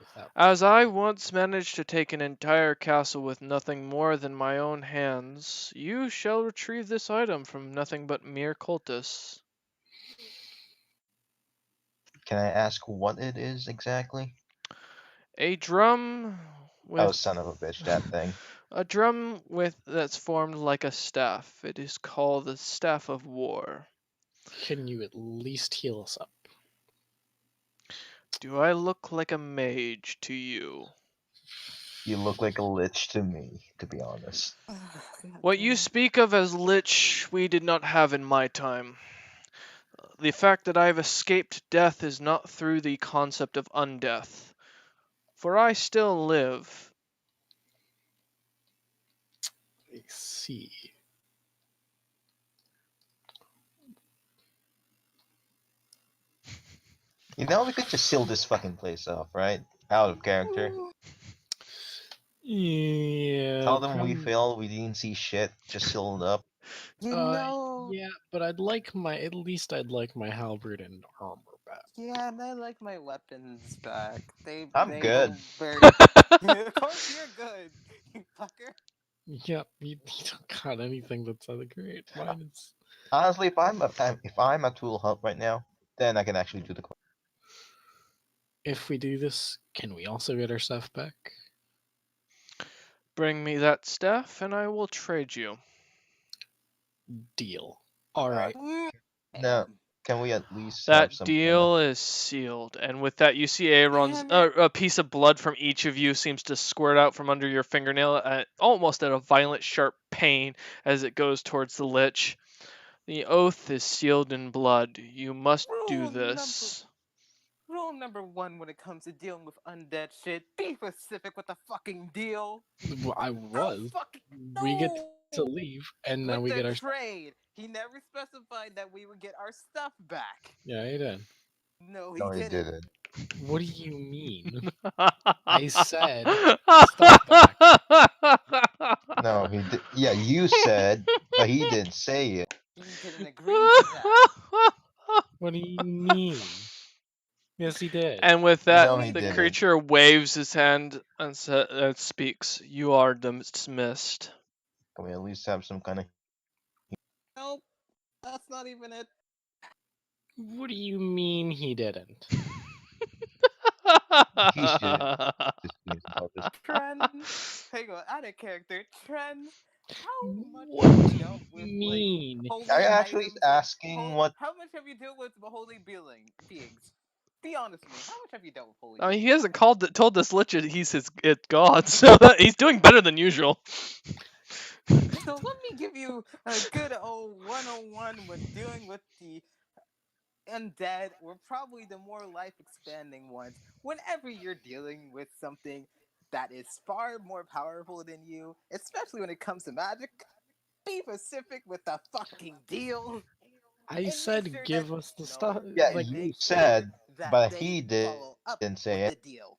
Without As I once managed to take an entire castle with nothing more than my own hands, you shall retrieve this item from nothing but mere cultists. Can I ask what it is exactly? A drum with Oh, son of a bitch, that thing. A drum with that's formed like a staff. It is called the Staff of War. Can you at least heal us up? Do I look like a mage to you? You look like a lich to me, to be honest. What you speak of as lich, we did not have in my time. The fact that I have escaped death is not through the concept of undeath, for I still live. I see. You know, we could just seal this fucking place off, right? Out of character. Yeah. Tell them we prob- failed, we didn't see shit, just seal it up. You Uh, know, Yeah, but I'd like my I'd like my halberd and armor back. yeah, and I like my weapons back. I'm good. Go very. Of course you're good, you fucker. Yep, you don't got anything that's other great. Mine is. Honestly, if I'm at Tool Hub right now, then I can actually do the quest. If we do this, can we also get our stuff back? Bring me that staff, and I will trade you. Deal. All right. No, can we at least That have some kind of- deal is sealed, and with that, you see Aaron's Damn it. a piece of blood from each of you seems to squirt out from under your fingernail, almost at a violent, sharp pain as it goes towards the lich. The oath is sealed in blood. You must do Rule this. Rule number one when it comes to dealing with undead shit: be specific with the fucking deal. I Oh, was. fucking We get to no! leave, and now With we the get our. trade, he never specified that we would get our stuff back. Yeah, he did. No, he No, he didn't. didn't. What do you mean? I said stuff back. No, he did. Yeah, you said, but he didn't say it. He didn't agree to that. What do you mean? Yes, he did. And with that, No, he the didn't. creature waves his hand and speaks, "You are dismissed." Can we at least have some kind of? Nope, that's not even it. What do you mean he didn't? He's just being on purpose. Tren, hang on, out of character. Tren, how much What have do you dealt you with mean? holy I'm actually items? asking what. How much have you dealt with holy beings? Be honest with me. How much have you dealt with holy? I mean, he hasn't told this lich he's his god, so that he's doing better than usual. So let me give you a good old 101 when dealing with the undead, or probably the more life expanding ones. Whenever you're dealing with something that is far more powerful than you, especially when it comes to magic, be specific with the fucking deal. I And said make sure give that- us the no, stuff. Yeah, like, you make sure said, that but they he follow up didn't say with it. the deal.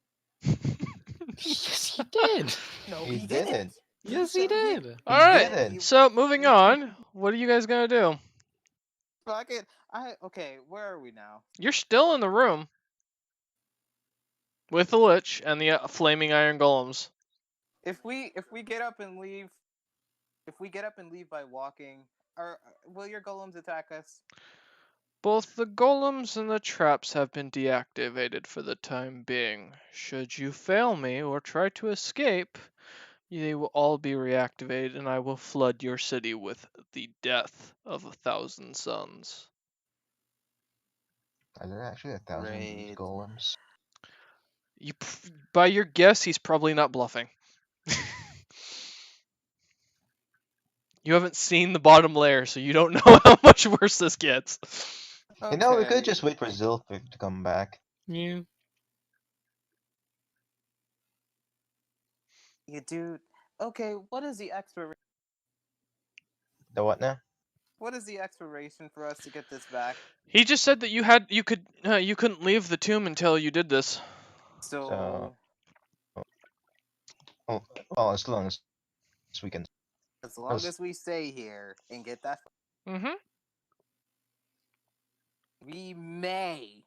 yes, he did. No, He he didn't. didn't. Yes, he did. All right. didn't. So moving on, what are you guys gonna do? Fuck it. Okay. Where are we now? You're still in the room with the lich and the flaming iron golems. If we get up and leave, by walking, will your golems attack us? Both the golems and the traps have been deactivated for the time being. Should you fail me or try to escape, they will all be reactivated and I will flood your city with the death of 1,000 suns. Are there actually 1,000 of these Great. golems? By your guess, he's probably not bluffing. You haven't seen the bottom layer, so you don't know how much worse this gets. You know, we Okay. could just wait for Zilfig to come back. Yeah. You do. Okay. What is the expiration? The what now? What is the expiration for us to get this back? He just said that you couldn't leave the tomb until you did this. So, Oh, well, as long as we can. as long as- as we stay here and get that, Mm-hmm. we may,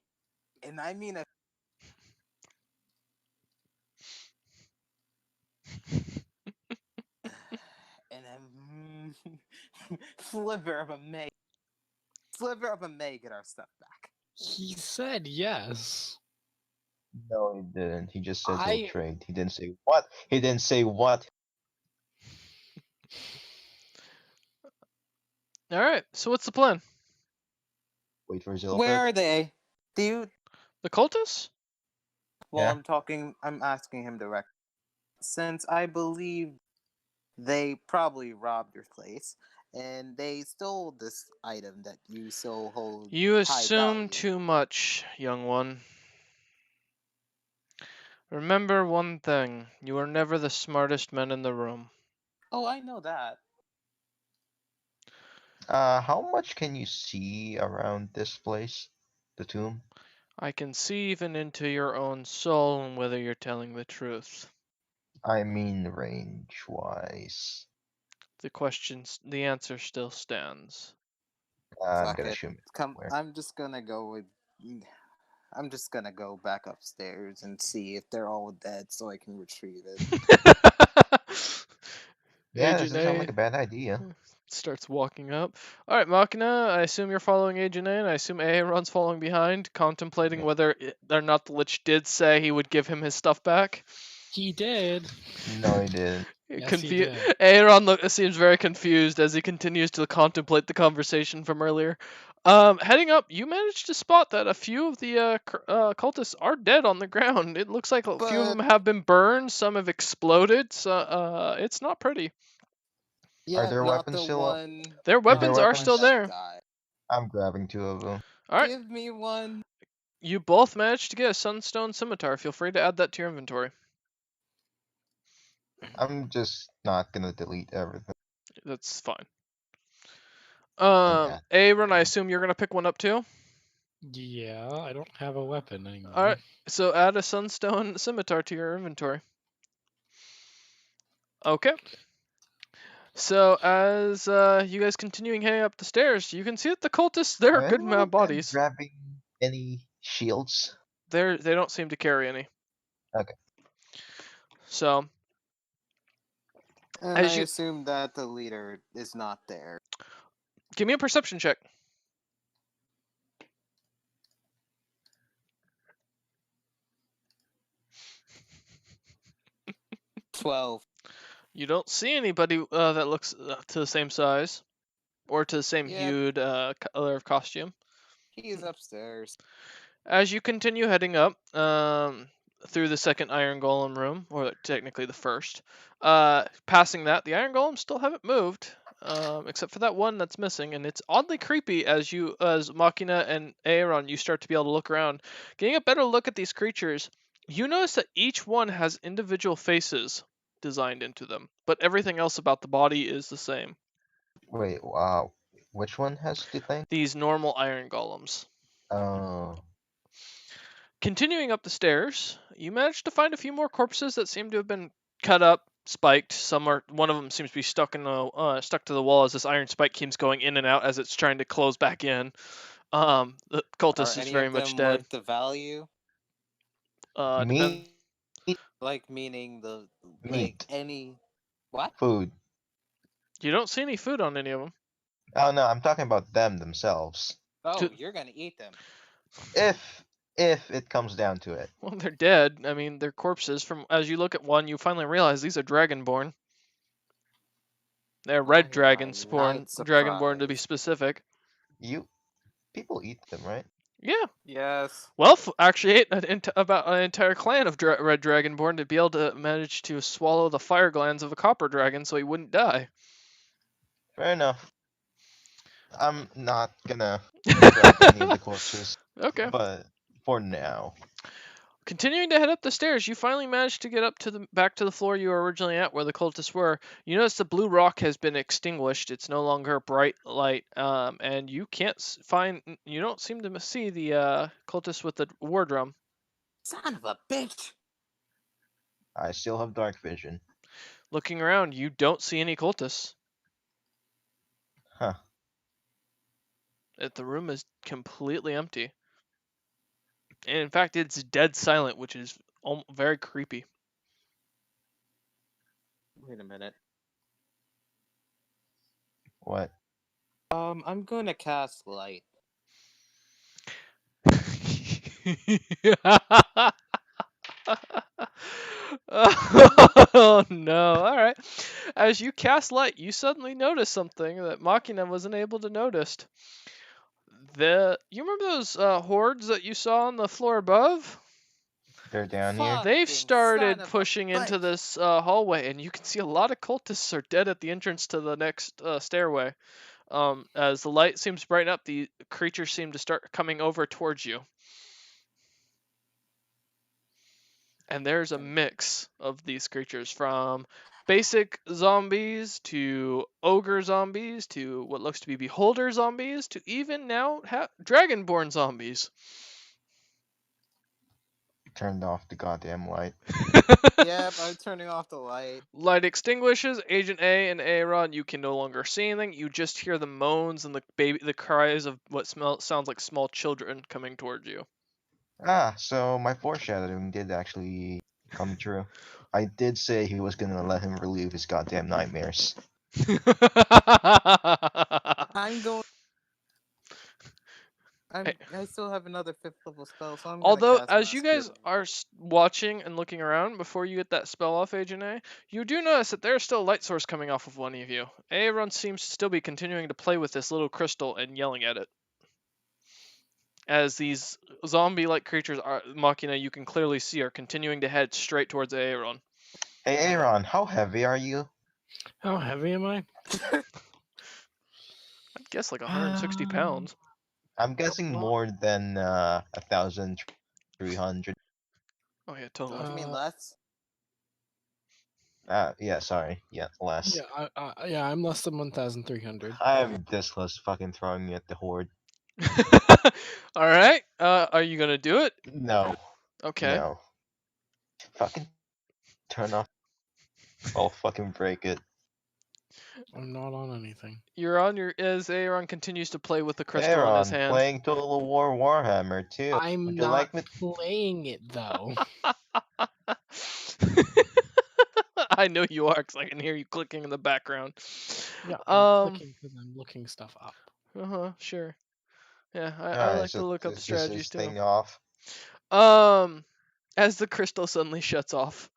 and I mean a and a sliver of a may get our stuff back. He said yes. No, he didn't. He just said I- he'll trade. He didn't say what. He didn't say what. All right. So what's the plan? Wait for Where Zilford. are they? Do you? The cultists? Well, Yeah. I'm talking. I'm asking him directly. Since I believe they probably robbed your place, and they stole this item that you so hold You high assume value. too much, young one. Remember one thing: you are never the smartest men in the room. Oh, I know that. How much can you see around this place? The tomb? I can see even into your own soul and whether you're telling the truth. I mean range-wise. The answer still stands. I'm Fuck gonna it. assume it's Come. somewhere. I'm just gonna go with. I'm just gonna go back upstairs and see if they're all dead, so I can retrieve it. Yeah, Agent doesn't sound A like a bad idea. starts walking up. All right, Machina, I assume you're following Agent A, and I assume Aaron's following behind, contemplating Yeah. whether or not the Lich did say he would give him his stuff back. He did. No, he didn't. Yes, he did. Aaron seems very confused as he continues to contemplate the conversation from earlier. Heading up, you managed to spot that a few of the cultists are dead on the ground. It looks like a few of But them have been burned, some have exploded. So it's not pretty. yeah, their not weapons the still up? one. Their Are their weapons are still weapons- there. Died. I'm grabbing 2 of them. All right, Give me one. you both managed to get a Sunstone Scimitar. Feel free to add that to your inventory. I'm just not gonna delete everything. That's fine. that. Aaron, I assume you're gonna pick one up too. Yeah, I don't have a weapon anymore. All right, so add a Sunstone Scimitar to your inventory. Okay. So as you guys continuing heading up the stairs, you can see that the cultists there are Are good anyone of them bodies. grabbing any shields? They don't seem to carry any. Okay. So And as I you assume that the leader is not there. give me a perception check. 12. You don't see anybody that looks to the same size or to the same Yeah. hued color of costume. He is upstairs. As you continue heading up through the second Iron Golem room, or technically the first, passing that, the Iron Golems still haven't moved, except for that one that's missing, and it's oddly creepy as Machina and Aaron, you start to be able to look around. Getting a better look at these creatures, you notice that each one has individual faces designed into them, but everything else about the body is the same. Wait, wow. Which one has the thing? These normal Iron Golems. Oh. Continuing up the stairs, you manage to find a few more corpses that seem to have been cut up, spiked. One of them seems to be stuck to the wall as this iron spike keeps going in and out as it's trying to close back in. The cultist Are is any very of much them dead. worth the value? Depends. Like meaning the like Meat. any what? Food. You don't see any food on any of them. Oh no, I'm talking about them themselves. Oh, To- you're gonna eat them. If it comes down to it. Well, they're dead. I mean, they're corpses. As you look at one, you finally realize these are Dragonborn. They're red I am Dragonborn, not Dragonborn to be surprised. specific. People eat them, right? Yeah. Yes. Well, actually ate about an entire clan of red dragonborn to be able to manage to swallow the fire glands of a copper dragon so he wouldn't die. Fair enough. I'm not gonna grab any of the corpses, Okay. but for now. Continuing to head up the stairs, you finally manage to get up to back to the floor you were originally at, where the cultists were. You notice the blue rock has been extinguished; it's no longer a bright light, and you you don't seem to see the cultist with the war drum. Son of a bitch. I still have dark vision. Looking around, you don't see any cultists. Huh. The room is completely empty. And in fact, it's dead silent, which is very creepy. Wait a minute. What? I'm gonna cast light. Oh no! All right. As you cast light, you suddenly notice something that Machina wasn't able to notice. You remember those hordes that you saw on the floor above? They're down here. They've Fucking son started of a pushing into bitch. this hallway, and you can see a lot of cultists are dead at the entrance to the next stairway. As the light seems to brighten up, the creatures seem to start coming over towards you. And there's a mix of these creatures, from basic zombies to ogre zombies to what looks to be beholder zombies to even now dragonborn zombies. Turned off the goddamn light. Yep, I'm turning off the light. Light extinguishes. Agent A and Aaron, you can no longer see anything. You just hear the moans and the cries of what sounds like small children coming towards you. Ah, so my foreshadowing did actually come true. I did say he was gonna let him relive his goddamn nightmares. I'm going. Hey. I still have another 5th level spell, so I'm Although, gonna cast as you Mass guys Cure. are watching and looking around before you get that spell off, Agent A, you do notice that there's still a light source coming off of one of you. Aaron seems to still be continuing to play with this little crystal and yelling at it. As these zombie-like creatures, Machina, you can clearly see, are continuing to head straight towards Aaron. Hey Aaron, how heavy are you? How heavy am I? I'd guess like 160 pounds. I'm guessing more than 1,300. Oh yeah, totally. You mean Uh, less? Yeah, sorry. Yeah, less. yeah, I'm less than 1,300. I'm this close to fucking throwing me at the horde. All right. Are you gonna do it? No, Okay. no. Fucking turn off. I'll fucking break it. I'm not on anything. You're on your as Aaron continues to play with the crystal in his Aaron, hand. playing Total War Warhammer too. I'm Would you not like me? playing it though. I know you are, because I can hear you clicking in the background. Yeah, I'm clicking because I'm looking stuff up. Sure. Yeah, I Alright, like to so look up is strategies this too. thing off? As the crystal suddenly shuts off.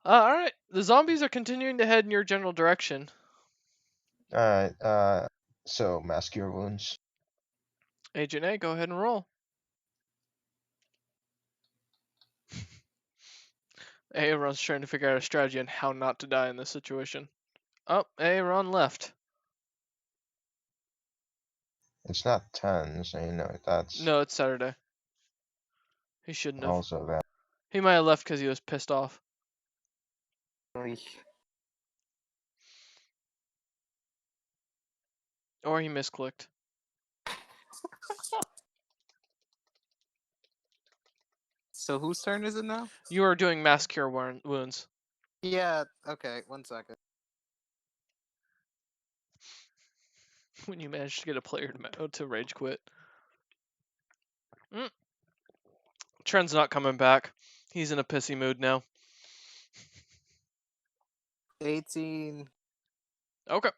Alright, the zombies are continuing to head in your general direction. Alright, so mask your wounds. Agent A, go ahead and roll. Aaron's trying to figure out a strategy on how not to die in this situation. Oh, Aaron left. It's not 10, so you know that's No, it's Saturday. He shouldn't have. also that. He might have left because he was pissed off. Or he misclicked. So whose turn is it now? You are doing mass cure wounds. Yeah, okay, 1 second. When you manage to get a player to rage quit. Trent's not coming back. He's in a pissy mood now. 18. Okay.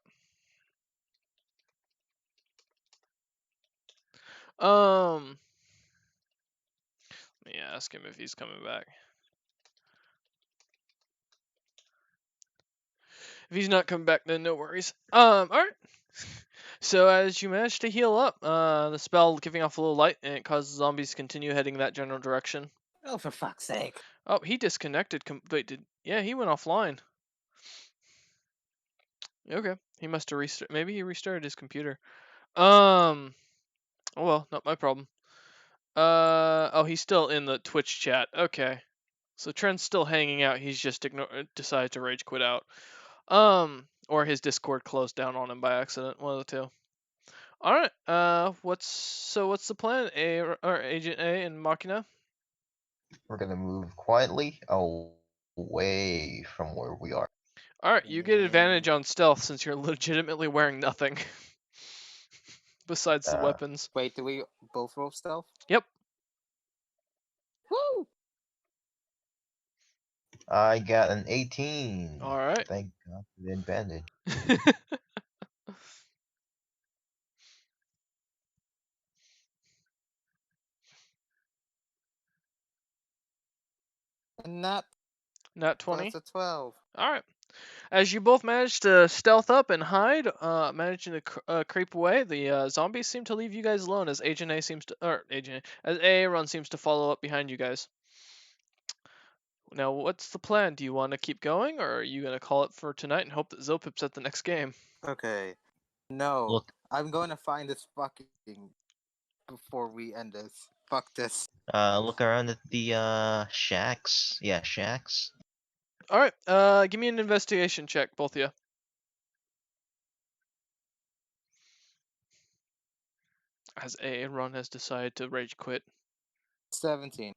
Let me ask him if he's coming back. If he's not coming back, then no worries. Alright. So as you manage to heal up, the spell giving off a little light, and it causes zombies to continue heading that general direction. Oh, for fuck's sake. Oh, he disconnected. Wait, yeah, he went offline. Okay, he must have restarted. Maybe he restarted his computer. Oh well, not my problem. Oh, he's still in the Twitch chat. Okay, so Trent's still hanging out. He's just decided to rage quit out. Or his Discord closed down on him by accident. One of the two. All right. What's the plan? Agent A and Machina. We're gonna move quietly away from where we are. All right, you get advantage on stealth since you're legitimately wearing nothing besides the weapons. Wait, do we both roll stealth? Yep. Woo! I got an 18. All right. Thank God for the advantage. And that Not 20. plus a 12. All right. As you both manage to stealth up and hide, managing to creep away, the zombies seem to leave you guys alone as Agent A seems to, or Agent A, as Aaron seems to follow up behind you guys. Now, what's the plan? Do you want to keep going, or are you gonna call it for tonight and hope that Zopip's at the next game? Okay. No. Look, I'm going to find this fucking before we end this. Fuck this. look around at the shacks. Yeah, shacks. All right. Give me an investigation check, both of you. As Aaron has decided to rage quit. 17.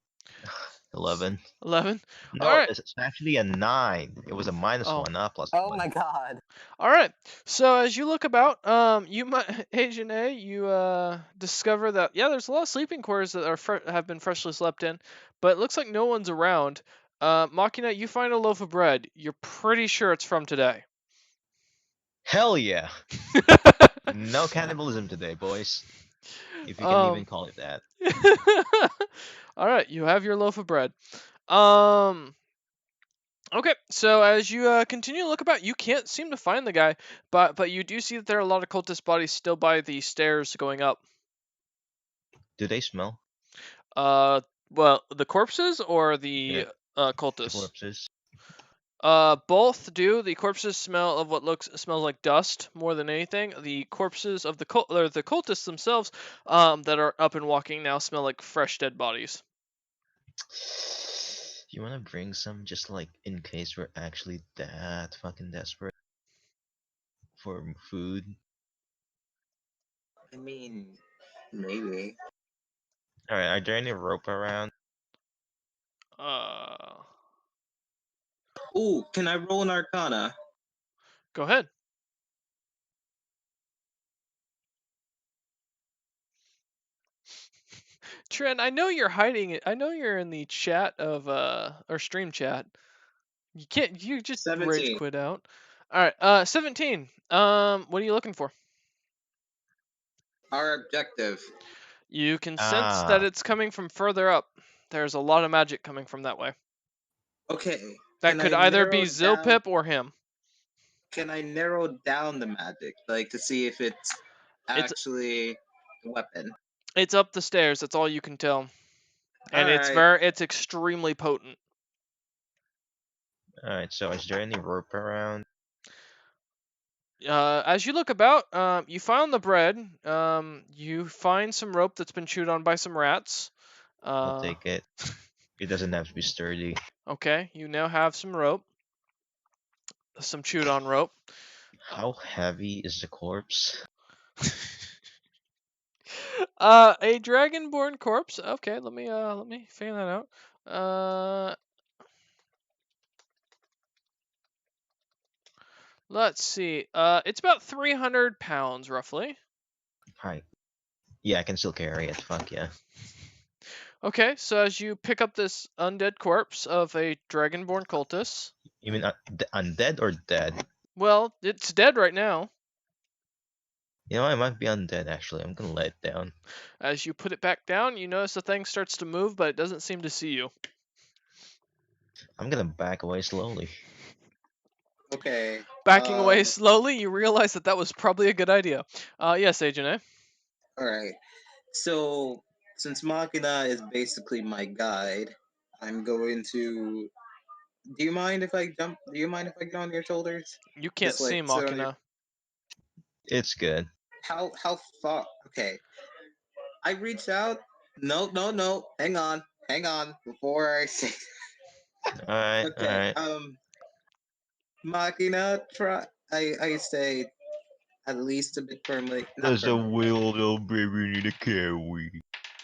11. 11. No, All right. it's actually a 9. It was a minus Oh. 1, not plus Oh 1. my god. All right. So as you look about, you might Agent A, you discover that there's a lot of sleeping quarters that are have been freshly slept in, but it looks like no one's around. Machina, you find a loaf of bread. You're pretty sure it's from today. Hell yeah! No cannibalism today, boys. If you can even call it that. All right, you have your loaf of bread. Okay, so as you continue to look about, you can't seem to find the guy, but you do see that there are a lot of cultist bodies still by the stairs going up. Do they smell? Well, the corpses or the Yeah. cultists? Corpses. Both do. The corpses smell of what smells like dust more than anything. The corpses of the cultists themselves, that are up and walking now, smell like fresh dead bodies. You wanna bring some just like in case we're actually that fucking desperate for food? I mean, maybe. Alright, are there any rope around? Ooh, can I roll an Arcana? Go ahead. Trent, I know you're hiding it. I know you're in the chat of or stream chat. You can't. You just rage 17. quit out. All right. 17. What are you looking for? Our objective. You can sense that Ah. it's coming from further up. There's a lot of magic coming from that way. Okay. That can could I either be narrow down- Zilpip or him. Can I narrow down the magic, like to see if it's actually a weapon? It's up the stairs. That's all you can tell. And Alright. it's extremely potent. Alright, so is there any rope around? As you look about, you found the bread. You find some rope that's been chewed on by some rats. I'll take it. It doesn't have to be sturdy. Okay, you now have some rope. Some chewed on rope. How heavy is the corpse? A dragonborn corpse. Okay, let me figure that out. Let's see. It's about 300 pounds roughly. Alright. Yeah, I can still carry it. Fuck yeah. Okay, so as you pick up this undead corpse of a dragonborn cultist. You mean undead or dead? Well, it's dead right now. You know, it might be undead actually. I'm gonna let it down. As you put it back down, you notice the thing starts to move, but it doesn't seem to see you. I'm gonna back away slowly. Okay. Backing away slowly, you realize that was probably a good idea. Yes, Agent A. Alright. So, since Machina is basically my guide, I'm going to... Do you mind if I jump? Do you mind if I get on your shoulders? You can't Just, like, see sit on your- Machina. It's good. How far? Okay. I reached out. No. Hang on. Before I say. Alright, Okay. alright. Machina, try. I say at least a bit firmly. Not There's a firmly. wheel, little baby, need a carry.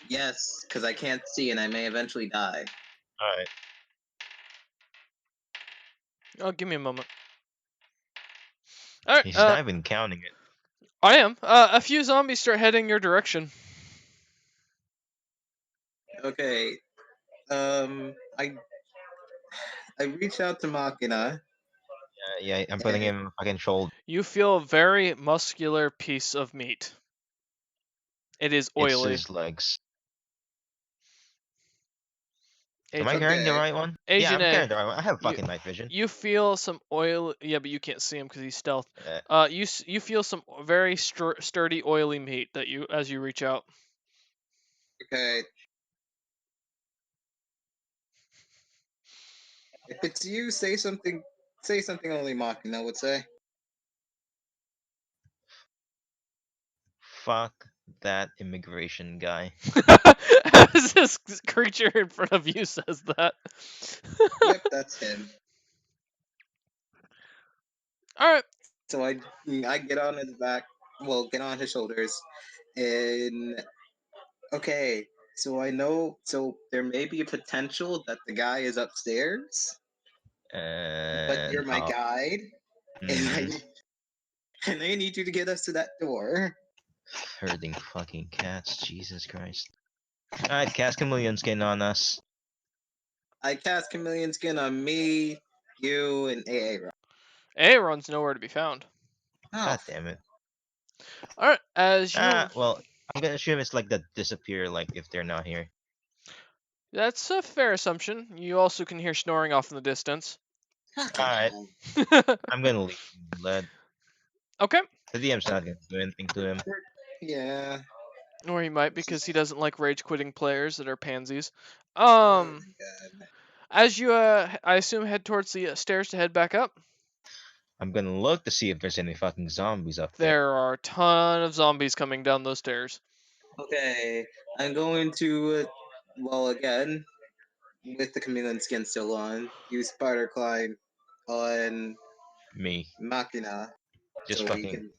Yes, because I can't see and I may eventually die. Alright. Oh, give me a moment. Alright, He's not even counting it. I am. A few zombies start heading your direction. Okay. I reach out to Machina. Yeah, I'm putting him on fucking shoulder. You feel a very muscular piece of meat. It is It's oily. his legs. Am I carrying the Okay. right one? Yeah, Agent I'm A, carrying the right one. I have you fucking night vision. you feel some oil. Yeah, but you can't see him because he's stealth. Uh, You feel some very sturdy, oily meat that you as you reach out. Okay. If it's you, say something. Say something only Machina would say. fuck that immigration guy. As this creature in front of you says that. Yep, that's him. All right. So I get on his back. Well, get on his shoulders, and okay. So I know. So there may be a potential that the guy is upstairs, but And you're my how? guide, and Mhm. and I need you to get us to that door. Herding fucking cats. Jesus Christ. Alright, cast chameleon skin on us. I cast Chameleon Skin on me, you, and AA. Aaron's nowhere to be found. Oh, God damn it. All right. As you, Well, I'm gonna assume it's like that disappear, like if they're not here. that's a fair assumption. You also can hear snoring off in the distance. fucking Alright, hell. I'm gonna leave him led. Okay. The DM's not gonna do anything to him. Yeah. Or he might because he doesn't like rage quitting players that are pansies. Oh my god. As you I assume head towards the stairs to head back up. I'm gonna look to see if there's any fucking zombies up there. There are a ton of zombies coming down those stairs. Okay, I'm going to, well, again, with the chameleon skin still on, use spider climb on Me. Machina, Just so he fucking. can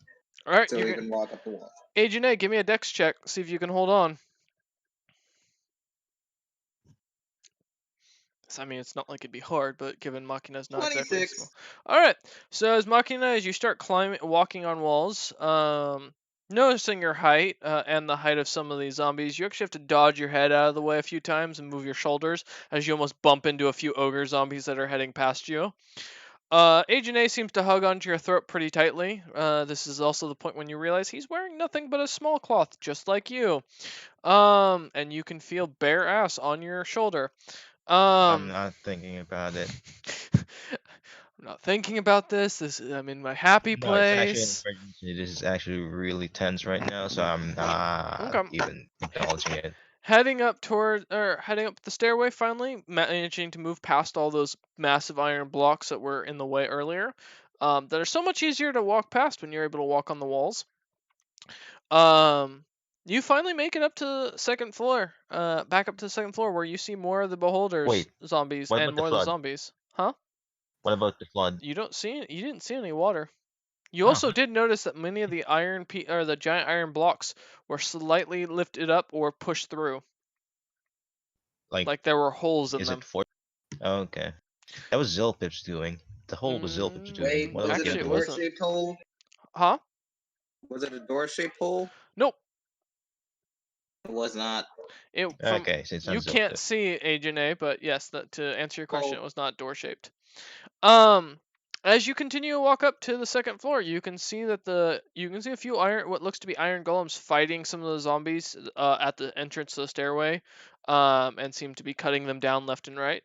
All right, so you're he gonna can walk up the wall. Agent A, give me a dex check. See if you can hold on. I mean, it's not like it'd be hard, but given Machina's not exactly 26. small. All right. So as Machina, as you start walking on walls, noticing your height and the height of some of these zombies, you actually have to dodge your head out of the way a few times and move your shoulders as you almost bump into a few ogre zombies that are heading past you. Agent A seems to hug onto your throat pretty tightly. This is also the point when you realize he's wearing nothing but a small cloth, just like you. And you can feel bare ass on your shoulder. I'm not thinking about it. I'm not thinking about this. I'm in my happy No, it's actually an place. emergency. This is actually really tense right now, so I'm not Okay. even acknowledging it. Heading up the stairway, finally managing to move past all those massive iron blocks that were in the way earlier. That are so much easier to walk past when you're able to walk on the walls. You finally make it up to the second floor. Back up to the second floor where you see more of the beholders Wait, zombies what and about the more of the flood? zombies. Huh? What about the flood? You didn't see any water. You Oh. also did notice that many of the or the giant iron blocks were slightly lifted up or pushed through. Like there were holes in Is them. it for? Oh, okay. That was Zilpip's doing. The hole was Zilpip's doing. Wait, What was else it did Actually, a it do? wasn't. door-shaped hole? Huh? Was it a door-shaped hole? Nope. It was not. Okay, so it's not You can't Zilpip. see Agent A, but yes, to answer your question, Oh. it was not door shaped. As you continue to walk up to the second floor, you can see that you can see a few what looks to be iron golems fighting some of the zombies at the entrance to the stairway, and seem to be cutting them down left and right.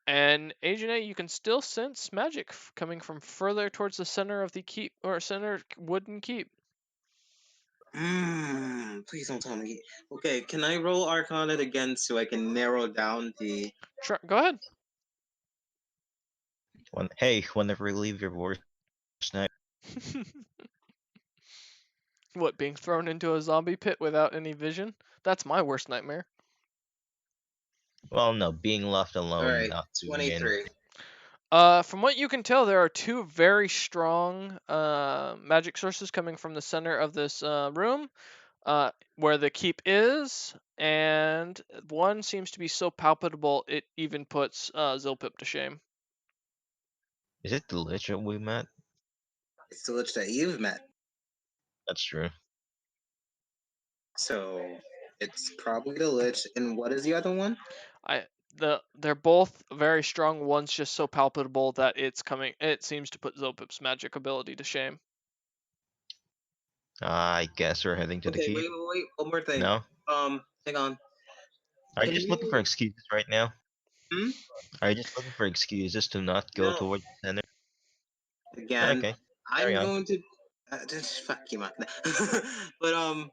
And Agent A, you can still sense magic coming from further towards the center of the keep or center wooden keep. Please don't tell me. Okay, can I roll Arcana again so I can narrow down the? Go ahead. Hey, whenever you leave your worst night. What, being thrown into a zombie pit without any vision? That's my worst nightmare. Well, no, being left alone, All right, not doing 23. From what you can tell, there are two very strong magic sources coming from the center of this room, where the keep is, and one seems to be so palpable it even puts Zilpip to shame. Is it the Lich that we met? It's the Lich that you've met, That's true. so it's probably the Lich. And what is the other one? They're both very strong. One's just so palpable that it seems to put Zilpip's magic ability to shame. I guess we're heading to the Okay, keep. wait. One more thing. No? Hang on. Are you Can just looking for you- excuses right now? Hmm? Are you just looking for excuses to not go No. towards the center? Again, Okay, carry I'm on. going to just fuck you, Makna. But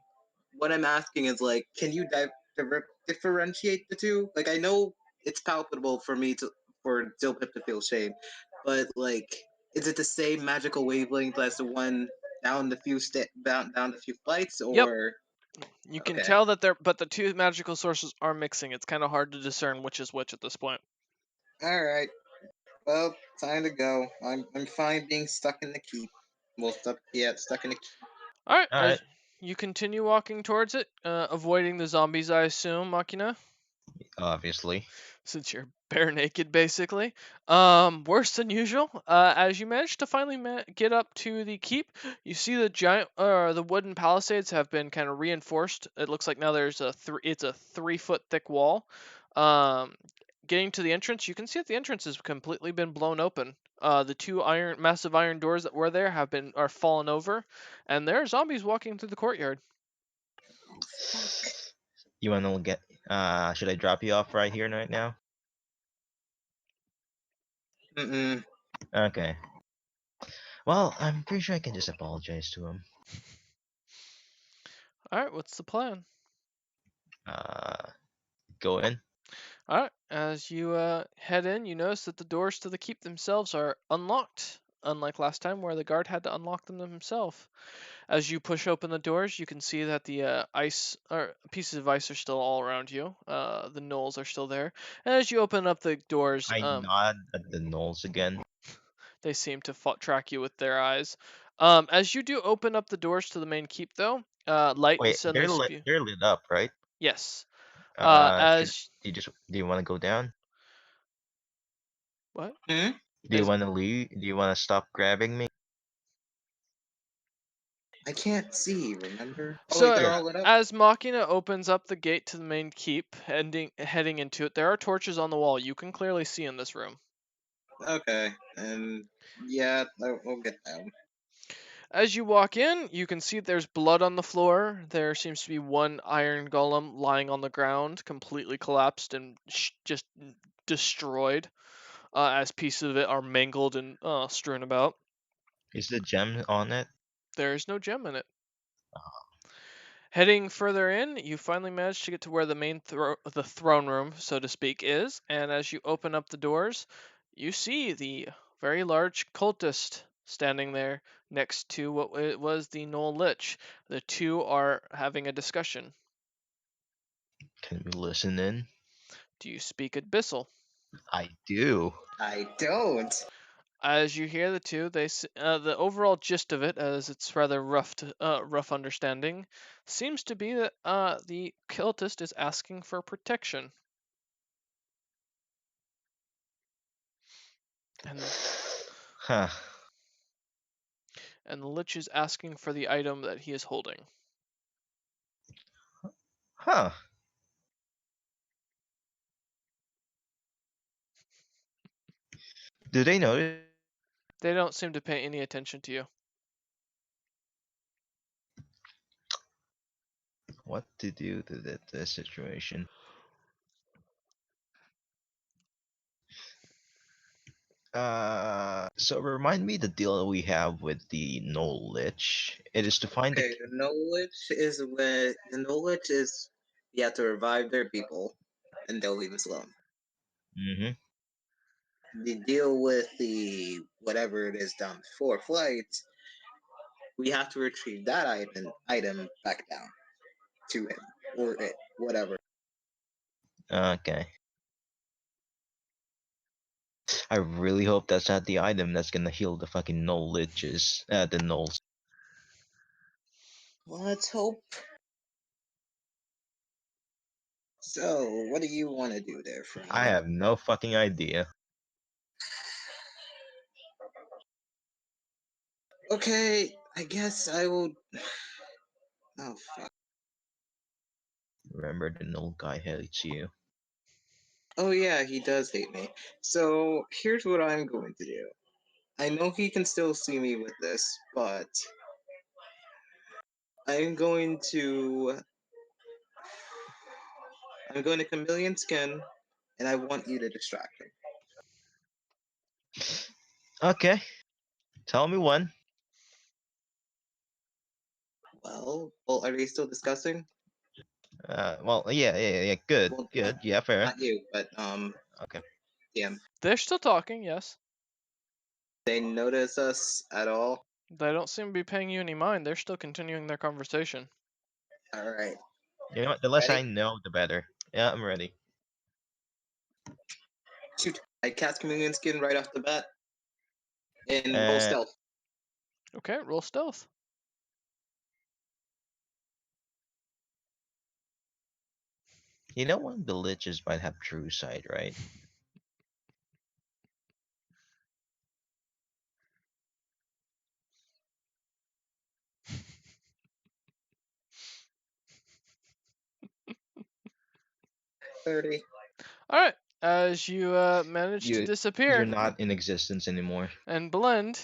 what I'm asking is like, can you differentiate the two? Like, I know it's palpable for me to for Dilpip to feel shame, but like, is it the same magical wavelength as the one down the down the few flights, Yep, or you can okay? tell that but the two magical sources are mixing. It's kind of hard to discern which is which at this point. All right. Well, time to go. I'm fine being stuck in the keep. Well, stuck in the keep. All right, All right, as you continue walking towards it, avoiding the zombies, I assume, Machina, obviously. since you're bare naked, basically. Worse than usual. As you manage to finally get up to the keep, you see the wooden palisades have been kind of reinforced. It looks like now there's it's a 3 foot thick wall. Um, Getting to the entrance, you can see that the entrance has completely been blown open. The two massive iron doors that were there are fallen over, and there are zombies walking through the courtyard. You wanna get? Should I drop you off right here, right now? Mm-mm. Okay. Well, I'm pretty sure I can just apologize to him. All right, what's the plan? Uh, go in. All right, as you head in, you notice that the doors to the keep themselves are unlocked, unlike last time where the guard had to unlock them himself. As you push open the doors, you can see that the ice or pieces of ice are still all around you. The knolls are still there. And as you open up the doors, I nod at the knolls again. they seem to track you with their eyes. As you do open up the doors to the main keep, though, light Wait, suddenly spew. they're lit up, right? Yes. Should As do you want to go down? what? Hmm? Do you As want to leave? Do you want to stop grabbing me? I can't see, remember? Oh, wait, So they're Yeah. all lit up? as Machina opens up the gate to the main keep, heading into it, there are torches on the wall. You can clearly see in this room. Okay, and yeah, we'll get down. As you walk in, you can see there's blood on the floor. There seems to be one iron golem lying on the ground, completely collapsed and just destroyed, as pieces of it are mangled and strewn about. Is the gem on it? There is no gem in it. Heading further in, you finally manage to get to where the main the throne room, so to speak, is. And as you open up the doors, you see the very large cultist standing there next to what was the Knoll Lich. The two are having a discussion. Can we listen in? Do you speak Abyssal? I do. I don't. As you hear the two, the overall gist of it, as it's rather rough understanding, seems to be that the cultist is asking for protection. And Huh. and the Lich is asking for the item that he is holding. Huh. Do they notice? They don't seem to pay any attention to you. What to do to this situation? So remind me the deal we have with the Knoll Lich. It is to find the. Okay, the knowledge is you have to revive their people, and they'll leave us alone. Mm-hmm. The deal with the whatever it is down the four flights, we have to retrieve that item back down to him or it, whatever. Okay. I really hope that's not the item that's gonna heal the fucking Knoll Liches. The Knolls. Let's hope. So, what do you want to do there, friend? I have no fucking idea. Okay, I guess I will. Oh fuck. Remember, the Knoll guy hates you. Oh yeah, he does hate me. So here's what I'm going to do. I know he can still see me with this, but I'm going to I'm going to chameleon skin and I want you to distract him. Okay, tell me when. Well, are they still discussing? Well, yeah. Good, Well, good. Yeah, fair. not you, but Okay. DM. They're still talking, yes. They notice us at all? They don't seem to be paying you any mind. They're still continuing their conversation. All right. You know what? The less I Ready? know, the better. Yeah, I'm ready. Shoot. I cast Chameleon Skin right off the bat. And roll Uh, stealth. Okay, roll stealth. you know one of the liches might have true sight, right? $30. All right. As you manage to You're disappear not in existence anymore. and blend,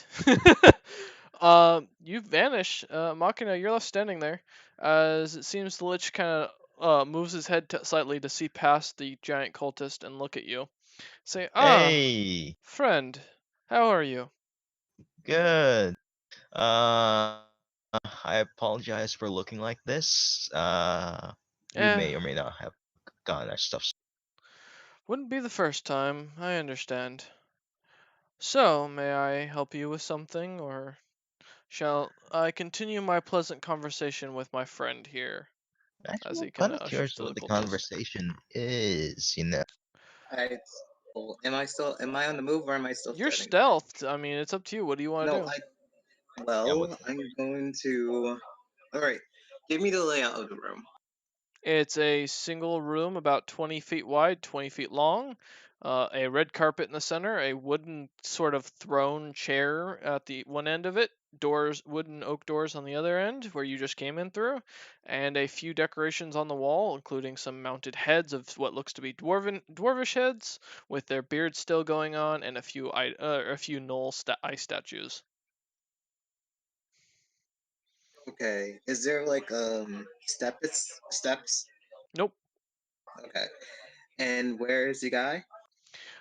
you vanish. Machina, you're left standing there, as it seems the Lich kind of moves his head slightly to see past the giant cultist and look at you. Say, Hey, friend, how are you? good. Uh, I apologize for looking like this. We Eh, may or may not have gotten our stuff. wouldn't be the first time. I understand. So, may I help you with something, or shall I continue my pleasant conversation with my friend here? As Actually, he I'm kind kind of of ushers curious to the what the cultist. conversation is. You know. Alright. Cool. Am I on the move or am I still You're standing? stealthed. I mean, it's up to you. What do you want to No, do? I'm going to. Alright. Give me the layout of the room. It's a single room about 20 feet wide, 20 feet long, a red carpet in the center, a wooden sort of throne chair at the one end of it, doors, wooden oak doors on the other end where you just came in through, and a few decorations on the wall, including some mounted heads of what looks to be dwarvish heads with their beards still going on, and a few gnoll ice statues. Okay. Is there like steps? Nope. Okay. And where is the guy?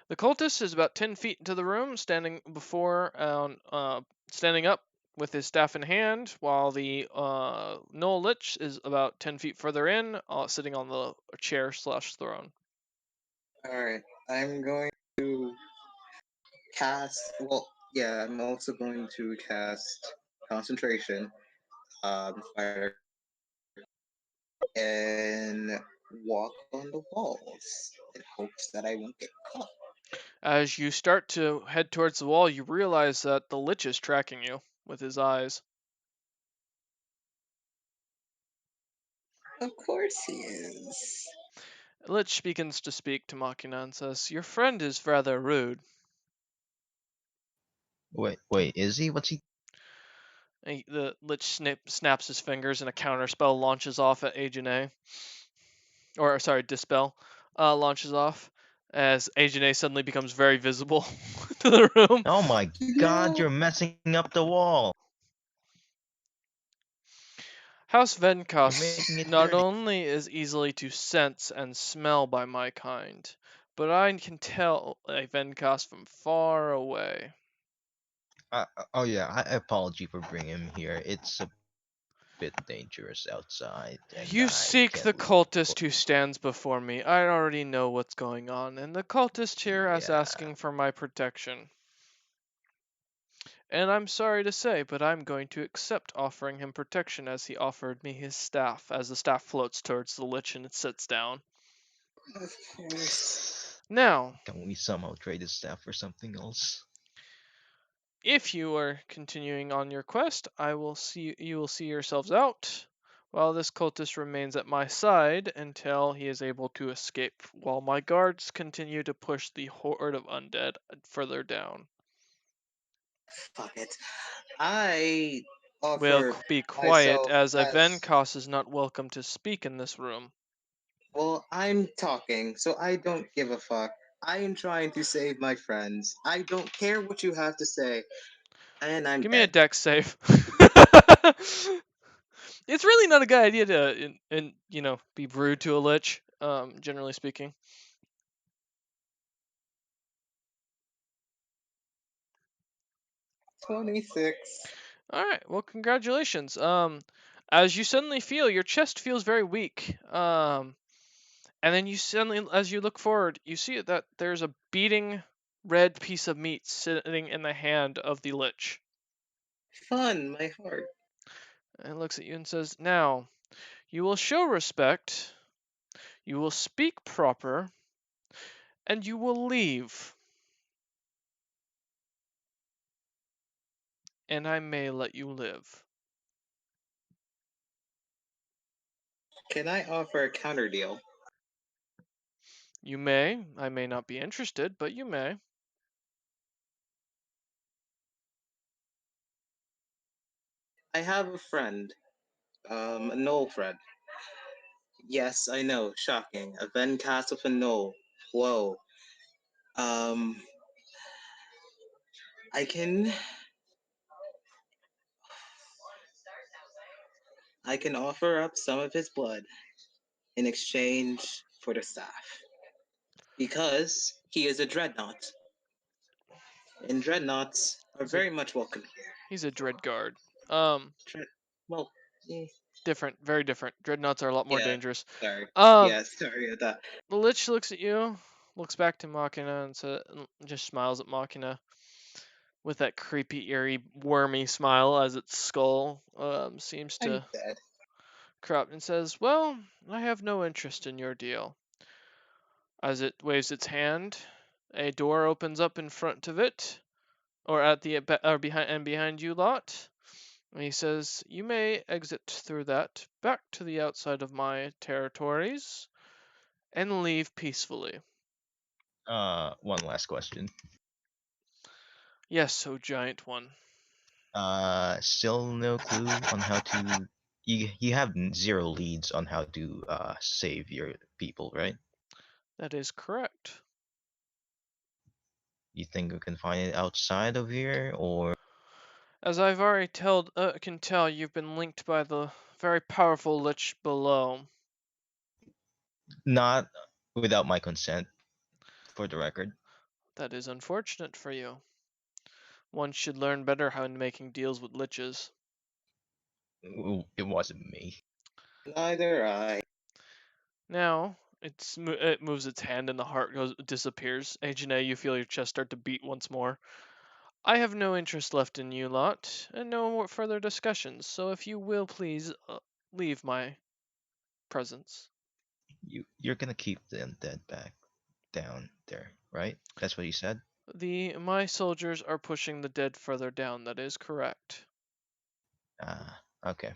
The cultist is about 10 feet into the room, standing up with his staff in hand, while the Noel Lich is about 10 feet further in, sitting on the chair/throne. Alright. I'm going to cast. Well, yeah, I'm also going to cast concentration, fire, and walk on the walls in hopes that I won't get caught. As you start to head towards the wall, you realize that the Lich is tracking you with his eyes. Of course he is. Lich begins to speak to Machina and says, "Your friend is rather rude." Wait, is he? What's he? The Lich snaps his fingers and a counter spell launches off at Ajane. Or sorry, Dispel launches off as Ajane suddenly becomes very visible to the room. Oh my God! You're messing up the wall. House You're Venkos making it not dirty. only is easily to sense and smell by my kind, but I can tell a Venkos from far away. Oh yeah, I apologize for bringing him here. It's a bit dangerous outside, and You I seek can't the leave. cultist who stands before me. I already know what's going on, and the cultist here is Yeah. asking for my protection. And I'm sorry to say, but I'm going to accept offering him protection as he offered me his staff, as the staff floats towards the Lich and it sits down. Of course. Now, Can we somehow trade his staff for something else? if you are continuing on your quest, you will see yourselves out, while this cultist remains at my side until he is able to escape, while my guards continue to push the horde of undead further down. Fuck it. I Will offer be quiet, myself as a as. Venkos is not welcome to speak in this room. Well, I'm talking, so I don't give a fuck. I am trying to save my friends. I don't care what you have to say. And I'm Give me a dead. dex save. It's really not a good idea to, be rude to a lich. Generally speaking. 26. All right. Well, congratulations. As you suddenly feel your chest feels very weak. And then you suddenly, as you look forward, you see that there's a beating red piece of meat sitting in the hand of the lich. Fun, my heart. And looks at you and says, "Now, you will show respect, you will speak proper, and you will leave. And I may let you live." Can I offer a counter deal? You may. I may not be interested, but you may. I have a friend, a Knoll friend. Yes, I know, shocking. A Ven cast with a Knoll. Whoa. Um, I can offer up some of his blood in exchange for the staff. Because he is a dreadnought. And dreadnoughts are He's a very much welcome here. he's a Dreadguard. Dread well, eh, Different, very different. Dreadnoughts are a lot more yeah, dangerous. sorry. Um, Yeah, sorry about that. the Lich looks at you, looks back to Machina, and just smiles at Machina with that creepy, eerie, wormy smile as its skull seems I'm to dead. corrupt, and says, "Well, I have no interest in your deal." As it waves its hand, a door opens up in front of it, or at the or behind you lot. And he says, "You may exit through that back to the outside of my territories and leave peacefully." One last question. Yes, O giant one. Still no clue on how to. You have zero leads on how to save your people, right? That is correct. You think we can find it outside of here, or As I've already can tell, you've been linked by the very powerful Lich below. not without my consent, for the record? That is unfortunate for you. One should learn better how in making deals with Liches. It wasn't me. Neither I. Now, it moves its hand and the heart disappears. Ajane, you feel your chest start to beat once more. "I have no interest left in you lot, and no more further discussions, so if you will please leave my presence." You're gonna keep the undead back down there, right? That's what you said. My soldiers are pushing the dead further down, that is correct. Ah, okay.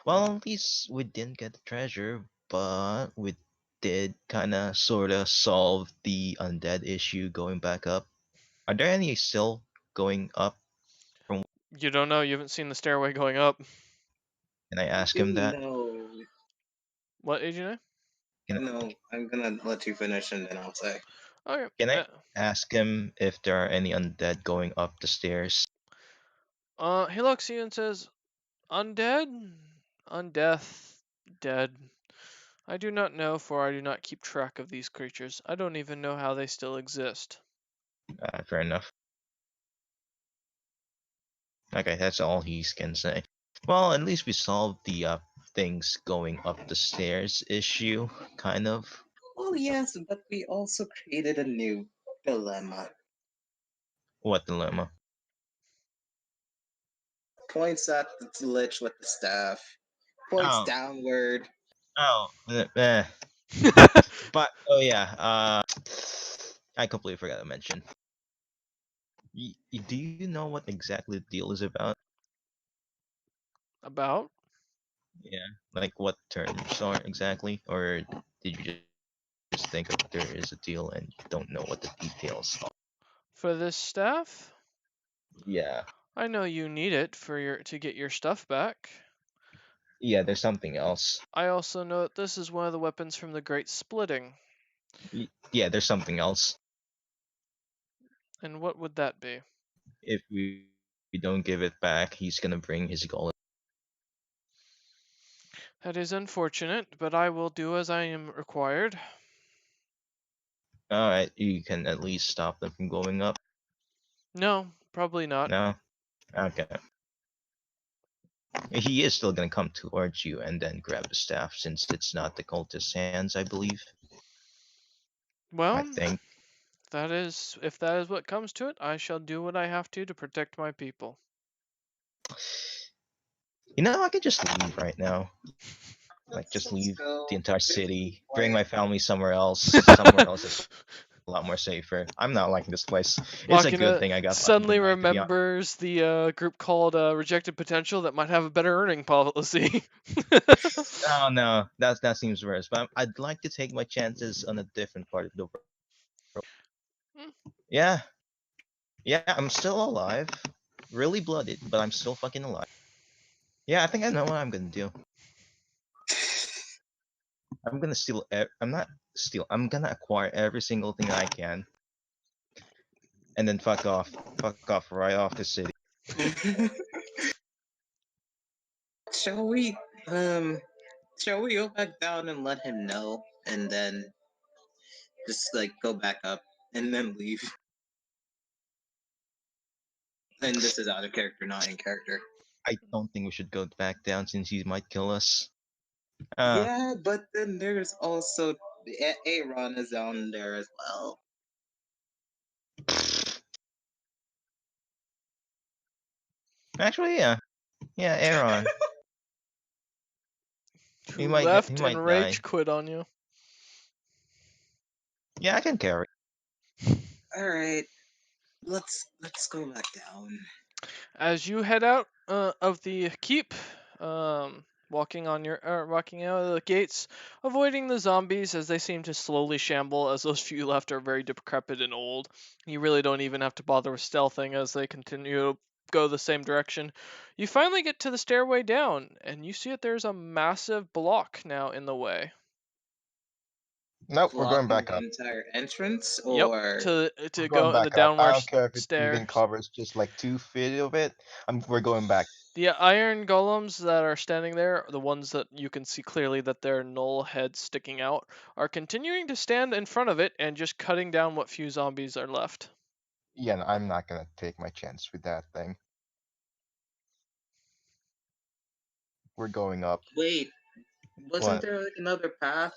Well, at least we didn't get the treasure, but we did kind of sort of solve the undead issue going back up. Are there any still going up? You don't know, you haven't seen the stairway going up. Can I I ask do him that? know. What, Ajane? Can, No, I'm gonna let you finish and then I'll say. Okay. can I ask him if there are any undead going up the stairs? He looks at you and says, "Undead? Undeath? Dead? I do not know, for I do not keep track of these creatures. I don't even know how they still exist." Fair enough. Okay, that's all he can say. Well, at least we solved the things going up the stairs issue, kind of. Oh yes, but we also created a new dilemma. What dilemma? Points at the lich with the staff. Points Oh, downward. oh, but oh yeah, I completely forgot to mention. Do you know what exactly the deal is about? About? Yeah, like what terms are exactly, or did you just think of there is a deal and you don't know what the details are? For this staff? Yeah, I know you need it to get your stuff back. yeah. There's something else. I also know that this is one of the weapons from the Great Splitting. Yeah, there's something else. And what would that be? If we don't give it back, he's gonna bring his golem. That is unfortunate, but I will do as I am required. All right, you can at least stop them from going up. No, probably not. No. Okay. He is still gonna come towards you and then grab the staff since it's not the cultist's hands, I believe. I Well, think. if that is what comes to it, I shall do what I have to protect my people. You know, I could just leave right now. Like, just Let's leave go. the entire This is city, bring quiet. my family somewhere else. Somewhere else that's a lot more safer. I'm not liking this place. It's a good Machina thing I got left suddenly behind, to be honest. remembers the group called Rejected Potential that might have a better earning policy. Oh no, that seems worse. But I'd like to take my chances on a different part of the world. Yeah, yeah, I'm still alive. Really blooded, but I'm still fucking alive. Yeah, I think I know what I'm gonna do. I'm gonna steal. I'm not steal. I'm gonna acquire every single thing I can, and then fuck off. Fuck off right off the city. Shall we shall we go back down and let him know and then just like go back up and then leave? And this is out of character, not in character. I don't think we should go back down since he might kill us. Yeah, but then there's also Aaron is down there as well. Actually, yeah, Aaron. Who He left might and die. rage quit on you. Yeah, I can carry. All right, let's go back down. As you head out of the keep, walking out of the gates, avoiding the zombies as they seem to slowly shamble. As those few left are very decrepit and old, you really don't even have to bother with stealthing as they continue to go the same direction. You finally get to the stairway down, and you see that there's a massive block now in the way. Nope, we're going Blocking back the up. entire entrance, Yep, or to We're go going the back up. I downward don't care if it even stairs. covers just like 2 feet of it. We're going back. The iron golems that are standing there, the ones that you can see clearly that their null heads sticking out, are continuing to stand in front of it and just cutting down what few zombies are left. Yeah, no, I'm not gonna take my chance with that thing. We're going up. wait, wasn't What? there like another path?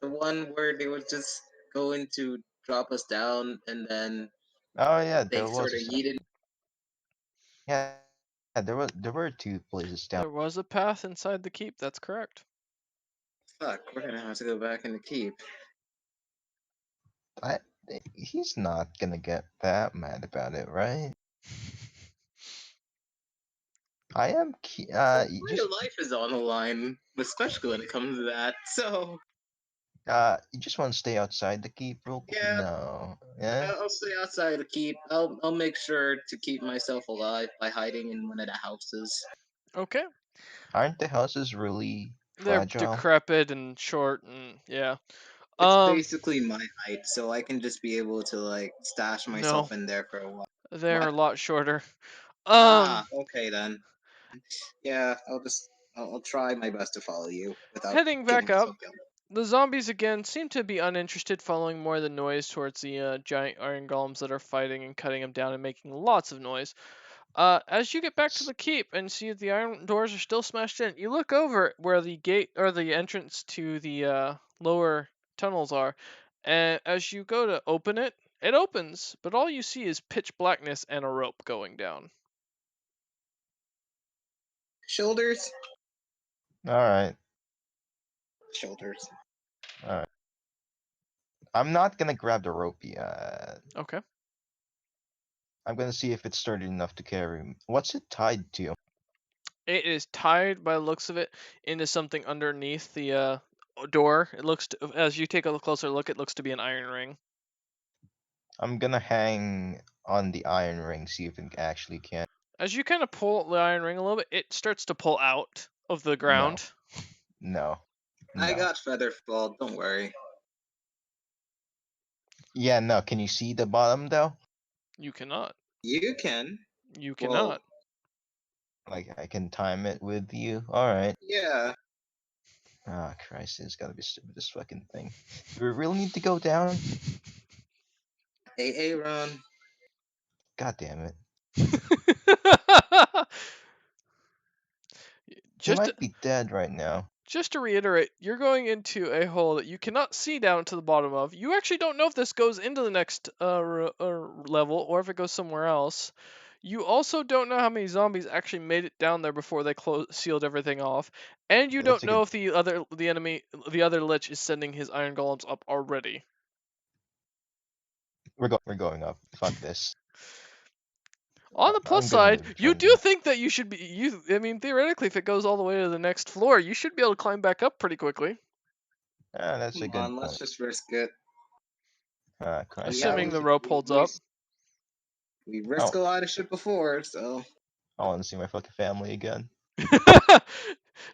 The one where they were just going to drop us down and then Oh yeah, they there sort was of a yeeted. yeah, there were 2 places down. There was a path inside the keep, that's correct. Fuck, we're gonna have to go back in the keep. He's not gonna get that mad about it, right? I am you Your life is on the line, especially when it comes to that. So you just want to stay outside the keep real quick? yeah, No. Yeah? I'll stay outside to keep. I'll make sure to keep myself alive by hiding in one of the houses. Okay. Aren't the houses really They're fragile? decrepit and short and yeah. It's basically my height, so I can just be able to like stash No, myself in there for a while. they're a What? lot shorter. Okay then. Yeah, I'll try my best to follow you without Heading getting back up, myself killed. the zombies again seem to be uninterested, following more of the noise towards the giant iron golems that are fighting and cutting them down and making lots of noise. As you get back to the keep and see the iron doors are still smashed in, you look over where the gate or the entrance to the lower tunnels are, and as you go to open it, it opens, but all you see is pitch blackness and a rope going down. Shoulders. Alright. Shoulders. Alright. I'm not gonna grab the rope yet. Okay. I'm gonna see if it's sturdy enough to carry me. What's it tied to? It is tied by the looks of it into something underneath the door. It looks as you take a closer look, it looks to be an iron ring. I'm gonna hang on the iron ring, see if it actually can. As you kind of pull the iron ring a little bit, it starts to pull out of the ground. No. I got Featherfall, don't worry. Yeah, no. Can you see the bottom though? You cannot. You can. You Well, cannot. Like I can time it with you. Alright. yeah. Ah, Christ, it's gotta be stupid, this fucking thing. Do we really need to go down? Hey, Aaron. God damn it. He just might be dead right now. Just to reiterate, you're going into a hole that you cannot see down to the bottom of. You actually don't know if this goes into the next level or if it goes somewhere else. You also don't know how many zombies actually made it down there before they sealed everything off, and you That's don't a know good. if the other lich is sending his iron golems up already. We're going up. Fuck this. On the plus I'm gonna side, return you do there. think that you should be I mean, theoretically, if it goes all the way to the next floor, you should be able to climb back up pretty quickly. Ah, that's a Come good on, let's point. just risk it. Ah, Christ. Assuming the we- rope holds up. We risked a lot of shit before, so I want to see my fucking family again.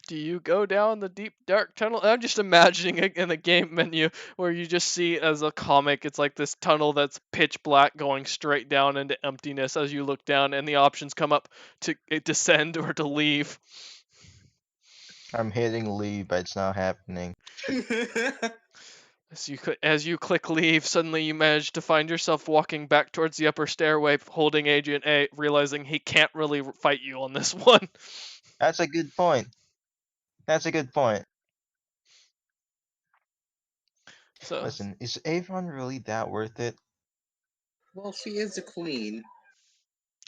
Do you go down the deep dark tunnel? I'm just imagining it in the game menu where you just see as a comic, it's like this tunnel that's pitch black going straight down into emptiness as you look down, and the options come up to descend or to leave. I'm hitting leave, but it's not happening. As you click leave, suddenly you manage to find yourself walking back towards the upper stairway, holding Agent A, realizing he can't really fight you on this one. That's a good point. That's a good point. So Listen, is Avon really that worth it? well, she is the queen.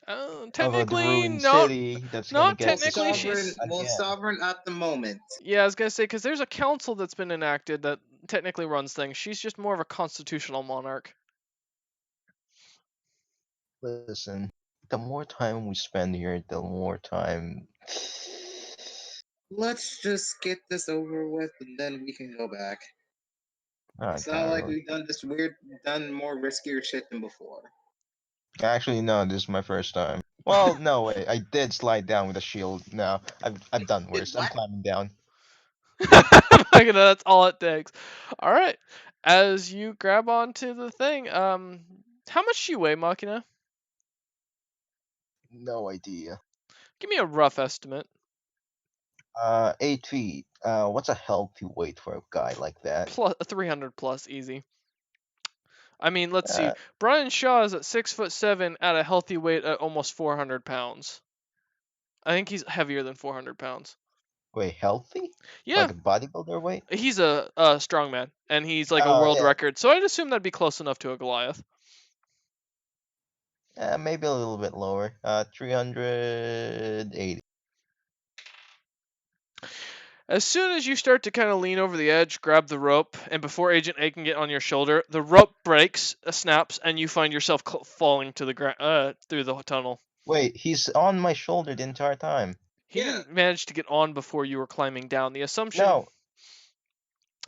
Of a technically, ruined not city that's not gonna get technically, destroyed she's Well, again. sovereign at the moment. Yeah, I was gonna say because there's a council that's been enacted that technically runs things. She's just more of a constitutional monarch. Listen, the more time we spend here, the more time. Let's just get this over with, and then we can go back. I It's not kinda like really- we've done more riskier shit than before. Actually, no, this is my first time. Well, no, wait, I did slide down with a shield. No, I've done worse. I'm what? climbing down. That's all it takes. All right, as you grab onto the thing, how much do you weigh, Machina? No idea. Give me a rough estimate. 8 feet. What's a healthy weight for a guy like that? Plus 300 plus, easy. I mean, let's see. Uh, Brian Shaw is at 6'7" at a healthy weight at almost 400 pounds. I think he's heavier than 400 pounds. Wait, healthy? Yeah, Like a bodybuilder weight? he's a strongman, and he's like a Oh, world yeah. record. So I'd assume that'd be close enough to a Goliath. Maybe a little bit lower. 380. As soon as you start to kind of lean over the edge, grab the rope, and before Agent A can get on your shoulder, the rope breaks, snaps, and you find yourself falling to the ground through the tunnel. Wait, he's on my shoulder the entire time. He Yeah. didn't manage to get on before you were climbing down. The assumption, No,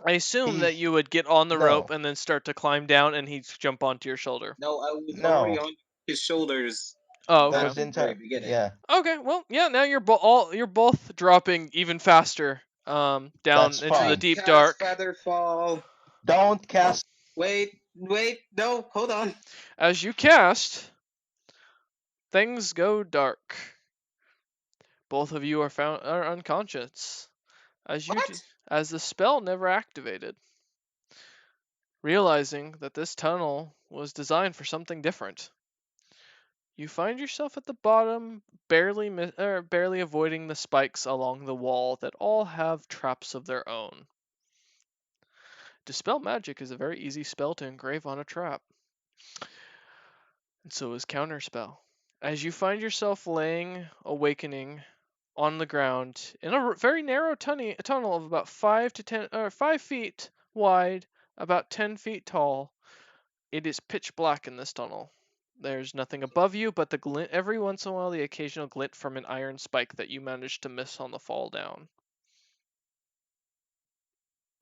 I assume that he's- you would get on the no. rope and then start to climb down, and he'd jump onto your shoulder. No, I was No. already on his shoulders. Oh, that okay. was the At the very entire. beginning. Yeah, Okay, well, yeah. Now you're both dropping even faster, down That's into the fine. deep Cast dark. Feather fall. don't cast. Wait, no, hold on. As you cast, things go dark. Both of you are unconscious, as What? as the spell never activated. Realizing that this tunnel was designed for something different, you find yourself at the bottom, barely avoiding the spikes along the wall that all have traps of their own. Dispel Magic is a very easy spell to engrave on a trap, and so is Counterspell. As you find yourself awakening on the ground in a very narrow tunnel of about 5 feet wide, about 10 feet tall. It is pitch black in this tunnel. There's nothing above you but the glint, every once in a while, the occasional glint from an iron spike that you managed to miss on the fall down.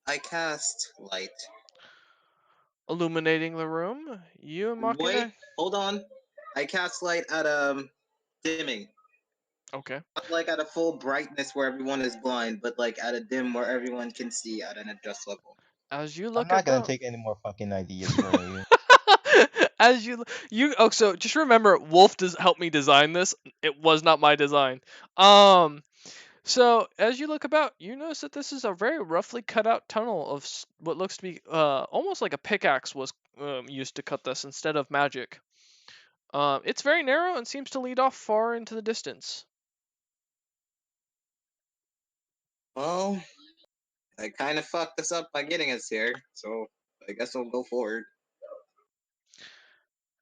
I cast light. Illuminating the room, you and Machina. Wait, hold on. I cast light at dimming. Okay. Not like at a full brightness where everyone is blind, but like at a dim where everyone can see at an adjust level. As you I'm look not gonna about. take any more fucking ideas from you. As so just remember, Wolf does help me design this. It was not my design. So as you look about, you notice that this is a very roughly cut out tunnel of what looks to be almost like a pickaxe was used to cut this instead of magic. It's very narrow and seems to lead off far into the distance. Well, I kind of fucked us up by getting us here, so I guess I'll go forward.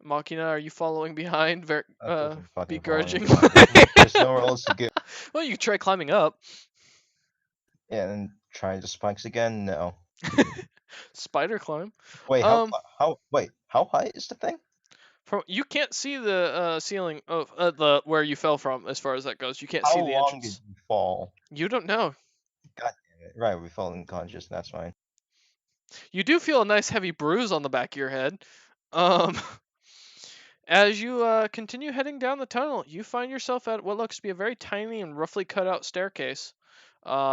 Machina, are you following behind? Of course I'm fucking following Begrudgingly. behind. There's nowhere else to go. Well, you try climbing up. Yeah, and try the spikes again? No. Spider climb. Wait, Um, how high is the thing? you can't see the ceiling of the where you fell from as far as that goes. You can't How see the long entrance. did you fall? You don't know. God damn it. Right, we fell unconscious, that's fine. You do feel a nice heavy bruise on the back of your head. Um, as you continue heading down the tunnel, you find yourself at what looks to be a very tiny and roughly cut out staircase.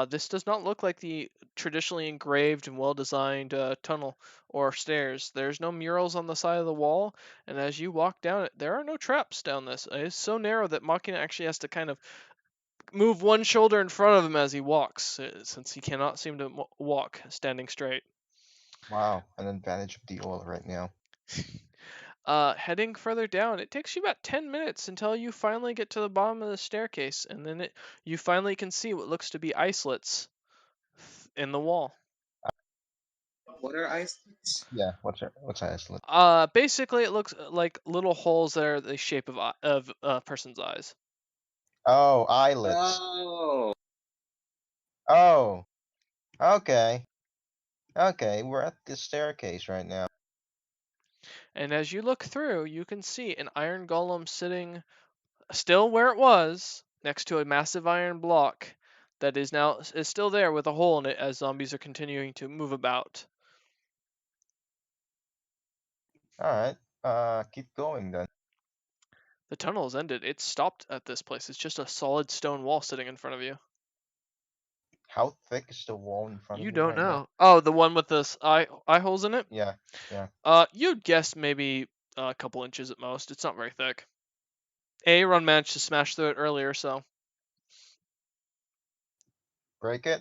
This does not look like the traditionally engraved and well-designed tunnel or stairs. There's no murals on the side of the wall, and as you walk down it, there are no traps down this. It's so narrow that Machina actually has to kind of move one shoulder in front of him as he walks, since he cannot seem to walk standing straight. Wow, an advantage of the oil right now. Heading further down, it takes you about 10 minutes until you finally get to the bottom of the staircase, and then you finally can see what looks to be islets in the wall. What are isolates? Yeah, what's Iceland? Basically, it looks like little holes that are the shape of a person's eyes. Oh, eyelets. Oh, Oh, okay. Okay, we're at the staircase right now. And as you look through, you can see an iron golem sitting still where it was, next to a massive iron block that is still there with a hole in it as zombies are continuing to move about. Alright, keep going then. The tunnel has ended. It's stopped at this place. It's just a solid stone wall sitting in front of you. How thick is the wall in front You of me don't right know. now? Oh, the one with the eye holes in it? Yeah. You'd guess maybe a couple inches at most. It's not very thick. Aaron managed to smash through it earlier, so. Break it?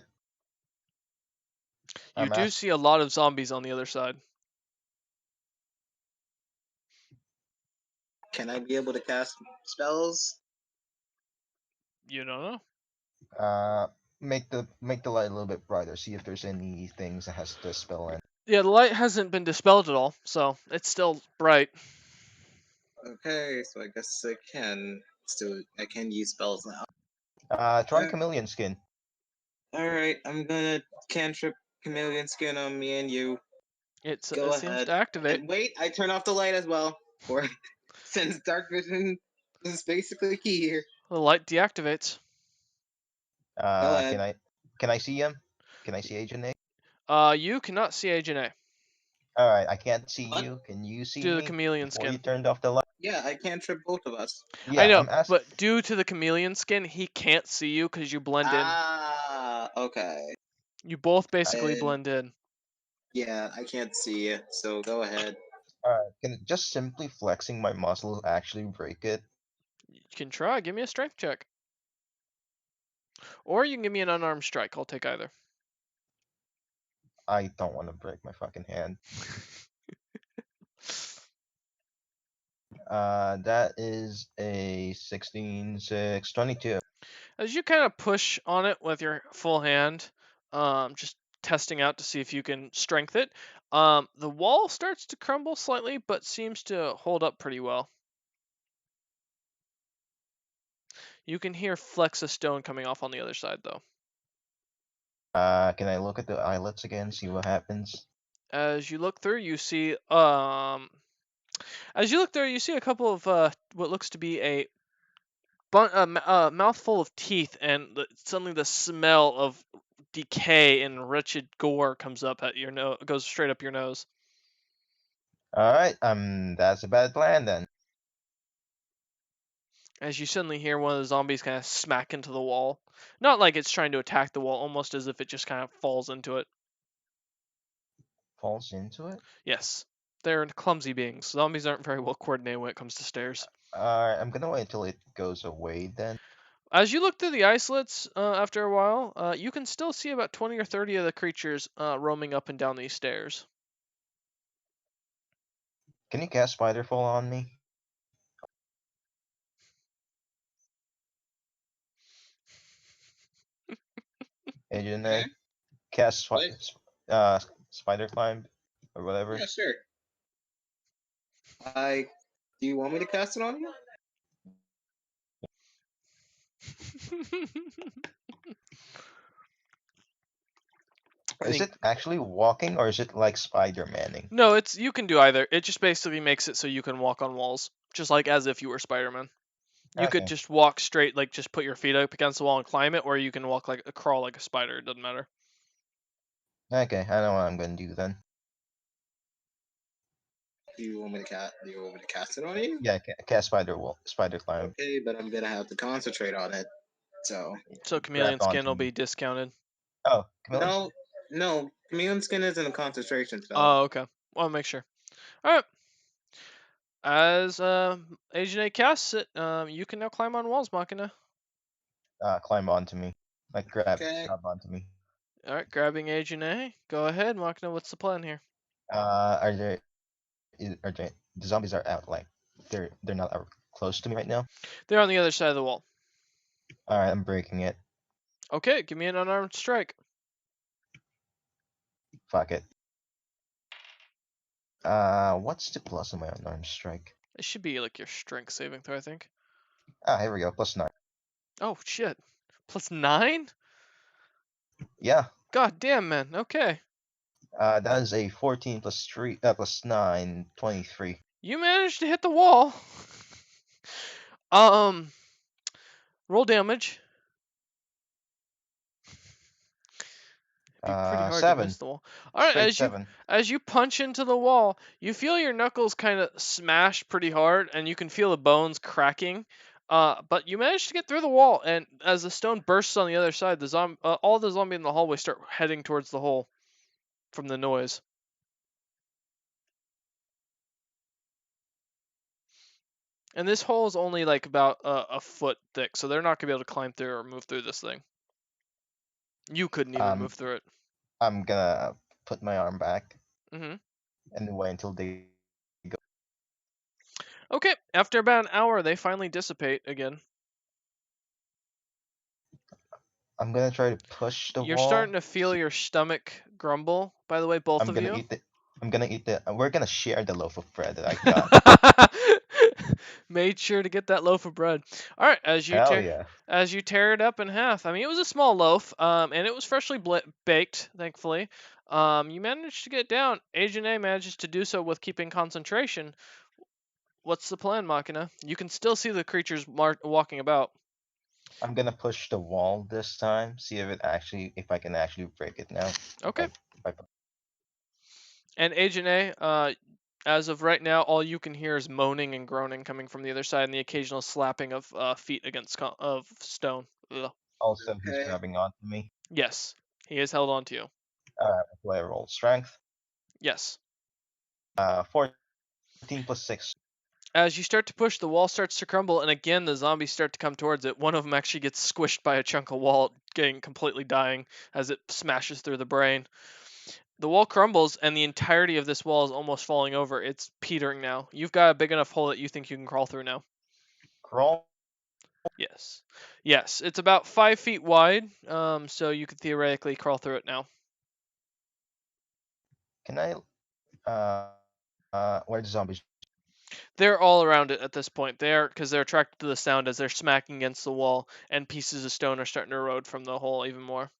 You do see a lot of zombies on the other side. can I be able to cast spells? You don't know. Make the light a little bit brighter. See if there's any things that has the spell in. Yeah, the light hasn't been dispelled at all, so it's still bright. Okay, so I guess I can use spells now. Try chameleon skin. Alright, I'm gonna cantrip chameleon skin on me and you. It Go seems ahead. to activate. And wait, I turn off the light as well. Since dark vision is basically key here. The light deactivates. ahead. Can I see him? Can I see Agent A? You cannot see Agent A. Alright, I can't see What? you. Can you see Due to me? the chameleon Before you skin. turned off the light? Yeah, I cantrip both of us. Yeah, I know, I'm asking. but due to the chameleon skin, he can't see you because you blend in. Ah, okay. You both basically blend in. Yeah, I can't see you, so go ahead. Alright, can just simply flexing my muscles actually break it? You can try. Give me a strength check. Or you can give me an unarmed strike. I'll take either. I don't want to break my fucking hand. That is a 16, 6, 22. As you kind of push on it with your full hand, just testing out to see if you can strength it, the wall starts to crumble slightly, but seems to hold up pretty well. You can hear flecks of stone coming off on the other side, though. Can I look at the eyelets again, see what happens? As you look through, you see a couple of what looks to be a mouthful of teeth, and suddenly the smell of decay and wretched gore comes up at your nose, goes straight up your nose. Alright, that's a bad plan then. As you suddenly hear one of the zombies kind of smack into the wall. Not like it's trying to attack the wall, almost as if it just kind of falls into it. Falls into it? Yes. They're clumsy beings. Zombies aren't very well coordinated when it comes to stairs. Alright, I'm gonna wait till it goes away then. As you look through the isolates after a while, you can still see about 20 or 30 of the creatures roaming up and down these stairs. Can you cast Spiderfall on me? Agent Okay. A? Cast What? spider climb or whatever. Yeah, sure. Do you want me to cast it on you? I Is think it actually walking or is it like Spider-Manning? no, it's you can do either. It just basically makes it so you can walk on walls, just like as if you were Spider-Man. You could Okay. just walk straight, like just put your feet up against the wall and climb it, or you can walk like a crawl like a spider. It doesn't matter. Okay, I know what I'm gonna do then. Do you want me to cast it on you? Yeah, cast spider climb. Okay, but I'm gonna have to concentrate on it. So So chameleon Grab skin will onto me. be discounted. Oh, Chameleon. no, chameleon skin isn't a concentration spell. Oh, okay. Well, I'll make sure. All right. As Agent A casts it, you can now climb on walls, Machina. Climb onto me. Like grab Okay. onto me. All right, grabbing Agent A. Go ahead, Machina. What's the plan here? Are there the zombies are out, like they're not out close to me right now? They're on the other side of the wall. Alright, I'm breaking it. Okay, give me an unarmed strike. Fuck it. What's the plus on my unarmed strike? It should be like your strength saving throw, I think. Ah, here we go. +9. Oh shit. +9? Yeah. God damn, man. Okay. That is a 14 plus 3 plus 9, 23. You managed to hit the wall. Roll damage. It'd be pretty hard to 7. miss the wall. All right, Straight 7. as you punch into the wall, you feel your knuckles kind of smash pretty hard, and you can feel the bones cracking. But you manage to get through the wall, and as the stone bursts on the other side, all the zombie in the hallway start heading towards the hole from the noise. And this hole is only like about a foot thick, so they're not gonna be able to climb through or move through this thing. You couldn't even move through it. I'm gonna put my arm back Mhm. and wait until they go. Okay, after about an hour, they finally dissipate again. I'm gonna try to push the You're wall. starting to feel your stomach grumble, by the way, both I'm of gonna you. eat it. I'm gonna eat the. We're gonna share the loaf of bread that I got. Made sure to get that loaf of bread. All right, as you Hell yeah. tear it up in half. I mean, it was a small loaf, and it was freshly baked, thankfully. You managed to get down. Agent A manages to do so with keeping concentration. What's the plan, Machina? You can still see the creatures walking about. I'm gonna push the wall this time. See if I can actually break it now. Okay. Like, And Agent A, as of right now, all you can hear is moaning and groaning coming from the other side, and the occasional slapping of feet against of stone. Ugh. also, he's Okay. grabbing onto me. Yes, he is held onto you. Do I roll strength? Yes. 14 plus 6. As you start to push, the wall starts to crumble, and again the zombies start to come towards it. One of them actually gets squished by a chunk of wall, getting completely dying as it smashes through the brain. The wall crumbles, and the entirety of this wall is almost falling over. It's petering now. You've got a big enough hole that you think you can crawl through now. Crawl? Yes. Yes, it's about 5 feet wide, so you could theoretically crawl through it now. Can I? Where the zombies? They're all around it at this point. Because they're attracted to the sound as they're smacking against the wall, and pieces of stone are starting to erode from the hole even more.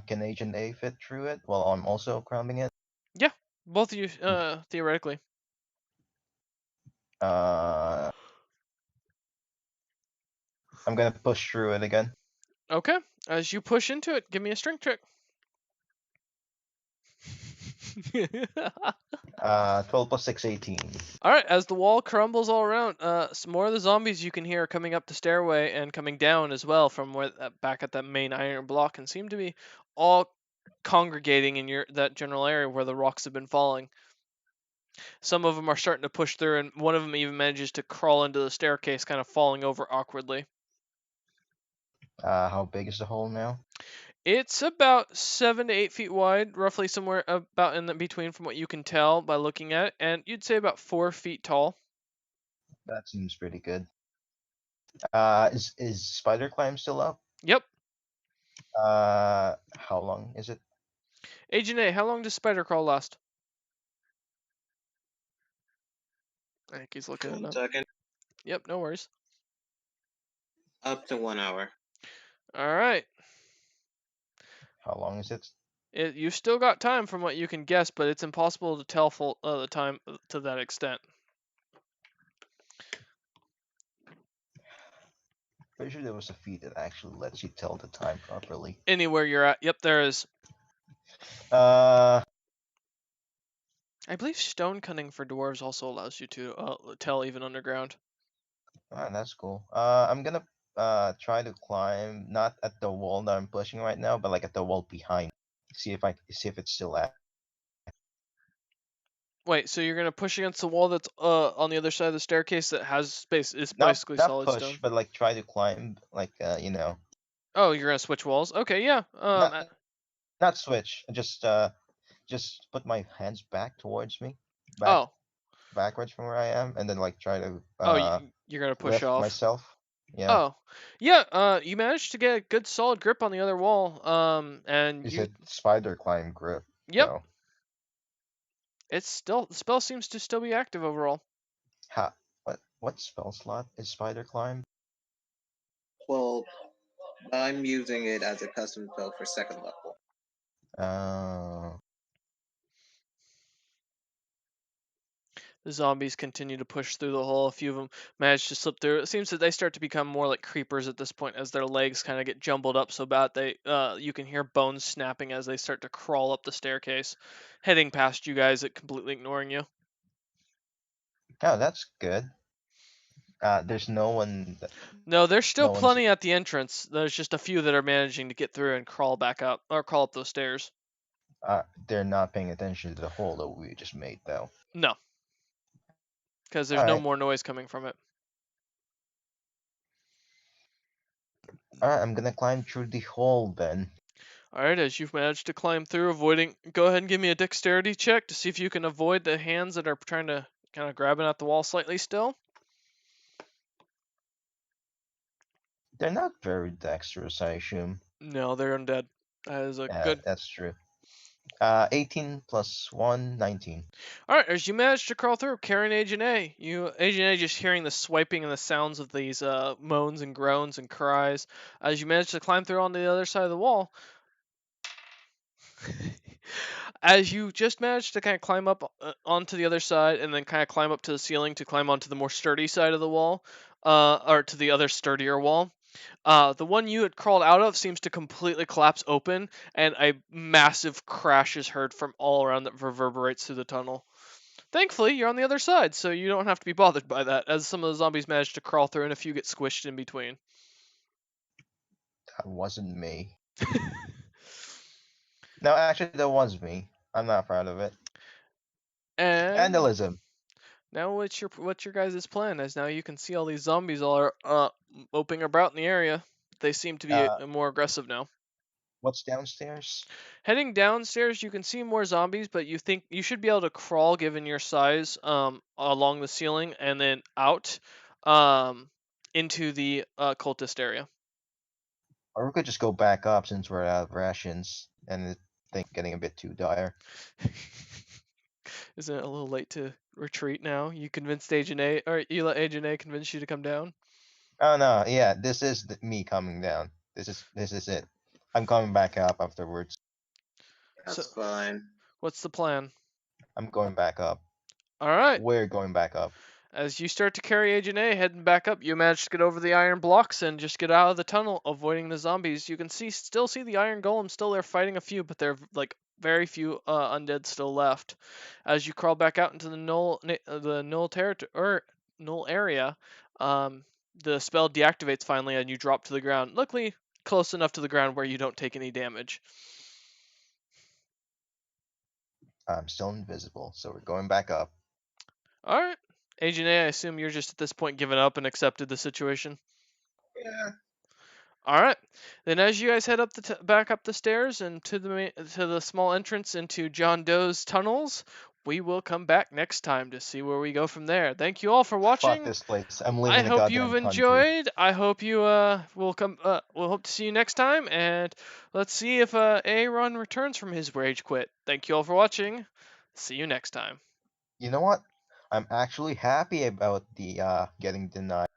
Can Agent A fit through it while I'm also cramming it? Yeah, both of you, theoretically. I'm gonna push through it again. Okay, as you push into it, give me a strength check. 12 plus 6, 18. All right, as the wall crumbles all around, some more of the zombies you can hear are coming up the stairway and coming down as well from where back at that main iron block, and seem to be all congregating in that general area where the rocks have been falling. Some of them are starting to push through, and one of them even manages to crawl into the staircase, kind of falling over awkwardly. How big is the hole now? It's about 7 to 8 feet wide, roughly somewhere about in the between from what you can tell by looking at it, and you'd say about 4 feet tall. That seems pretty good. Is Spider Climb still up? Yep. How long is it? Agent A, how long does spider crawl last? I think he's looking it 1 up. second. Yep, no worries. Up to 1 hour. All right. How long is it? You've still got time from what you can guess, but it's impossible to tell full the time to that extent. Pretty sure there was a feat that actually lets you tell the time properly. Anywhere you're at. Yep, there is. Uh, I believe stone cutting for dwarves also allows you to tell even underground. that's cool. I'm gonna try to climb not at the wall that I'm pushing right now, but like at the wall behind. See if it's still at. Wait, so you're gonna push against the wall that's on the other side of the staircase that has space? It's Not basically not solid push, stone. but like try to climb like Oh, you're gonna switch walls? Okay, yeah. not switch. Just put my hands back towards me, Oh, backwards from where I am, and then like try to you're gonna push lift off. myself. Yeah. Oh, yeah. You managed to get a good solid grip on the other wall. And You you. said spider climb grip. Yep. So, It's still the spell seems to still be active overall. what spell slot is spider climb? Well, I'm using it as a custom spell for 2nd level. The zombies continue to push through the hole. A few of them manage to slip through. It seems that they start to become more like creepers at this point as their legs kind of get jumbled up so bad you can hear bones snapping as they start to crawl up the staircase, heading past you guys and completely ignoring you. Oh, that's good. There's no one. No, there's still No one's- plenty at the entrance. There's just a few that are managing to get through and crawl back up or crawl up those stairs. They're not paying attention to the hole that we just made, though. No, because there's no Alright. more noise coming from it. Alright, I'm gonna climb through the hole then. Alright, as you've managed to climb through, go ahead and give me a dexterity check to see if you can avoid the hands that are trying to kind of grabbing at the wall slightly still. They're not very dexterous, I assume. No, they're undead. That is a good. That's true. 18 plus 1, 19. Alright, as you manage to crawl through, carrying Agent A, Agent A just hearing the swiping and the sounds of these moans and groans and cries. As you manage to climb through onto the other side of the wall, as you just managed to kind of climb up onto the other side and then kind of climb up to the ceiling to climb onto the more sturdy side of the wall, or to the other sturdier wall, the one you had crawled out of seems to completely collapse open, and a massive crash is heard from all around that reverberates through the tunnel. Thankfully, you're on the other side, so you don't have to be bothered by that, as some of the zombies manage to crawl through and a few get squished in between. That wasn't me. No, actually, that was me. I'm not proud of it. And Vandalism. now what's your guys' plan? As now you can see all these zombies all are moping about in the area. They seem to be more aggressive now. What's downstairs? Heading downstairs, you can see more zombies, but you think you should be able to crawl given your size along the ceiling and then out into the cultist area. Or we could just go back up since we're out of rations and the thing getting a bit too dire. Isn't it a little late to retreat now? You convinced Agent A, or you let Agent A convince you to come down? Oh no, yeah, this is me coming down. This is it. I'm coming back up afterwards. That's fine. What's the plan? I'm going back up. Alright. We're going back up. As you start to carry Agent A heading back up, you manage to get over the iron blocks and just get out of the tunnel, avoiding the zombies. You can still see the iron golem still there fighting a few, but there are like very few undead still left. As you crawl back out into the null area, the spell deactivates finally, and you drop to the ground. Luckily, close enough to the ground where you don't take any damage. I'm still invisible, so we're going back up. All right. Agent A, I assume you're just at this point given up and accepted the situation. Yeah. All right. Then, as you guys head up back up the stairs and to the small entrance into John Doe's tunnels, we will come back next time to see where we go from there. Thank you all for Fuck watching. this place. I'm I leaving the hope goddamn you've country. enjoyed. I hope you will come. We'll hope to see you next time, and let's see if Aaron returns from his rage quit. Thank you all for watching. See you next time. You know what? I'm actually happy about the getting denied.